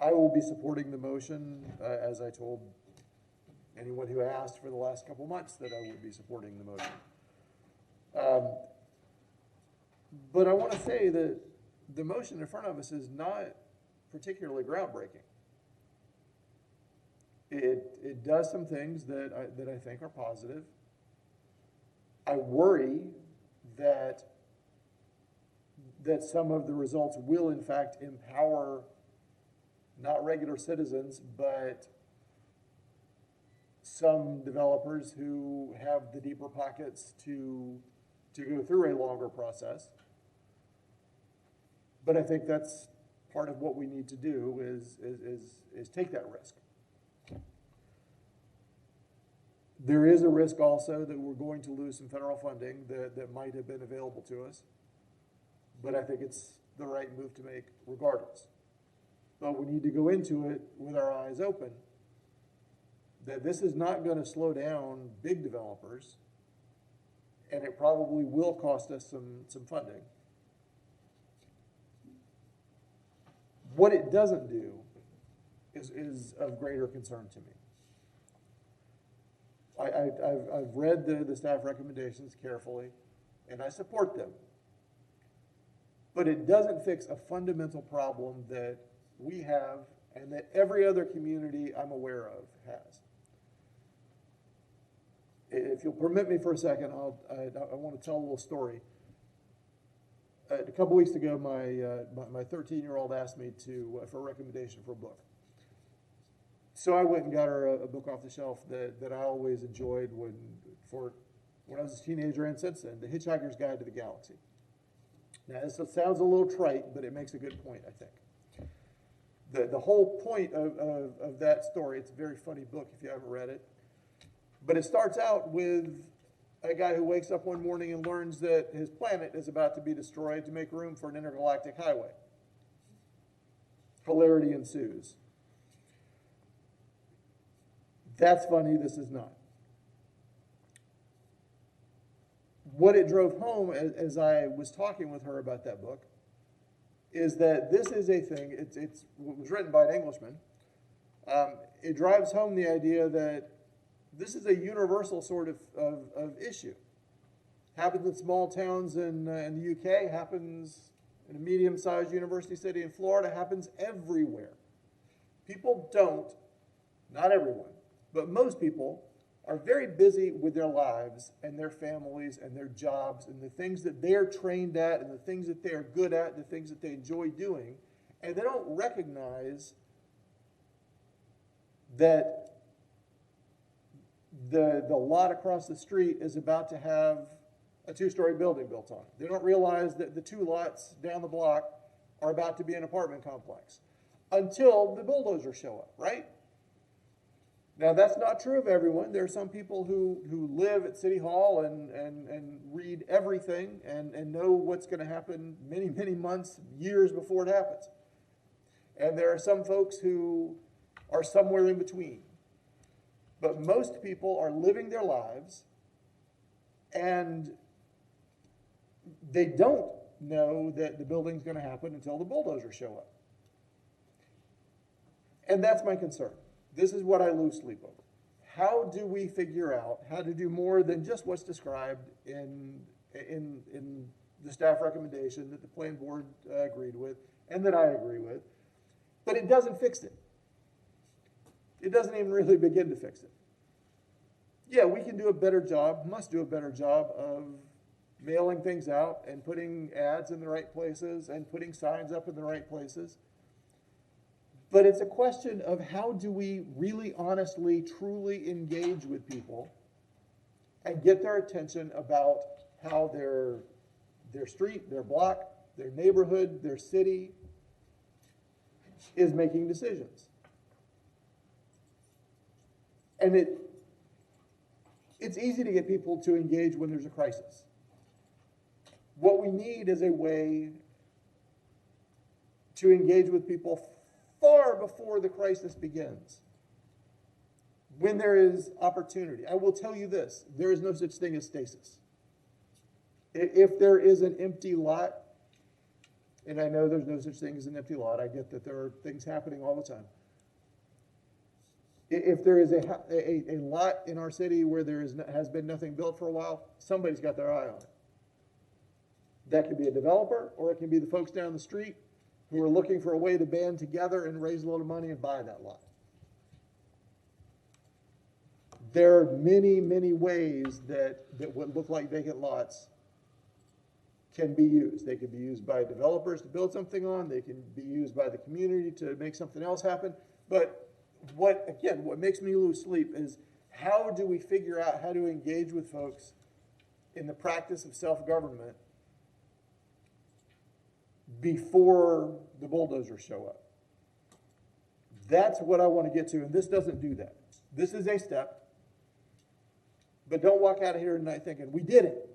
I will be supporting the motion, as I told anyone who asked for the last couple months that I would be supporting the motion. But I want to say that the motion in front of us is not particularly groundbreaking. It does some things that I think are positive. I worry that some of the results will in fact empower not regular citizens, but some developers who have the deeper pockets to go through a longer process. But I think that's part of what we need to do is take that risk. There is a risk also that we're going to lose some federal funding that might have been available to us, but I think it's the right move to make regardless. But we need to go into it with our eyes open that this is not going to slow down big developers, and it probably will cost us some funding. What it doesn't do is of greater concern to me. I've read the staff recommendations carefully, and I support them. But it doesn't fix a fundamental problem that we have and that every other community I'm aware of has. If you'll permit me for a second, I want to tell a little story. A couple weeks ago, my 13-year-old asked me for a recommendation for a book. So I went and got her a book off the shelf that I always enjoyed when I was a teenager and since then, The Hitchhiker's Guide to the Galaxy. Now, this sounds a little trite, but it makes a good point, I think. The whole point of that story, it's a very funny book if you haven't read it, but it starts out with a guy who wakes up one morning and learns that his planet is about to be destroyed to make room for an intergalactic highway. Hilarity ensues. That's funny, this is not. What it drove home as I was talking with her about that book is that this is a thing, it was written by an Englishman. It drives home the idea that this is a universal sort of issue. Happens in small towns in the UK, happens in a medium-sized university city in Florida, happens everywhere. People don't, not everyone, but most people are very busy with their lives and their families and their jobs and the things that they're trained at and the things that they're good at, the things that they enjoy doing, and they don't recognize that the lot across the street is about to have a two-story building built on it. They don't realize that the two lots down the block are about to be an apartment complex until the bulldozers show up, right? Now, that's not true of everyone. There are some people who live at City Hall and read everything and know what's going to happen many, many months, years before it happens. And there are some folks who are somewhere in between. But most people are living their lives and they don't know that the building's going to happen until the bulldozers show up. And that's my concern. This is what I lose sleep over. How do we figure out how to do more than just what's described in the staff recommendation that the planning board agreed with and that I agree with? But it doesn't fix it. It doesn't even really begin to fix it. Yeah, we can do a better job, must do a better job of mailing things out and putting ads in the right places and putting signs up in the right places. But it's a question of how do we really, honestly, truly engage with people and get their attention about how their street, their block, their neighborhood, their city is making decisions. And it's easy to get people to engage when there's a crisis. What we need is a way to engage with people far before the crisis begins. When there is opportunity, I will tell you this, there is no such thing as stasis. If there is an empty lot, and I know there's no such thing as an empty lot, I get that there are things happening all the time. If there is a lot in our city where has been nothing built for a while, somebody's got their eye on it. That could be a developer, or it can be the folks down the street who are looking for a way to band together and raise a little money and buy that lot. There are many, many ways that what look like vacant lots can be used. They can be used by developers to build something on. They can be used by the community to make something else happen. But what makes me lose sleep is how do we figure out how to engage with folks in the practice of self-government before the bulldozers show up? That's what I want to get to, and this doesn't do that. This is a step. But don't walk out of here tonight thinking, we did it,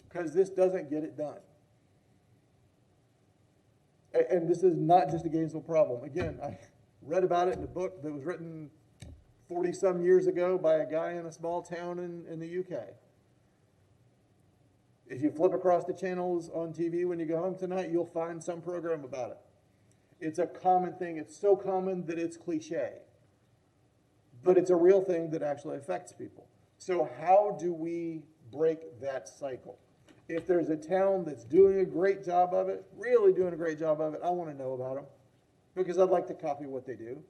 because this doesn't get it done. And this is not just a Gainesville problem. Again, I read about it in a book that was written 40-some years ago by a guy in a small town in the UK. If you flip across the channels on TV when you go home tonight, you'll find some program about it. It's a common thing. It's so common that it's cliche. But it's a real thing that actually affects people. So how do we break that cycle? If there's a town that's doing a great job of it, really doing a great job of it, I want to know about them because I'd like to copy what they do.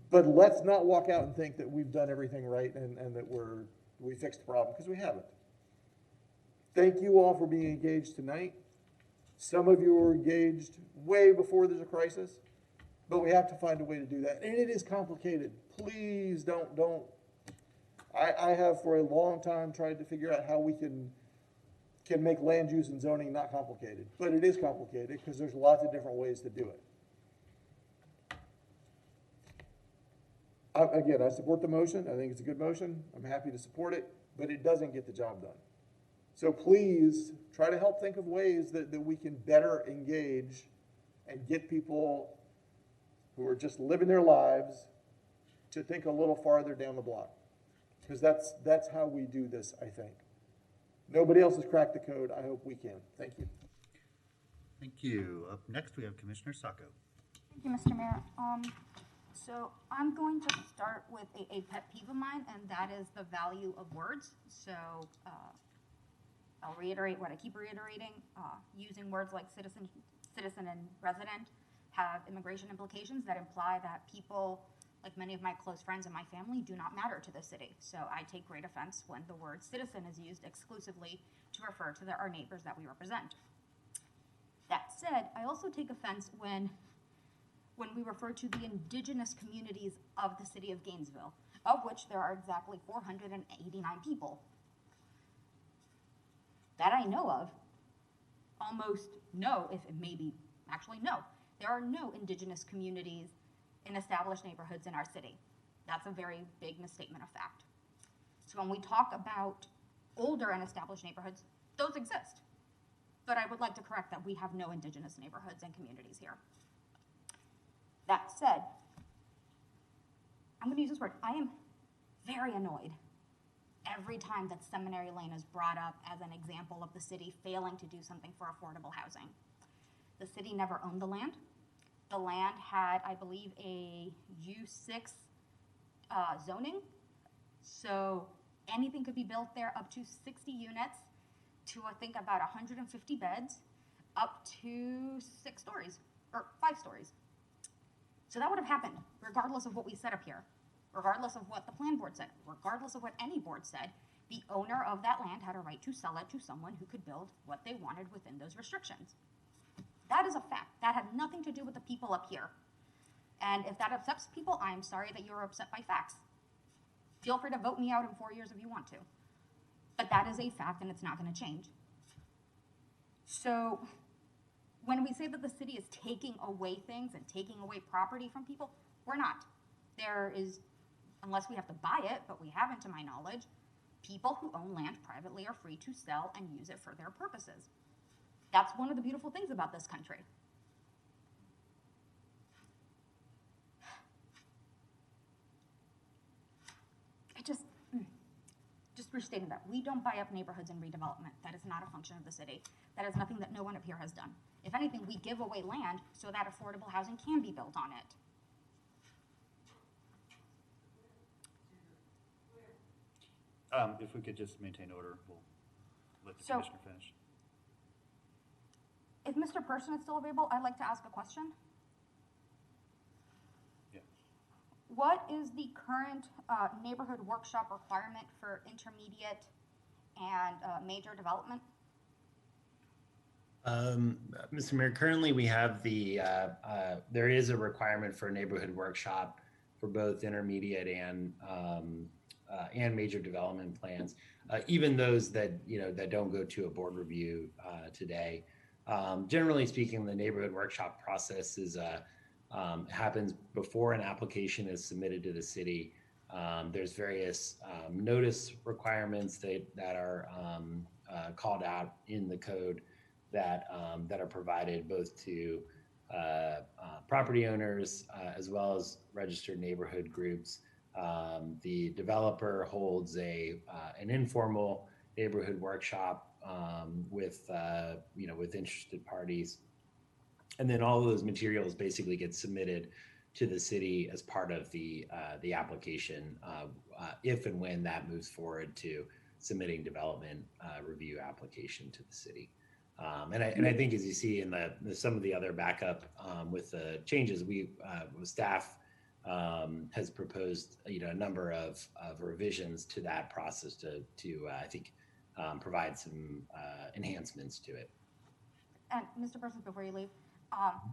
But let's not walk out and think that we've done everything right and that we fixed the problem, because we haven't. Thank you all for being engaged tonight. Some of you were engaged way before there's a crisis. But we have to find a way to do that. And it is complicated. Please don't. I have for a long time tried to figure out how we can make land use and zoning not complicated. But it is complicated because there's lots of different ways to do it. Again, I support the motion. I think it's a good motion. I'm happy to support it. But it doesn't get the job done. So please try to help think of ways that we can better engage and get people who are just living their lives to think a little farther down the block. Because that's how we do this, I think. Nobody else has cracked the code. I hope we can. Thank you. Thank you. Up next, we have Commissioner Sacco. Thank you, Mr. Mayor. So I'm going to start with a pet peeve of mine, and that is the value of words. So I'll reiterate what I keep reiterating. Using words like citizen and resident have immigration implications that imply that people, like many of my close friends and my family, do not matter to the city. So I take great offense when the word citizen is used exclusively to refer to our neighbors that we represent. That said, I also take offense when we refer to the indigenous communities of the city of Gainesville, of which there are exactly 489 people. That I know of, almost no, if maybe, actually no. There are no indigenous communities in established neighborhoods in our city. That's a very big misstatement of fact. So when we talk about older and established neighborhoods, those exist. But I would like to correct that we have no indigenous neighborhoods and communities here. That said, I'm going to use this word. I am very annoyed every time that Seminary Lane is brought up as an example of the city failing to do something for affordable housing. The city never owned the land. The land had, I believe, a U6 zoning. So anything could be built there up to 60 units to, I think, about 150 beds, up to 6 stories, or 5 stories. So that would have happened regardless of what we said up here, regardless of what the plan board said, regardless of what any board said. The owner of that land had a right to sell it to someone who could build what they wanted within those restrictions. That is a fact. That had nothing to do with the people up here. And if that upsets people, I'm sorry that you're upset by facts. Feel free to vote me out in 4 years if you want to. But that is a fact, and it's not going to change. So when we say that the city is taking away things and taking away property from people, we're not. There is, unless we have to buy it, but we haven't to my knowledge, people who own land privately are free to sell and use it for their purposes. That's one of the beautiful things about this country. just restating that. We don't buy up neighborhoods in redevelopment. That is not a function of the city. That is nothing that no one up here has done. If anything, we give away land so that affordable housing can be built on it. If we could just maintain order, we'll let the So- commissioner finish. If Mr. Person is still available, I'd like to ask a question. Yeah. What is the current neighborhood workshop requirement for intermediate and major development? Mr. Mayor, currently we have there is a requirement for a neighborhood workshop for both intermediate and major development plans, even those that, that don't go to a board review today. Generally speaking, the neighborhood workshop process happens before an application is submitted to the city. There's various notice requirements that are called out in the code that are provided both to property owners as well as registered neighborhood groups. The developer holds an informal neighborhood workshop with interested parties, and then all of those materials basically get submitted to the city as part of the application if and when that moves forward to submitting development review application to the city. And I think, as you see in some of the other backup with the changes, staff has proposed a number of revisions to that process to I think provide some enhancements to it. And Mr. Person, before you leave,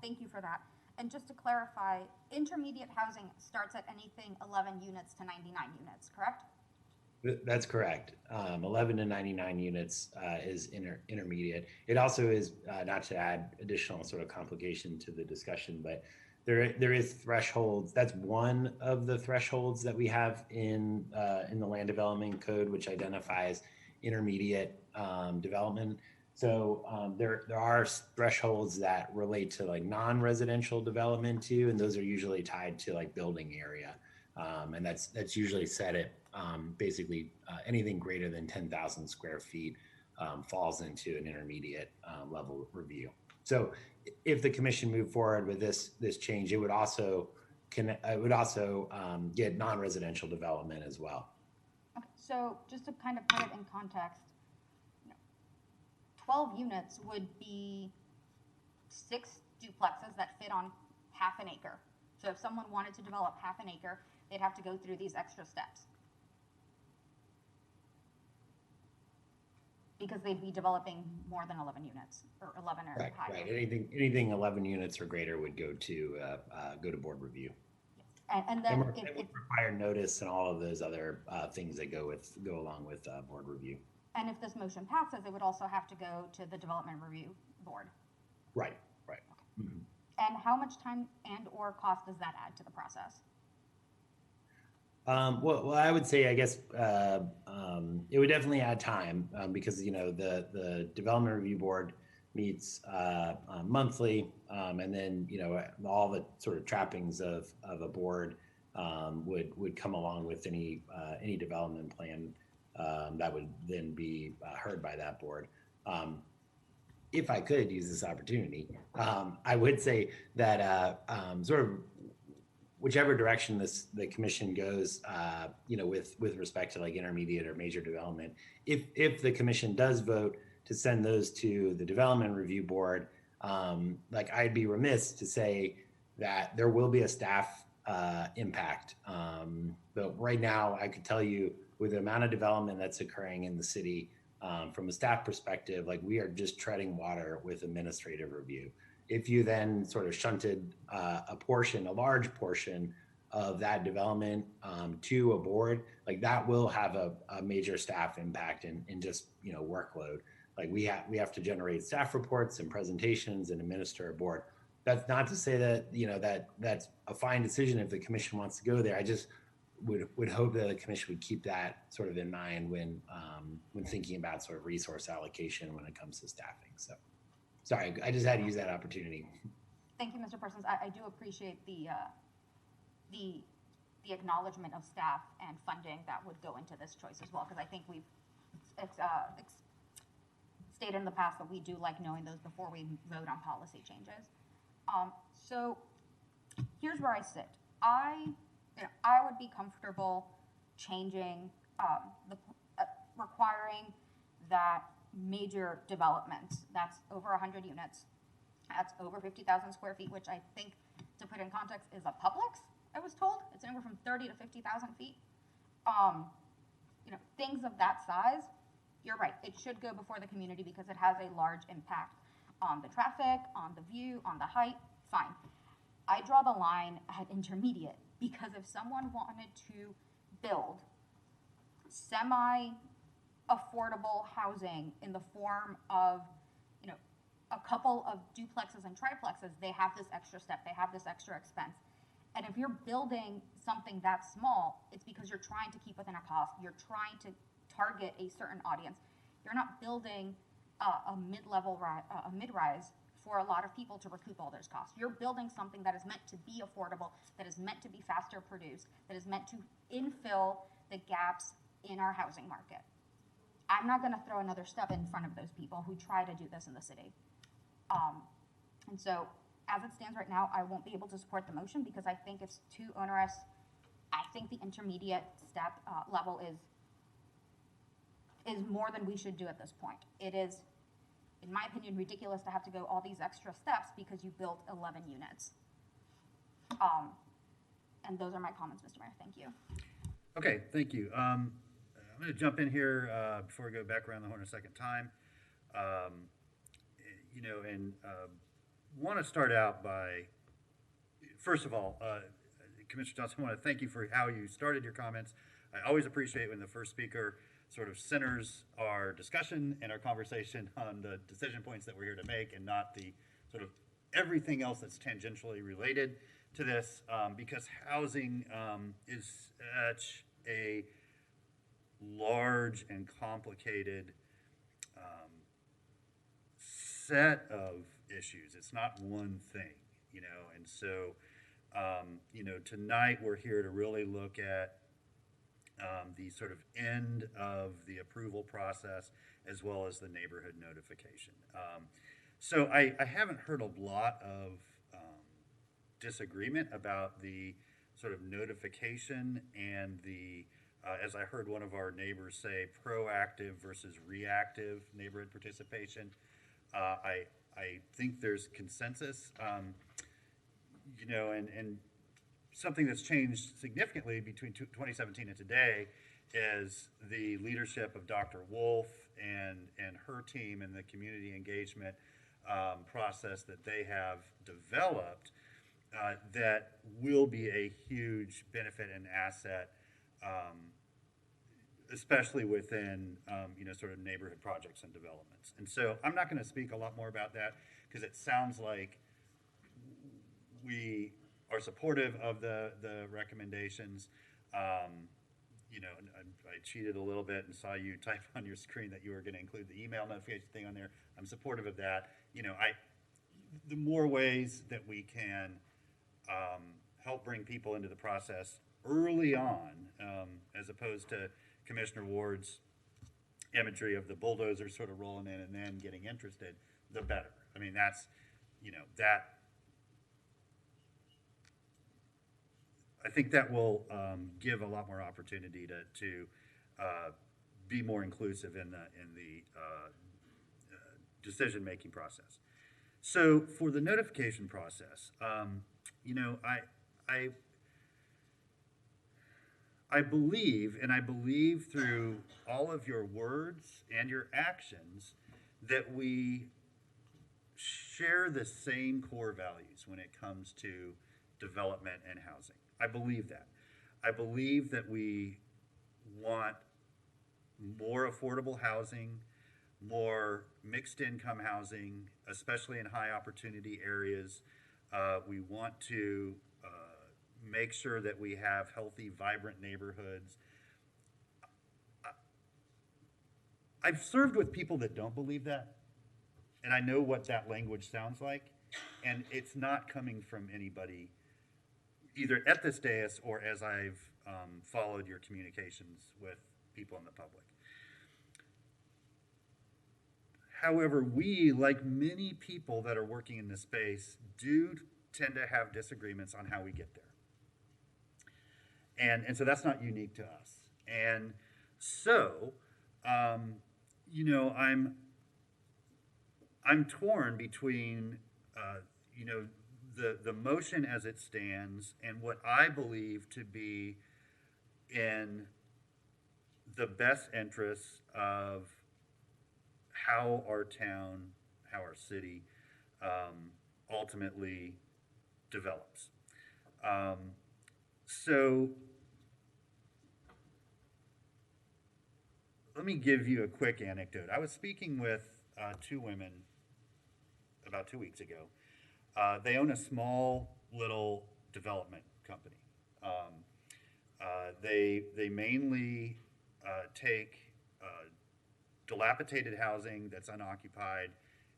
thank you for that. And just to clarify, intermediate housing starts at anything 11 units to 99 units, correct? That's correct. 11 to 99 units is intermediate. It also is, not to add additional sort of complication to the discussion, but there is thresholds. That's one of the thresholds that we have in the land development code, which identifies intermediate development. So there are thresholds that relate to like non-residential development too, and those are usually tied to like building area, and that's usually set at basically anything greater than 10,000 square feet falls into an intermediate level review. So if the commission moved forward with this change, it would also get non-residential development as well. Okay, so just to kind of put it in context, 12 units would be 6 duplexes that fit on half an acre. So if someone wanted to develop half an acre, they'd have to go through these extra steps, because they'd be developing more than 11 units, or 11 or higher. Right. Anything 11 units or greater would go to board review. And then it would require notice and all of those other things that go along with board review. And if this motion passes, it would also have to go to the development review board. Right. Okay. Mm-hmm. And how much time and or cost does that add to the process? Well, I would say, I guess, it would definitely add time because, the development review board meets monthly, and then, all the sort of trappings of a board would come along with any development plan that would then be heard by that board. If I could use this opportunity, I would say that sort of whichever direction the commission goes, with respect to like intermediate or major development, if the commission does vote to send those to the development review board, I'd be remiss to say that there will be a staff impact. But right now, I could tell you, with the amount of development that's occurring in the city, from a staff perspective, we are just treading water with administrative review. If you then sort of shunted a large portion of that development to a board, that will have a major staff impact and just workload. We have to generate staff reports and presentations and administer a board. That's not to say that that's a fine decision if the commission wants to go there. I just would hope that the commission would keep that sort of in mind when thinking about sort of resource allocation when it comes to staffing. So. Sorry, I just had to use that opportunity. Thank you, Mr. Parsons. I do appreciate the the acknowledgement of staff and funding that would go into this choice as well, because I think we've stated in the past that we do like knowing those before we vote on policy changes. So here's where I sit. I would be comfortable changing requiring that major developments, that's over 100 units, that's over 50,000 square feet, which I think, to put in context, is a Publix, I was told. It's anywhere from 30 to 50,000 feet. Things of that size, you're right, it should go before the community because it has a large impact on the traffic, on the view, on the height, fine. I draw the line at intermediate because if someone wanted to build semi-affordable housing in the form of, a couple of duplexes and triplexes, they have this extra step, they have this extra expense. And if you're building something that small, it's because you're trying to keep within a cost. You're trying to target a certain audience. You're not building a mid-rise for a lot of people to recoup all those costs. You're building something that is meant to be affordable, that is meant to be faster produced, that is meant to infill the gaps in our housing market. I'm not going to throw another step in front of those people who try to do this in the city. And so, as it stands right now, I won't be able to support the motion because I think it's too onerous. I think the intermediate step level is more than we should do at this point. It is, in my opinion, ridiculous to have to go all these extra steps because you built 11 units. And those are my comments, Mr. Mayor. Thank you. Okay, thank you. I'm going to jump in here before we go back around the horn a second time. Want to start out by, first of all, Commissioner Johnson, I want to thank you for how you started your comments. I always appreciate when the first speaker sort of centers our discussion and our conversation on the decision points that we're here to make and not the sort of everything else that's tangentially related to this, because housing is such a large and complicated set of issues. It's not one thing, and so, tonight we're here to really look at the sort of end of the approval process as well as the neighborhood notification. So I haven't heard a lot of disagreement about the sort of notification and the, as I heard one of our neighbors say, proactive versus reactive neighborhood participation. I think there's consensus, and something that's changed significantly between 2017 and today is the leadership of Dr. Wolf and her team and the community engagement process that they have developed that will be a huge benefit and asset, especially within, sort of neighborhood projects and developments. And so I'm not going to speak a lot more about that because it sounds like we are supportive of the recommendations. I cheated a little bit and saw you type on your screen that you were going to include the email notification thing on there. I'm supportive of that. The more ways that we can help bring people into the process early on, as opposed to Commissioner Ward's imagery of the bulldozer sort of rolling in and then getting interested, the better. I mean, that's, that, I think that will give a lot more opportunity to be more inclusive in the decision-making process. So for the notification process, I believe, and I believe through all of your words and your actions, that we share the same core values when it comes to development and housing. I believe that. I believe that we want more affordable housing, more mixed income housing, especially in high opportunity areas. We want to make sure that we have healthy, vibrant neighborhoods. I've served with people that don't believe that, and I know what that language sounds like, and it's not coming from anybody either at this dais or as I've followed your communications with people in the public. However, we, like many people that are working in this space, do tend to have disagreements on how we get there. And so that's not unique to us. And so, you know, I'm torn between, you know, the motion as it stands and what I believe to be in the best interests of how our town, how our city ultimately develops. So let me give you a quick anecdote. I was speaking with two women about 2 weeks ago. They own a small little development company. They mainly take dilapidated housing that's unoccupied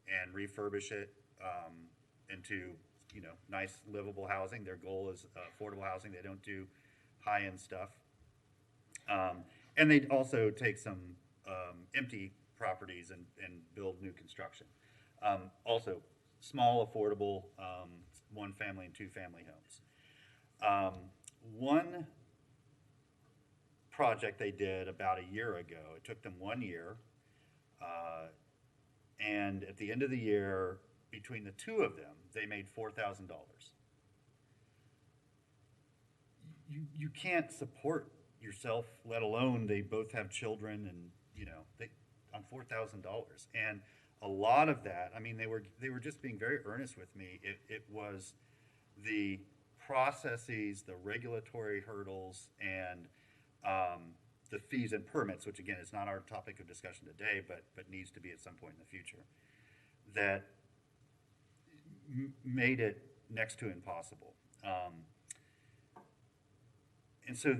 and refurbish it into, you know, nice livable housing. Their goal is affordable housing. They don't do high-end stuff. And they also take some empty properties and build new construction. Also, small, affordable, one-family and two-family homes. One project they did about a year ago, it took them 1 year, and at the end of the year, between the two of them, they made $4,000. You can't support yourself, let alone they both have children, and you know, on $4,000. And a lot of that, I mean, they were just being very earnest with me. It was the processes, the regulatory hurdles, and the fees and permits, which again is not our topic of discussion today, but needs to be at some point in the future, that made it next to impossible. And so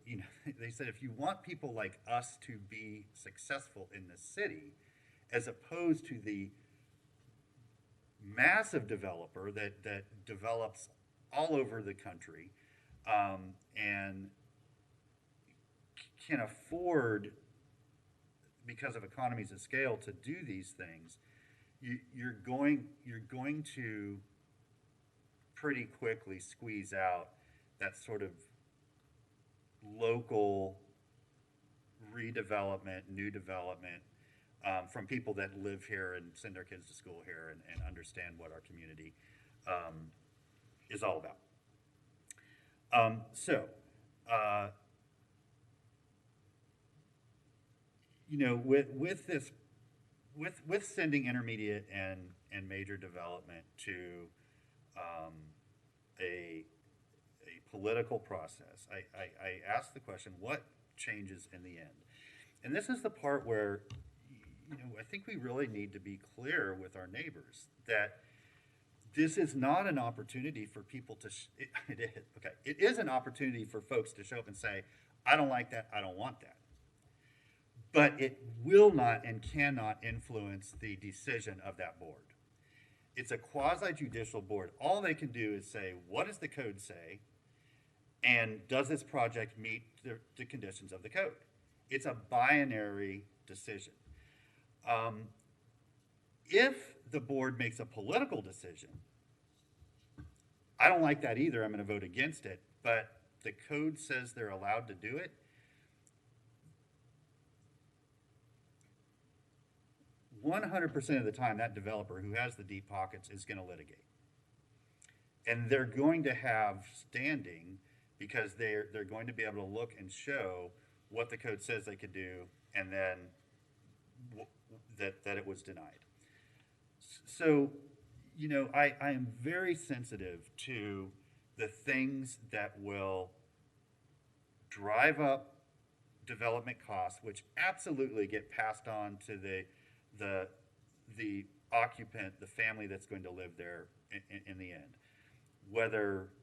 you know, they said, if you want people like us to be successful in the city, as opposed to the massive developer that develops all over the country and can afford, because of economies of scale, to do these things, you're going to pretty quickly squeeze out that sort of local redevelopment, new development from people that live here and send their kids to school here and understand what our community is all about. You know, with sending intermediate and major development to a political process, I asked the question, what changes in the end? And this is the part where, you know, I think we really need to be clear with our neighbors that this is not an opportunity for people to, it is an opportunity for folks to show up and say, I don't like that, I don't want that. But it will not and cannot influence the decision of that board. It's a quasi-judicial board. All they can do is say, what does the code say? And does this project meet the conditions of the code? It's a binary decision. If the board makes a political decision, I don't like that either, I'm going to vote against it, but the code says they're allowed to do it. 100% of the time, that developer who has the deep pockets is going to litigate. And they're going to have standing because they're going to be able to look and show what the code says they could do, and then that it was denied. So, you know, I am very sensitive to the things that will drive up development costs, which absolutely get passed on to the occupant, the family that's going to live there in the end, whether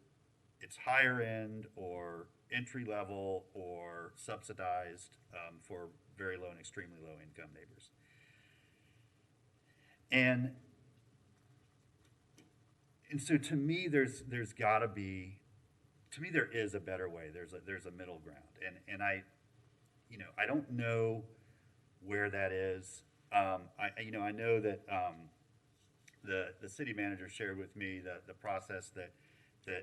it's higher end or entry level or subsidized for very low and extremely low income neighbors. And so to me, there's got to be to me, there is a better way. There's a middle ground, and I don't know where that is. I know that the city manager shared with me the process that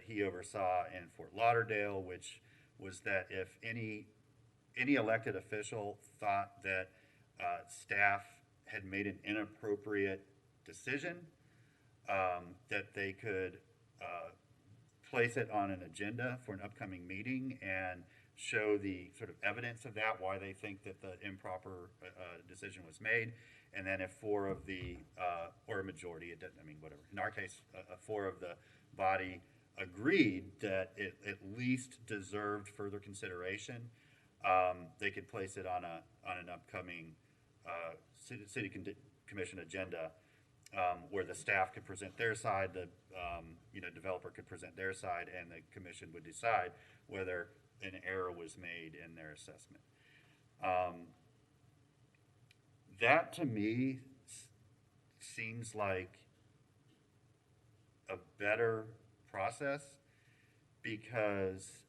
he oversaw in Fort Lauderdale, which was that if any elected official thought that staff had made an inappropriate decision, that they could place it on an agenda for an upcoming meeting and show the sort of evidence of that, why they think that the improper decision was made. And then if four of the, or a majority, it doesn't, I mean, whatever. In our case, four of the body agreed that it at least deserved further consideration, they could place it on an upcoming city commission agenda, where the staff could present their side, the developer could present their side, and the commission would decide whether an error was made in their assessment. That to me seems like a better process, because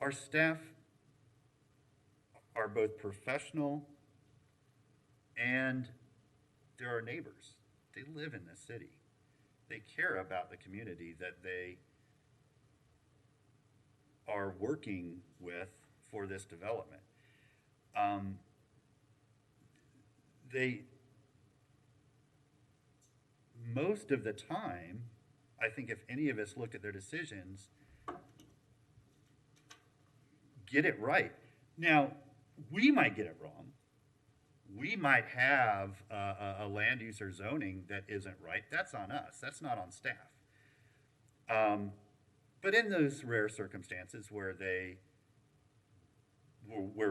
our staff are both professional and they're our neighbors. They live in this city. They care about the community that they are working with for this development. Most of the time, I think if any of us looked at their decisions, get it right. Now, we might get it wrong. We might have a land use or zoning that isn't right. That's on us. That's not on staff. But in those rare circumstances where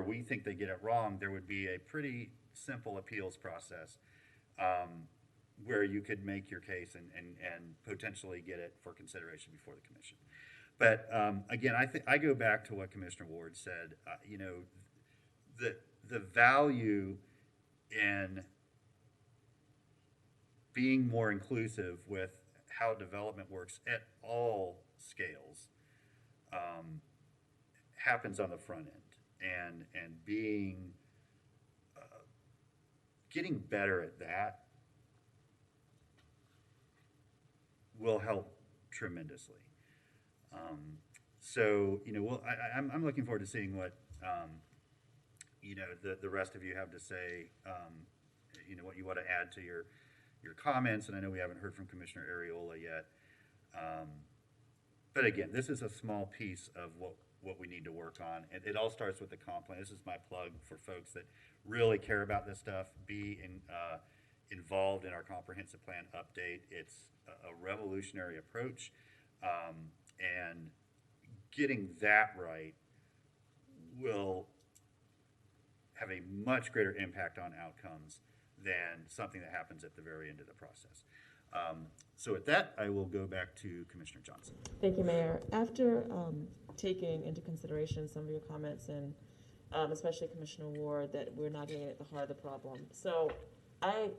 we think they get it wrong, there would be a pretty simple appeals process where you could make your case and potentially get it for consideration before the commission. But again, I go back to what Commissioner Ward said. The value in being more inclusive with how development works at all scales happens on the front end, and getting better at that will help tremendously. So I'm looking forward to seeing what the rest of you have to say. What you want to add to your comments, and I know we haven't heard from Commissioner Ariola yet. But again, this is a small piece of what we need to work on. It all starts with the comp plan. This is my plug for folks that really care about this stuff. Be involved in our comprehensive plan update. It's a revolutionary approach, and getting that right will have a much greater impact on outcomes than something that happens at the very end of the process. So with that, I will go back to Commissioner Johnson. Thank you, Mayor. After taking into consideration some of your comments, and especially Commissioner Ward, that we're not getting at the heart of the problem. So I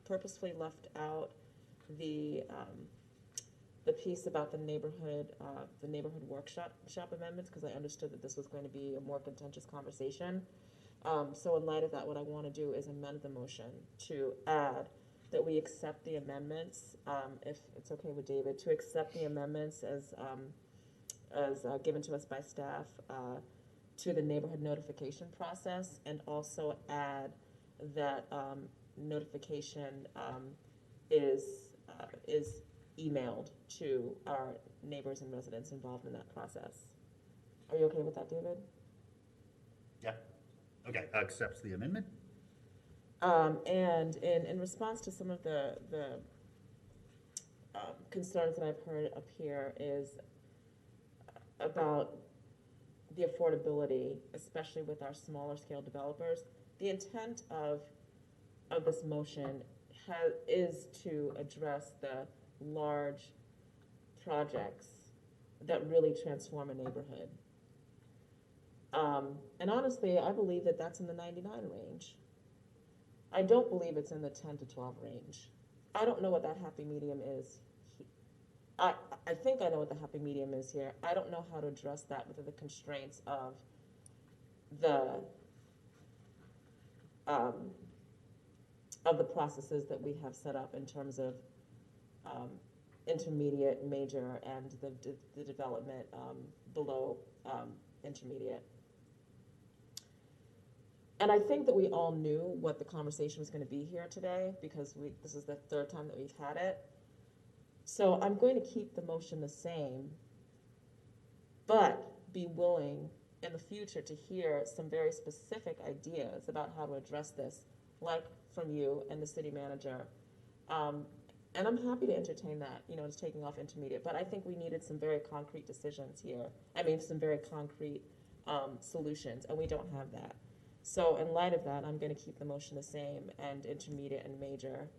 purposefully left out the piece about the neighborhood workshop amendments, because I understood that this was going to be a more contentious conversation. So in light of that, what I want to do is amend the motion to add that we accept the amendments, if it's okay with David, to accept the amendments as given to us by staff to the neighborhood notification process, and also add that notification is emailed to our neighbors and residents involved in that process. Are you okay with that, David? Yeah. Okay, accepts the amendment. And in response to some of the concerns that I've heard up here is about the affordability, especially with our smaller scale developers. The intent of this motion is to address the large projects that really transform a neighborhood. And honestly, I believe that that's in the 99 range. I don't believe it's in the 10 to 12 range. I don't know what that happy medium is. I think I know what the happy medium is here. I don't know how to address that within the constraints of the processes that we have set up in terms of intermediate, major, and the development below intermediate. And I think that we all knew what the conversation was going to be here today because this is the third time that we've had it. So I'm going to keep the motion the same, but be willing in the future to hear some very specific ideas about how to address this, like from you and the city manager. And I'm happy to entertain that, just taking off intermediate. But I think we needed some very concrete decisions here. I mean, some very concrete solutions, and we don't have that. So in light of that, I'm going to keep the motion the same and intermediate and major,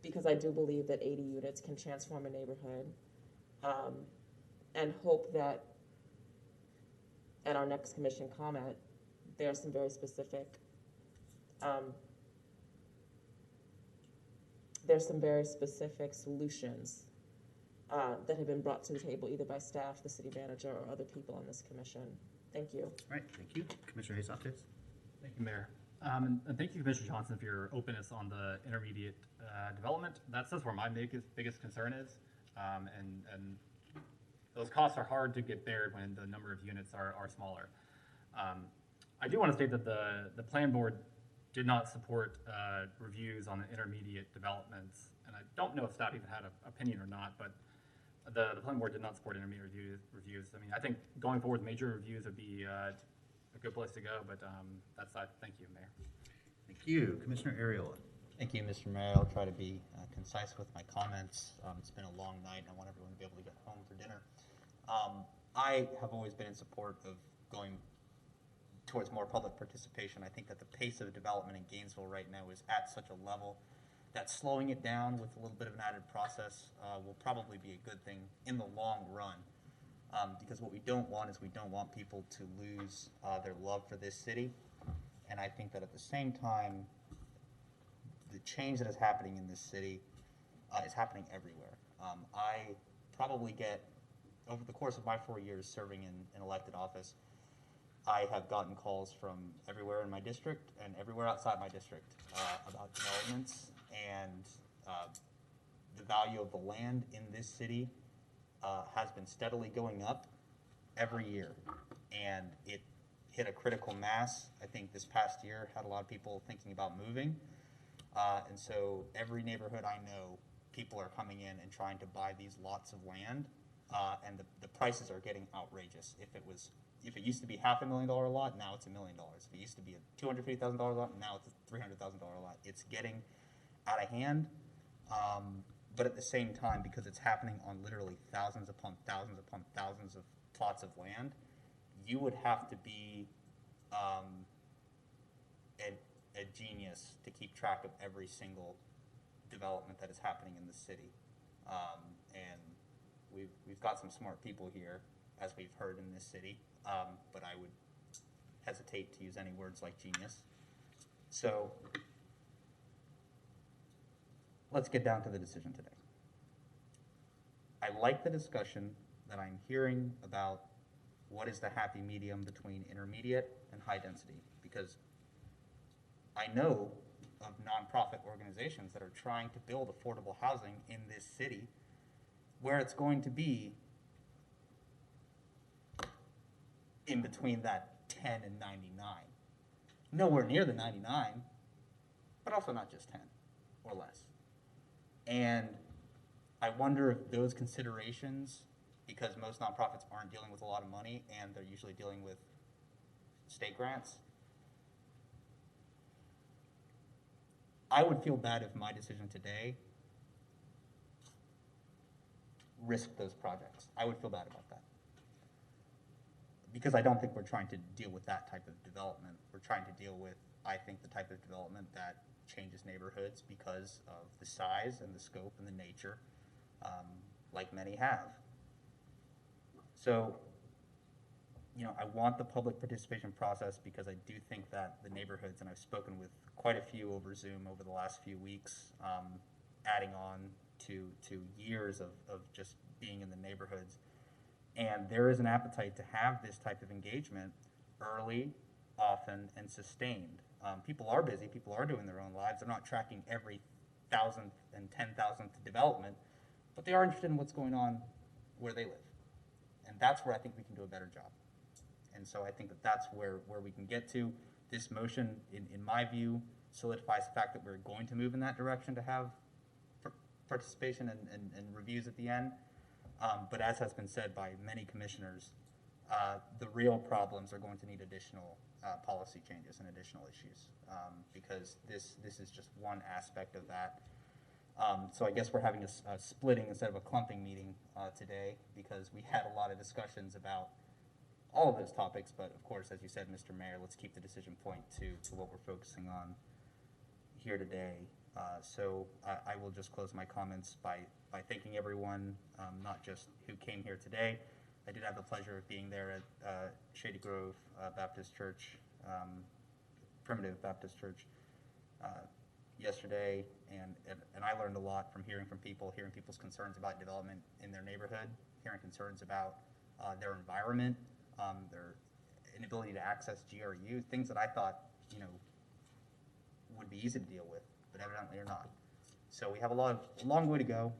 because I do believe that 80 units can transform a neighborhood, and hope that at our next commission comment, there are some very specific solutions that have been brought to the table either by staff, the city manager, or other people on this commission. Thank you. All right, thank you. Commissioner Hayes-Santos. Thank you, Mayor. And thank you, Commissioner Johnson, for your openness on the intermediate development. That's where my biggest concern is. And those costs are hard to get bared when the number of units are smaller. I do want to state that the plan board did not support reviews on the intermediate developments. And I don't know if staff even had an opinion or not, but the plan board did not support intermediate reviews. I mean, I think going forward, major reviews would be a good place to go, but thank you, Mayor. Thank you. Commissioner Ariola. Thank you, Mr. Mayor. I'll try to be concise with my comments. It's been a long night, and I want everyone to be able to get home for dinner. I have always been in support of going towards more public participation. I think that the pace of development in Gainesville right now is at such a level that slowing it down with a little bit of an added process will probably be a good thing in the long run. Because what we don't want is we don't want people to lose their love for this city. And I think that at the same time, the change that is happening in this city is happening everywhere. I probably get, over the course of my 4 years serving in elected office, I have gotten calls from everywhere in my district and everywhere outside my district about developments, and the value of the land in this city has been steadily going up every year, and it hit a critical mass. I think this past year had a lot of people thinking about moving, and so every neighborhood I know, people are coming in and trying to buy these lots of land, and the prices are getting outrageous. If it used to be $500,000 lot, now it's $1 million. If it used to be a $250,000 lot, now it's a $300,000 lot. It's getting out of hand, but at the same time, because it's happening on literally thousands upon thousands upon thousands of plots of land, you would have to be a genius to keep track of every single development that is happening in the city. And we've got some smart people here, as we've heard in this city, but I would hesitate to use any words like genius. So let's get down to the decision today. I like the discussion that I'm hearing about what is the happy medium between intermediate and high density, because I know of nonprofit organizations that are trying to build affordable housing in this city where it's going to be in between that 10 and 99. Nowhere near the 99, but also not just 10 or less. And I wonder if those considerations, because most nonprofits aren't dealing with a lot of money and they're usually dealing with state grants, I would feel bad if my decision today risked those projects. I would feel bad about that. Because I don't think we're trying to deal with that type of development. We're trying to deal with, I think, the type of development that changes neighborhoods because of the size and the scope and the nature, like many have. So I want the public participation process because I do think that the neighborhoods, and I've spoken with quite a few over Zoom over the last few weeks, adding on to years of just being in the neighborhoods. And there is an appetite to have this type of engagement early, often, and sustained. People are busy, people are doing their own lives, they're not tracking every 1,000th and 10,000th development, but they are interested in what's going on where they live. And that's where I think we can do a better job. And so I think that that's where we can get to. This motion, in my view, solidifies the fact that we're going to move in that direction to have participation and reviews at the end. But as has been said by many commissioners, the real problems are going to need additional policy changes and additional issues, because this is just one aspect of that. So I guess we're having a splitting instead of a clumping meeting today, because we had a lot of discussions about all of those topics, but of course, as you said, Mr. Mayor, let's keep the decision point to what we're focusing on here today. So I will just close my comments by thanking everyone, not just who came here today. I did have the pleasure of being there at Shady Grove Baptist Church, Primitive Baptist Church, yesterday, and I learned a lot from hearing people's concerns about development in their neighborhood, hearing concerns about their environment, their inability to access GRU, things that I thought, would be easy to deal with, but evidently are not. So we have a long way to go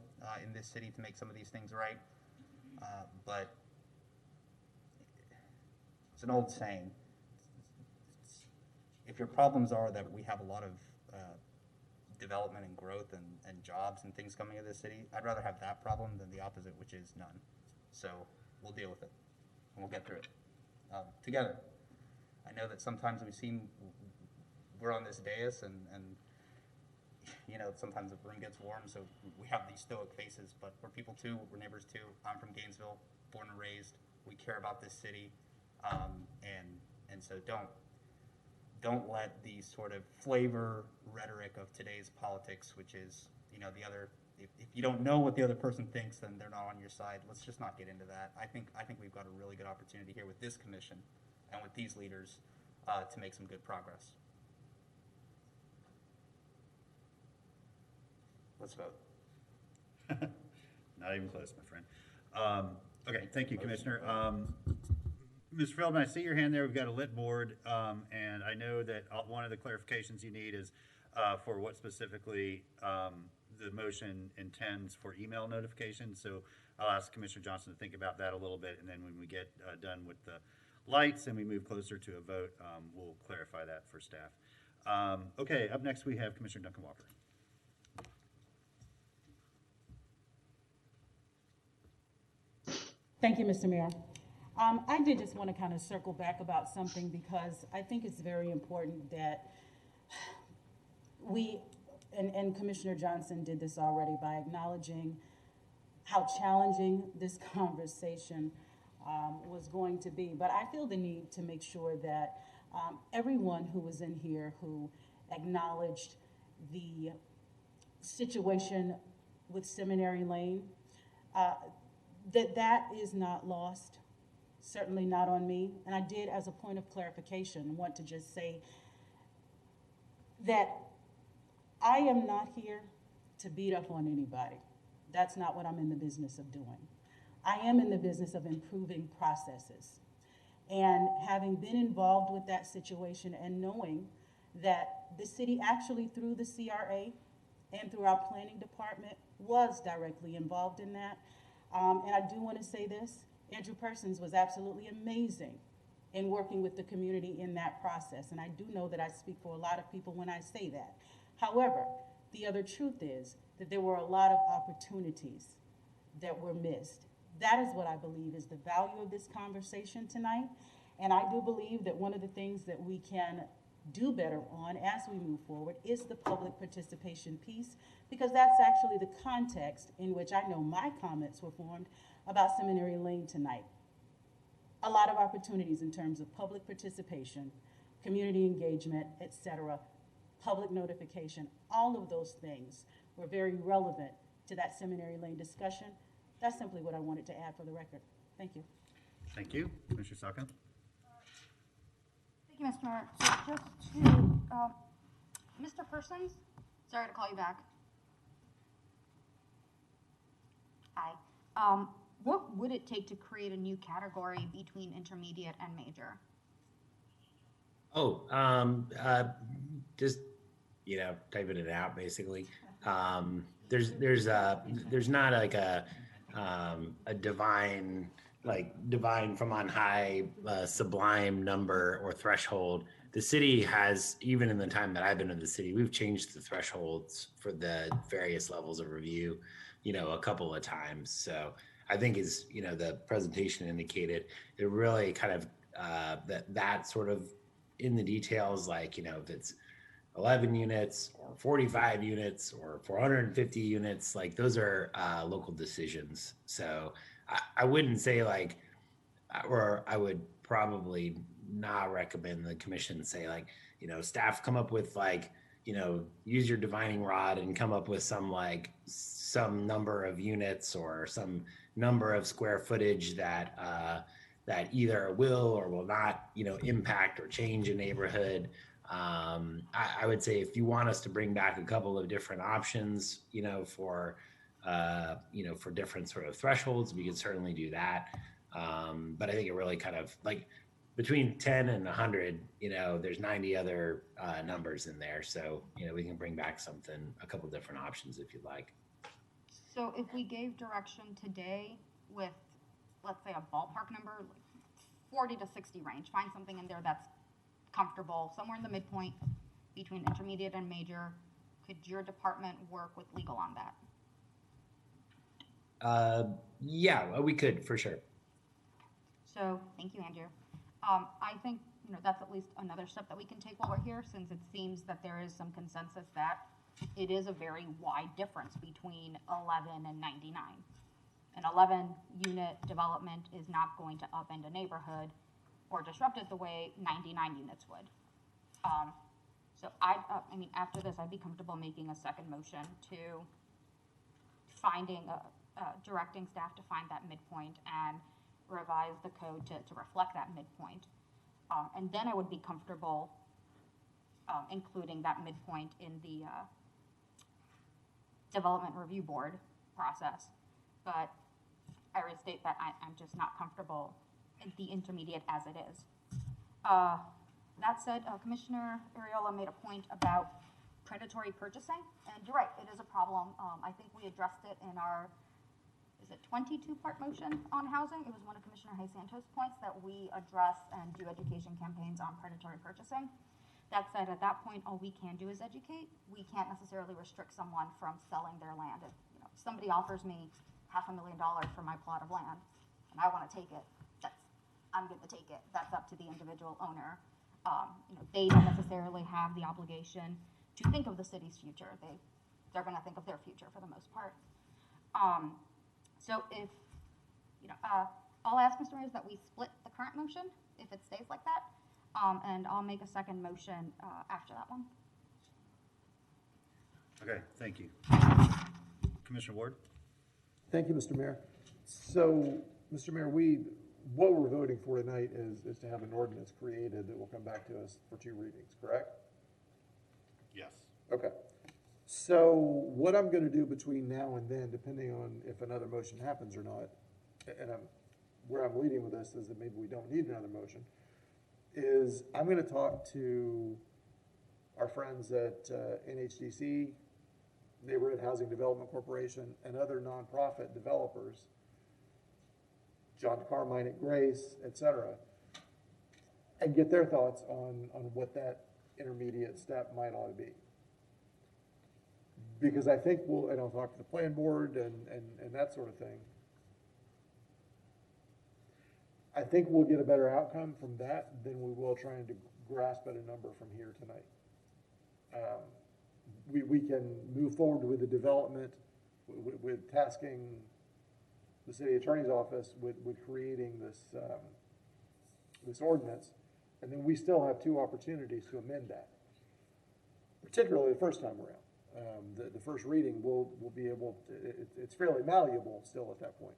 in this city to make some of these things right, but it's an old saying. If your problems are that we have a lot of development and growth and jobs and things coming into the city, I'd rather have that problem than the opposite, which is none. So we'll deal with it, and we'll get through it together. I know that sometimes we're on this dais, and sometimes the room gets warm, so we have these stoic faces, but we're people too, we're neighbors too. I'm from Gainesville, born and raised. We care about this city, and so don't let the sort of flavor rhetoric of today's politics, which is, if you don't know what the other person thinks, then they're not on your side. Let's just not get into that. I think we've got a really good opportunity here with this commission and with these leaders to make some good progress. Let's vote. Not even close, my friend. Okay, thank you, Commissioner. Ms. Feldman, I see your hand there. We've got a lit board, and I know that one of the clarifications you need is for what specifically the motion intends for email notifications. So I'll ask Commissioner Johnson to think about that a little bit, and then when we get done with the lights and we move closer to a vote, we'll clarify that for staff. Okay, up next we have Commissioner Duncan Walker. Thank you, Mr. Mayor. I did just want to kind of circle back about something, because I think it's very important that we, and Commissioner Johnson did this already by acknowledging how challenging this conversation was going to be. But I feel the need to make sure that everyone who was in here who acknowledged the situation with Seminary Lane, that is not lost, certainly not on me. And I did, as a point of clarification, want to just say that I am not here to beat up on anybody. That's not what I'm in the business of doing. I am in the business of improving processes. And having been involved with that situation and knowing that the city actually, through the CRA and through our planning department, was directly involved in that. And I do want to say this, Andrew Persons was absolutely amazing in working with the community in that process. And I do know that I speak for a lot of people when I say that. However, the other truth is that there were a lot of opportunities that were missed. That is what I believe is the value of this conversation tonight. And I do believe that one of the things that we can do better on as we move forward is the public participation piece, because that's actually the context in which I know my comments were formed about Seminary Lane tonight. A lot of opportunities in terms of public participation, community engagement, etc., public notification, all of those things were very relevant to that Seminary Lane discussion. That's simply what I wanted to add for the record. Thank you. Thank you. Commissioner Saka. Commissioner, so just to, Mr. Persons, sorry to call you back. Hi. What would it take to create a new category between intermediate and major? Oh, just, you know, typing it out basically. There's not like a divine, from on high, sublime number or threshold. The city has, even in the time that I've been in the city, we've changed the thresholds for the various levels of review, you know, a couple of times. So I think, as you know, the presentation indicated, it really kind of that sort of in the details, like, you know, if it's 11 units or 45 units or 450 units, like those are local decisions. So I wouldn't say like, or I would probably not recommend the commission say like, you know, staff come up with like, you know, use your divining rod and come up with some number of units or some number of square footage that that either will or will not, you know, impact or change a neighborhood. I would say if you want us to bring back a couple of different options, you know, for different sort of thresholds, we can certainly do that. But I think it really kind of like between 10 and 100, you know, there's 90 other numbers in there. So, you know, we can bring back a couple different options if you'd like. So if we gave direction today with, let's say, a ballpark number, like 40 to 60 range, find something in there that's comfortable, somewhere in the midpoint between intermediate and major, could your department work with legal on that? Yeah, we could, for sure. So, thank you, Andrew. I think, you know, that's at least another step that we can take while we're here, since it seems that there is some consensus that it is a very wide difference between 11 and 99. An 11-unit development is not going to upend a neighborhood or disrupt it the way 99 units would. So I mean, after this, I'd be comfortable making a second motion to directing staff to find that midpoint and revise the code to reflect that midpoint. And then I would be comfortable including that midpoint in the development review board process. But I restate that I'm just not comfortable in the intermediate as it is. That said, Commissioner Ariola made a point about predatory purchasing, and you're right, it is a problem. I think we addressed it in our, is it 22-part motion on housing? It was one of Commissioner Hay-Santos' points that we address and do education campaigns on predatory purchasing. That said, at that point, all we can do is educate. We can't necessarily restrict someone from selling their land. If, you know, somebody offers me $500,000 for my plot of land, and I want to take it, I'm going to take it. That's up to the individual owner. You know, they don't necessarily have the obligation to think of the city's future. They're going to think of their future for the most part. So if, you know, I'll ask Mr. Mayor that we split the current motion if it stays like that, and I'll make a second motion after that one. Okay, thank you. Commissioner Ward? Thank you, Mr. Mayor. So, Mr. Mayor, what we're voting for tonight is to have an ordinance created that will come back to us for 2 readings, correct? Yes. Okay. So what I'm going to do between now and then, depending on if another motion happens or not, and where I'm leading with this is that maybe we don't need another motion, is I'm going to talk to our friends at NHDC, Neighborhood Housing Development Corporation, and other nonprofit developers, John Carmine at Grace, et cetera, and get their thoughts on what that intermediate step might ought to be. Because I think and I'll talk to the plan board and that sort of thing. I think we'll get a better outcome from that than we will trying to grasp at a number from here tonight. We can move forward with the development, with tasking the city attorney's office with creating this ordinance, and then we still have 2 opportunities to amend that, particularly the first time around. The first reading will be able to, it's fairly malleable still at that point.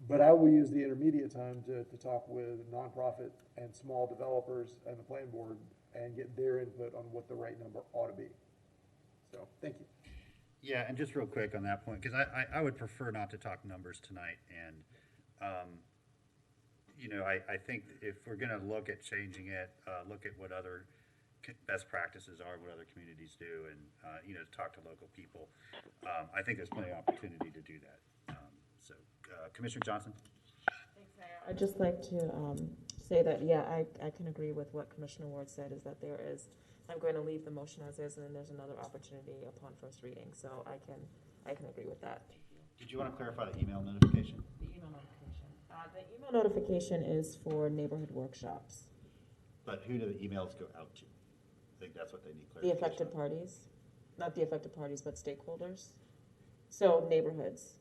But I will use the intermediate time to talk with nonprofit and small developers and the planning board and get their input on what the right number ought to be. So, thank you. Yeah, and just real quick on that point, because I would prefer not to talk numbers tonight, and, you know, I think if we're gonna look at changing it, look at what other best practices are, what other communities do, and, you know, talk to local people, I think there's plenty of opportunity to do that. So, Commissioner Johnson? Thanks, Mayor. I'd just like to say that, yeah, I can agree with what Commissioner Ward said, is that there is, I'm going to leave the motion as is, and then there's another opportunity upon first reading, so I can agree with that. Did you want to clarify the email notification? The email notification. The email notification is for neighborhood workshops. But who do the emails go out to? I think that's what they need The clarification. affected parties, not the affected parties, but stakeholders. So neighborhoods.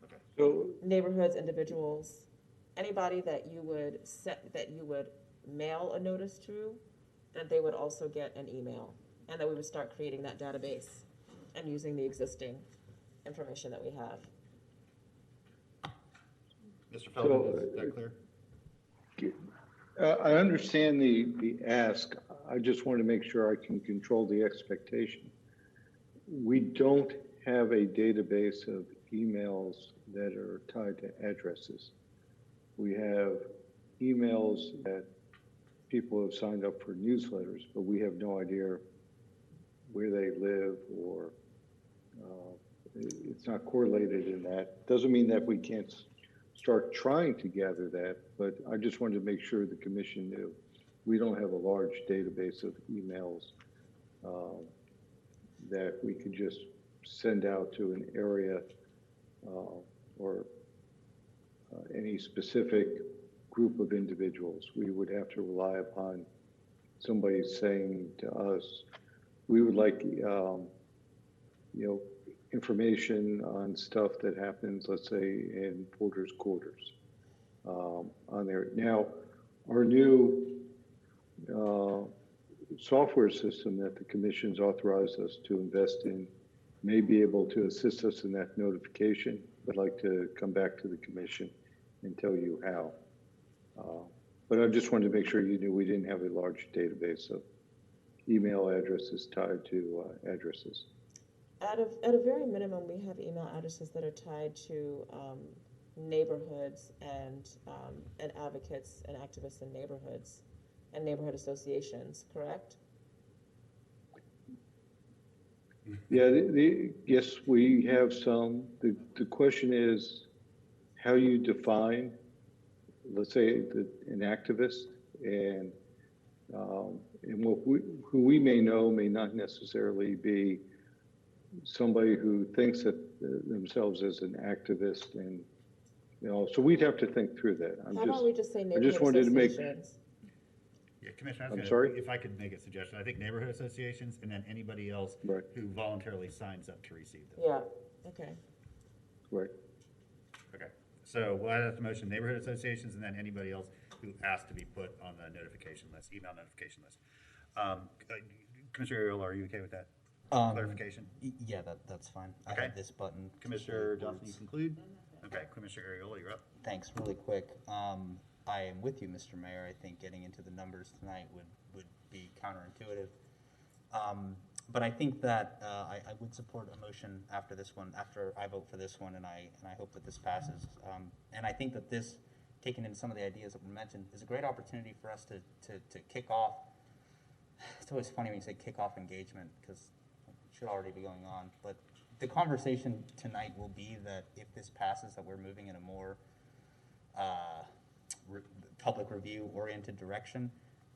Okay. So, Neighborhoods, individuals, anybody that you would mail a notice to, that they would also get an email, and that we would start creating that database and using the existing information that we have. Mr. Feldman, is that clear? I understand the ask. I just want to make sure I can control the expectation. We don't have a database of emails that are tied to addresses. We have emails that people have signed up for newsletters, but we have no idea where they live, or it's not correlated in that. Doesn't mean that we can't start trying to gather that, but I just wanted to make sure the commission knew. We don't have a large database of emails that we could just send out to an area or any specific group of individuals. We would have to rely upon somebody saying to us, we would like, you know, information on stuff that happens, let's say, in Porter's Quarters on there. Now, our new software system that the commission's authorized us to invest in may be able to assist us in that notification. I'd like to come back to the commission and tell you how. But I just wanted to make sure you knew we didn't have a large database of email addresses tied to addresses. At a very minimum, we have email addresses that are tied to neighborhoods and advocates and activists in neighborhoods and neighborhood associations, correct? Yeah, yes, we have some. The question is how you define, let's say, an activist, and who we may know may not necessarily be somebody who thinks that themselves as an activist, and you know, so we'd have to think through that. How about we just say I neighborhood just wanted to make. associations? Yeah, Commissioner, I'm sorry? if I could make a suggestion, I think neighborhood associations and then anybody else who voluntarily signs up to receive them. Yeah, okay. Right. Okay, so we'll add the motion, neighborhood associations, and then anybody else who asked to be put on the notification list, email notification list. Commissioner Ariel, are you okay with that clarification? Yeah, that's fine. Okay. I have this button. Commissioner Johnson, you conclude? Okay, Commissioner Ariel, you're up. Thanks, really quick. I am with you, Mr. Mayor. I think getting into the numbers tonight would be counterintuitive. But I think that I would support a motion after this one, after I vote for this one, and I hope that this passes. And I think that this, taking in some of the ideas that were mentioned, is a great opportunity for us to kick off. It's always funny when you say kick off engagement, because it should already be going on. But the conversation tonight will be that if this passes, that we're moving in a more public review oriented direction.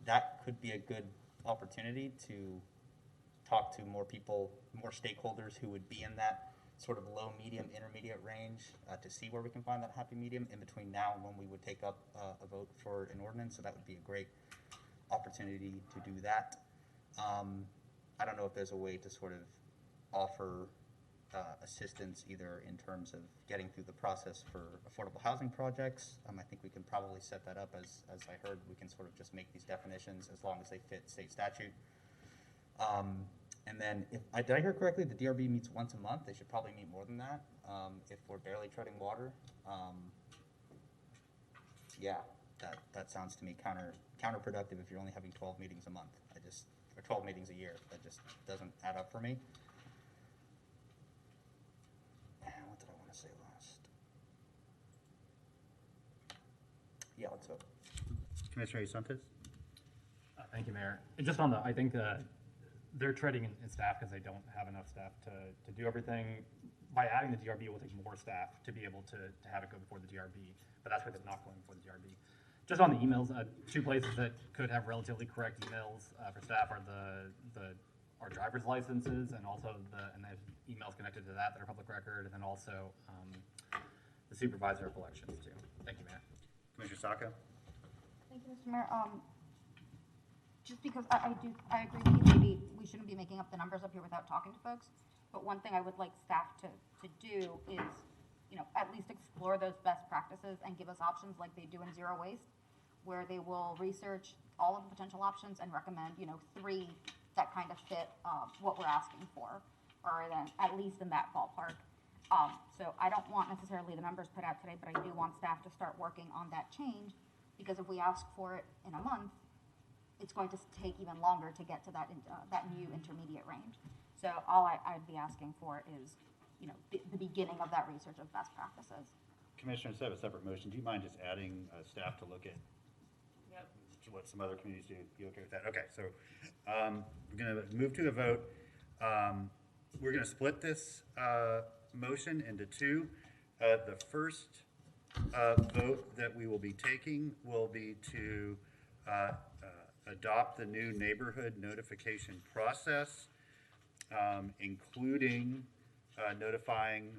That could be a good opportunity to talk to more people, more stakeholders who would be in that sort of low, medium, intermediate range to see where we can find that happy medium in between now and when we would take up a vote for an ordinance. So that would be a great opportunity to do that. I don't know if there's a way to sort of offer assistance either in terms of getting through the process for affordable housing projects. I think we can probably set that up as I heard, we can sort of just make these definitions as long as they fit state statute. And then, did I hear correctly, the DRB meets once a month? They should probably meet more than that, if we're barely treading water. Yeah, that sounds to me counterproductive if you're only having 12 meetings a month. Or 12 meetings a year. That just doesn't add up for me. What did I want to say last? Yeah, let's vote. Commissioner Santos? Thank you, Mayor. And just on I think they're treading in staff because they don't have enough staff to do everything. By adding the DRB, it will take more staff to be able to have it go before the DRB, but that's why they're not going before the DRB. Just on the emails, two places that could have relatively correct emails for staff are our driver's licenses and also the emails connected to that are public record, and then also the supervisor of elections too. Thank you, Mayor. Commissioner Sacco? Thank you, Mr. Mayor. Just because I agree with you, maybe we shouldn't be making up the numbers up here without talking to folks. But one thing I would like staff to do is, at least explore those best practices and give us options like they do in zero waste, where they will research all of the potential options and recommend, 3 that kind of fit what we're asking for, or then at least in that ballpark. So I don't want necessarily the numbers put out today, but I do want staff to start working on that change, because if we ask for it in a month, it's going to take even longer to get to that new intermediate range. So all I'd be asking for is, the beginning of that research of best practices. Commissioner, instead of a separate motion, do you mind just adding staff to look at what some other communities do? You okay with that? Okay, so we're going to move to a vote. We're going to split this motion into 2. The first vote that we will be taking will be to adopt the new neighborhood notification process, including notifying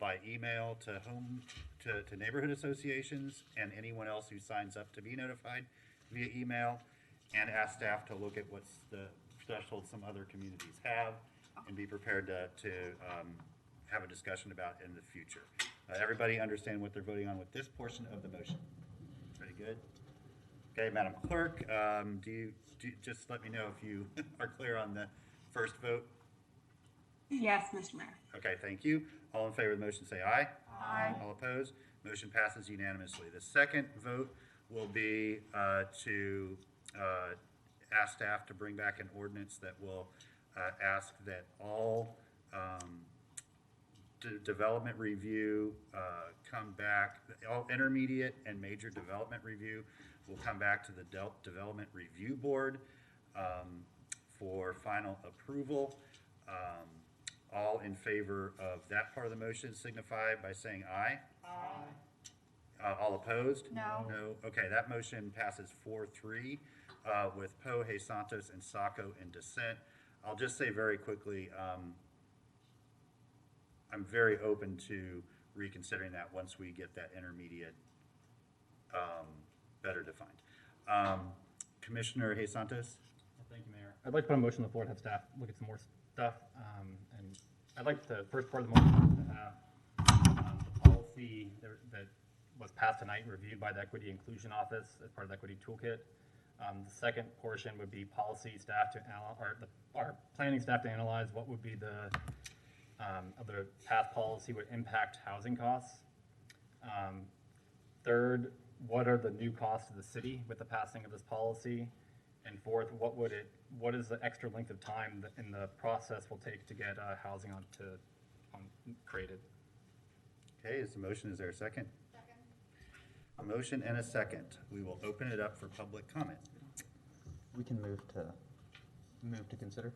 by email to neighborhood associations and anyone else who signs up to be notified via email, and ask staff to look at what's the threshold some other communities have and be prepared to have a discussion about in the future. Everybody understand what they're voting on with this portion of the motion? Pretty good? Okay, Madam Clerk, do you just let me know if you are clear on the first vote? Yes, Mr. Mayor. Okay, thank you. All in favor of the motion say aye. Aye. All opposed? Motion passes unanimously. The second vote will be to ask staff to bring back an ordinance that will ask that all development review come back, all intermediate and major development review will come back to the Development Review Board for final approval. All in favor of that part of the motion signify by saying aye. Aye. All opposed? No. No. Okay, that motion passes 4-3 with Poe, Santos, and Sacco in dissent. I'll just say very quickly, I'm very open to reconsidering that once we get that intermediate better defined. Commissioner Santos? Thank you, Mayor. I'd like to put a motion on the floor to have staff look at some more stuff. And I'd like the first part of the motion to have the policy that was passed tonight reviewed by the Equity Inclusion Office as part of the Equity Toolkit. The second portion would be policy staff to our planning staff to analyze what would be the past policy would impact housing costs. Third, what are the new costs to the city with the passing of this policy? And fourth, what is the extra length of time that in the process will take to get housing created? Okay, is there a second? Second. A motion and a second. We will open it up for public comment. We can move to consider.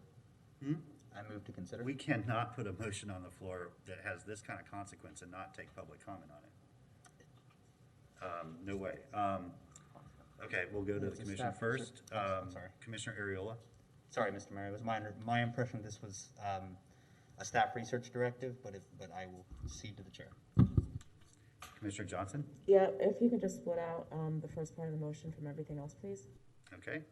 I move to consider. We cannot put a motion on the floor that has this kind of consequence and not take public comment on it. No way. Okay, we'll go to the commission first. I'm sorry. Commissioner Ariola. Sorry, Mr. Mayor. It was my impression this was a staff research directive, but I will cede to the chair. Commissioner Johnson. Yeah, if you could just split out the first part of the motion from everything else, please. Okay.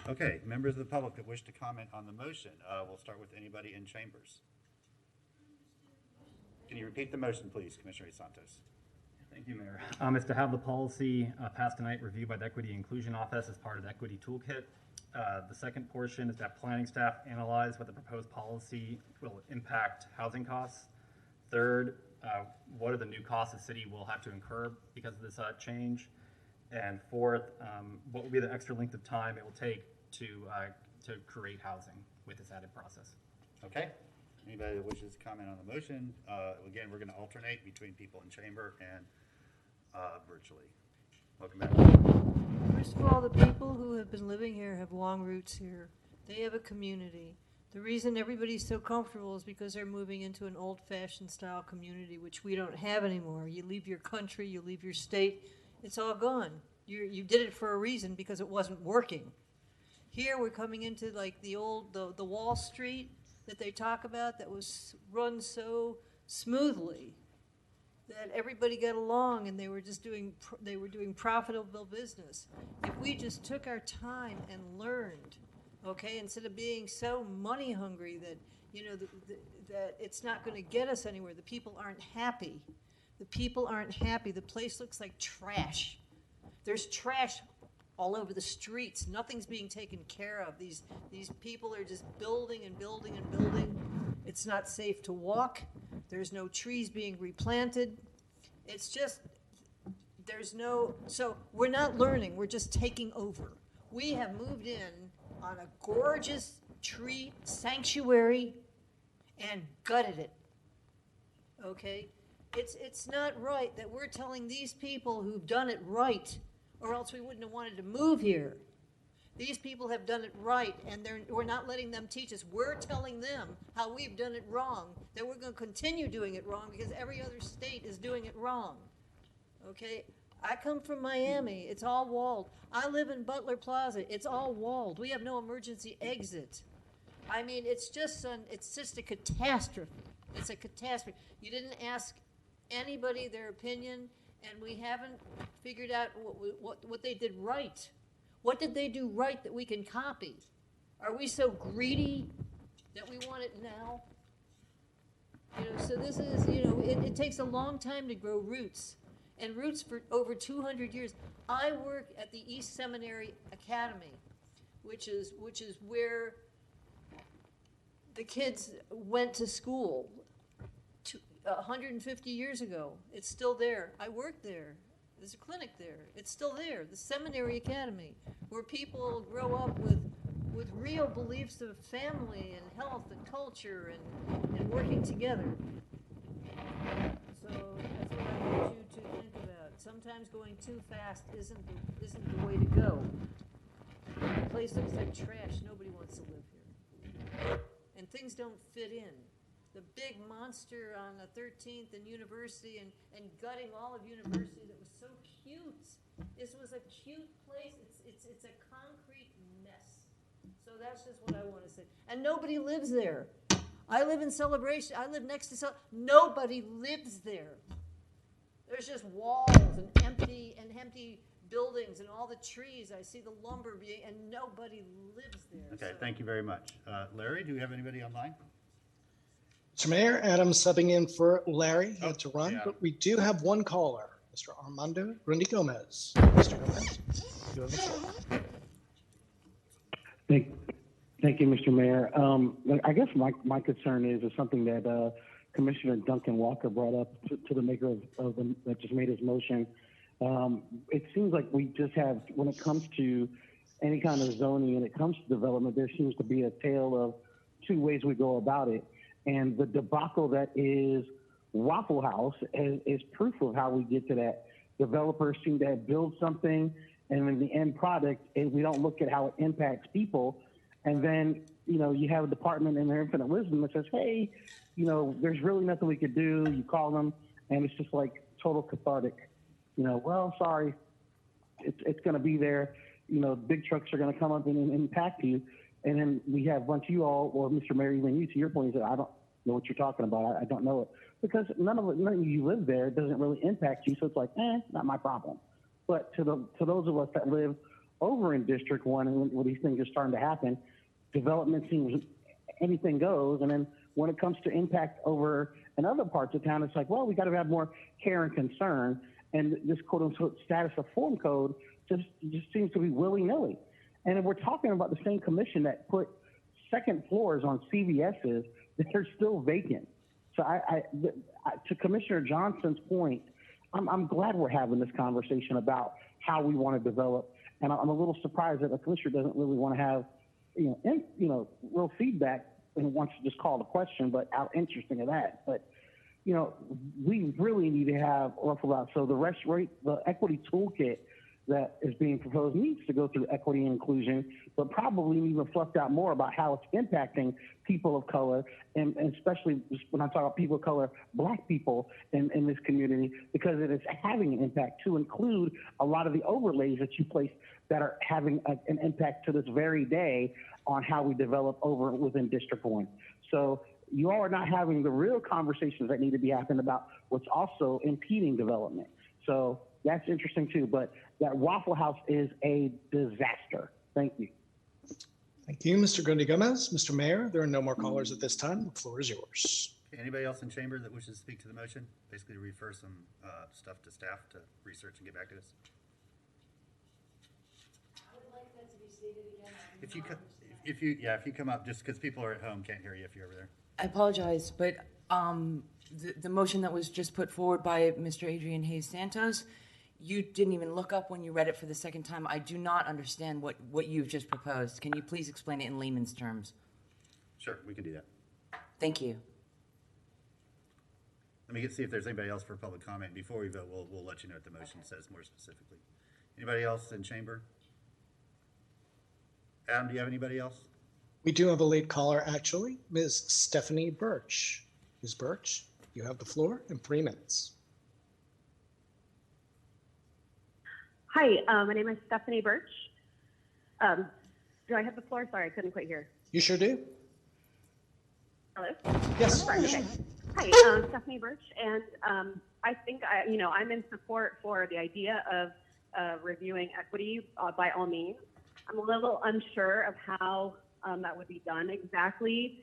Okay, members of the public that wish to comment on the motion, we'll start with anybody in chambers. Can you repeat the motion, please, Commissioner Santos? Thank you, Mayor. Is to have the policy passed tonight reviewed by the Equity Inclusion Office as part of the Equity Toolkit. The second portion is to have planning staff analyze what the proposed policy will impact housing costs. Third, what are the new costs the city will have to incur because of this change? And fourth, what will be the extra length of time it will take to create housing with this added process? Okay. Anybody that wishes to comment on the motion? Again, we're going to alternate between people in chamber and virtually. Welcome back. First of all, the people who have been living here have long roots here. They have a community. The reason everybody's so comfortable is because they're moving into an old-fashioned style community, which we don't have anymore. You leave your country, you leave your state, it's all gone. You did it for a reason because it wasn't working. Here we're coming into like the old, the Wall Street that they talk about that was run so smoothly that everybody got along and they were just doing profitable business. If we just took our time and learned, okay, instead of being so money hungry that, you know, that it's not going to get us anywhere. The people aren't happy. The people aren't happy. The place looks like trash. There's trash all over the streets. Nothing's being taken care of. These people are just building and building and building. It's not safe to walk. There's no trees being replanted. It's just, so we're not learning, we're just taking over. We have moved in on a gorgeous tree sanctuary and gutted it, okay? It's not right that we're telling these people who've done it right, or else we wouldn't have wanted to move here. These people have done it right, and we're not letting them teach us. We're telling them how we've done it wrong, that we're going to continue doing it wrong because every other state is doing it wrong. Okay? I come from Miami. It's all walled. I live in Butler Plaza. It's all walled. We have no emergency exit. I mean, it's just a catastrophe. It's a catastrophe. You didn't ask anybody their opinion, and we haven't figured out what they did right. What did they do right that we can copy? Are we so greedy that we want it now? You know, so this is, you know, it takes a long time to grow roots, and roots for over 200 years. I work at the East Seminary Academy, which is where the kids went to school 150 years ago. It's still there. I worked there. There's a clinic there. It's still there. The Seminary Academy, where people grow up with real beliefs of family and health and culture and working together. So that's what I want you to think about. Sometimes going too fast isn't the way to go. The place looks like trash. Nobody wants to live here. And things don't fit in. The big monster on the 13th and University and gutting all of University that was so cute. This was a cute place. It's a concrete mess. So that's just what I want to say. And nobody lives there. I live in Celebration. I live next to nobody lives there. There's just walls and empty buildings and all the trees. I see the lumber and nobody lives there. Okay, thank you very much. Larry, do we have anybody online? Mr. Mayor, Adam subbing in for Larry. He had to run, but we do have one caller, Mr. Armando Grundy Gomez. Mr. Gomez, you have the floor. Thank you, Mr. Mayor. I guess my concern is something that Commissioner Duncan Walker brought up to the maker that just made his motion. It seems like we just have, when it comes to any kind of zoning and it comes to development, there seems to be a tale of two ways we go about it. And the debacle that is Waffle House is proof of how we get to that. Developers seem to build something, and in the end product, we don't look at how it impacts people. And then, you know, you have a department in their infinite wisdom that says, hey, you know, there's really nothing we could do. You call them, and it's just like total cathartic. You know, well, sorry, it's going to be there. You know, big trucks are going to come up and impact you. And then we have a bunch of you all, or Mr. Mayor, even you, to your point, you said, I don't know what you're talking about. I don't know it. Because none of you live there. It doesn't really impact you. So it's like, not my problem. But to those of us that live over in District 1 and where these things are starting to happen, development seems anything goes. And then when it comes to impact over in other parts of town, it's like, well, we got to have more care and concern. And this quote unquote status of form code just seems to be willy-nilly. And if we're talking about the same commission that put second floors on CVS's, they're still vacant. So to Commissioner Johnson's point, I'm glad we're having this conversation about how we want to develop. And I'm a little surprised that the commissioner doesn't really want to have, real feedback and wants to just call the question, but how interesting of that. But, we really need to have awful lot. So the equity toolkit that is being proposed needs to go through equity and inclusion, but probably even flushed out more about how it's impacting people of color, and especially when I talk about people of color, Black people in this community, because it is having an impact, to include a lot of the overlays that you place that are having an impact to this very day on how we develop over within District 1. So you all are not having the real conversations that need to be happening about what's also impeding development. So that's interesting too, but that Waffle House is a disaster. Thank you. Thank you, Mr. Grundy Gomez. Mr. Mayor, there are no more callers at this time. The floor is yours. Okay, anybody else in chamber that wishes to speak to the motion? Basically to refer some stuff to staff to research and get back to us. I would like that to be stated again. If you come up, just because people are at home, can't hear you if you're over there. I apologize, but the motion that was just put forward by Mr. Adrian Hayes Santos, you didn't even look up when you read it for the second time. I do not understand what you've just proposed. Can you please explain it in layman's terms? Sure, we can do that. Thank you. Let me see if there's anybody else for public comment. Before we vote, we'll let you know what the motion says more specifically. Anybody else in chamber? Adam, do you have anybody else? We do have a late caller, actually, Ms. Stephanie Birch. Ms. Birch, you have the floor in 3 minutes. Hi, my name is Stephanie Birch. Do I have the floor? Sorry, I couldn't quite hear. You sure do. Hello? Yes. Sorry, okay. Hi, Stephanie Birch, and I think I'm in support for the idea of reviewing equity by all means. I'm a little unsure of how that would be done exactly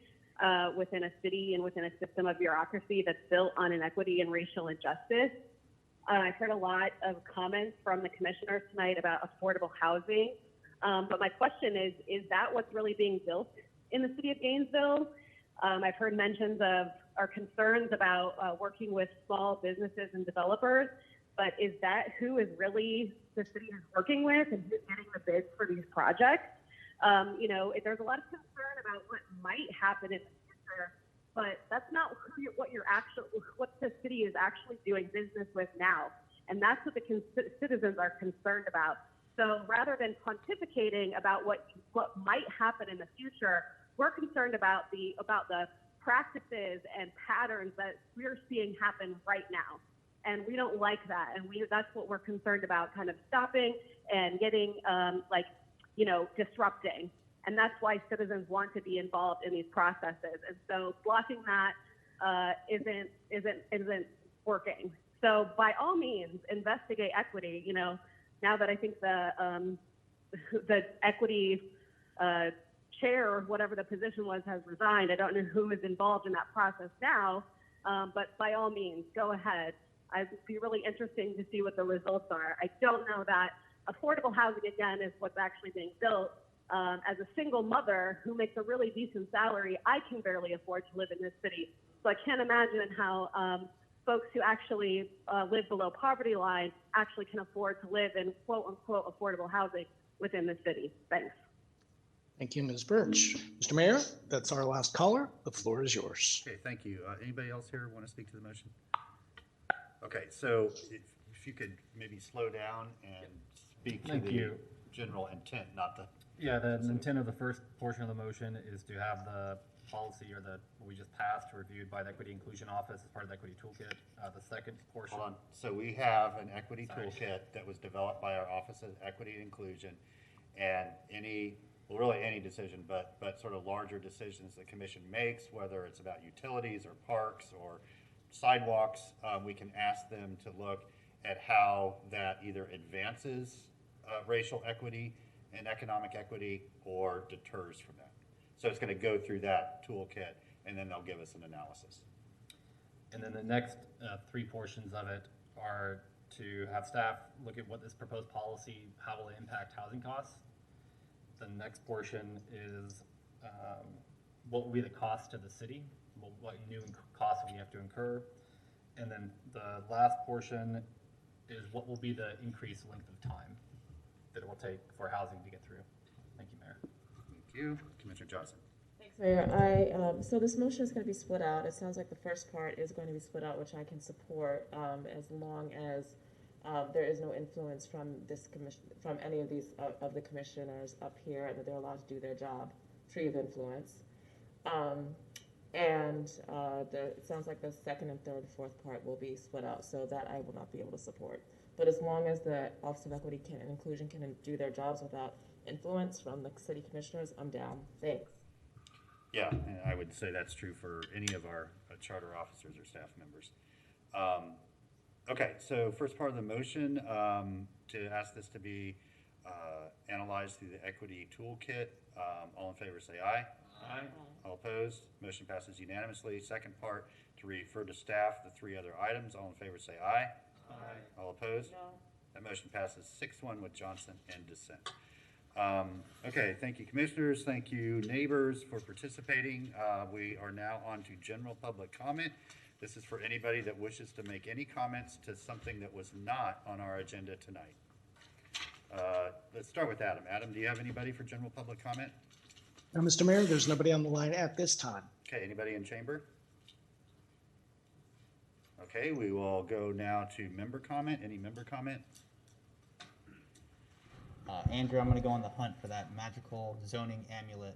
within a city and within a system of bureaucracy that's built on inequity and racial injustice. I've heard a lot of comments from the commissioners tonight about affordable housing, but my question is that what's really being built in the city of Gainesville? I've heard mentions of our concerns about working with small businesses and developers, but is that who is really the city is working with and who's getting the bids for these projects? There's a lot of concern about what might happen in the future, but that's not what the city is actually doing business with now. And that's what the citizens are concerned about. So rather than pontificating about what might happen in the future, we're concerned about the practices and patterns that we're seeing happen right now. And we don't like that. And that's what we're concerned about, kind of stopping and getting, disrupting. And that's why citizens want to be involved in these processes. And so blocking that isn't working. So by all means, investigate equity. Now that I think the equity chair or whatever the position was has resigned, I don't know who is involved in that process now. But by all means, go ahead. I'd be really interesting to see what the results are. I don't know that affordable housing, again, is what's actually being built. As a single mother who makes a really decent salary, I can barely afford to live in this city. So I can't imagine how folks who actually live below poverty line actually can afford to live in quote unquote affordable housing within the city. Thanks. Thank you, Ms. Birch. Mr. Mayor, that's our last caller. The floor is yours. Okay, thank you. Anybody else here want to speak to the motion? Okay, so if you could maybe slow down and speak to the general intent, not the... Yeah, the intent of the first portion of the motion is to have the policy or what we just passed reviewed by the Equity Inclusion Office as part of the Equity Toolkit. The second portion... Hold on. So we have an equity toolkit that was developed by our Office of Equity and Inclusion, and any decision, but sort of larger decisions the commission makes, whether it's about utilities or parks or sidewalks, we can ask them to look at how that either advances racial equity and economic equity or deters from that. So it's going to go through that toolkit, and then they'll give us an analysis. And then the next three portions of it are to have staff look at what this proposed policy, how will it impact housing costs. The next portion is what will be the cost to the city, what new costs we have to incur. And then the last portion is what will be the increased length of time that it will take for housing to get through. Thank you, Mayor. Thank you. Commissioner Johnson. Thanks, Mayor. So this motion is going to be split out. It sounds like the first part is going to be split out, which I can support as long as there is no influence from this commission, from any of these of the commissioners up here, and that they're allowed to do their job free of influence. It sounds like the second and third and fourth part will be split out, so that I will not be able to support. But as long as the Office of Equity and Inclusion can do their jobs without influence from the city commissioners, I'm down. Thanks. Yeah, and I would say that's true for any of our charter officers or staff members. Okay, so first part of the motion, to ask this to be analyzed through the equity toolkit. All in favor say aye. Aye. All opposed? Motion passes unanimously. Second part, to refer to staff the three other items. All in favor say aye. Aye. All opposed? No. That motion passes 6-1 with Johnson and dissent. Okay, thank you, commissioners. Thank you, neighbors, for participating. We are now on to general public comment. This is for anybody that wishes to make any comments to something that was not on our agenda tonight. Let's start with Adam. Adam, do you have anybody for general public comment? Now, Mr. Mayor, there's nobody on the line at this time. Okay, anybody in chamber? Okay, we will go now to member comment. Any member comment? Andrew, I'm going to go on the hunt for that magical zoning amulet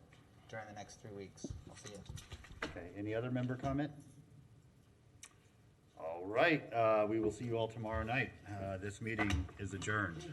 during the next 3 weeks. I'll see you. Okay, any other member comment? All right, we will see you all tomorrow night. This meeting is adjourned.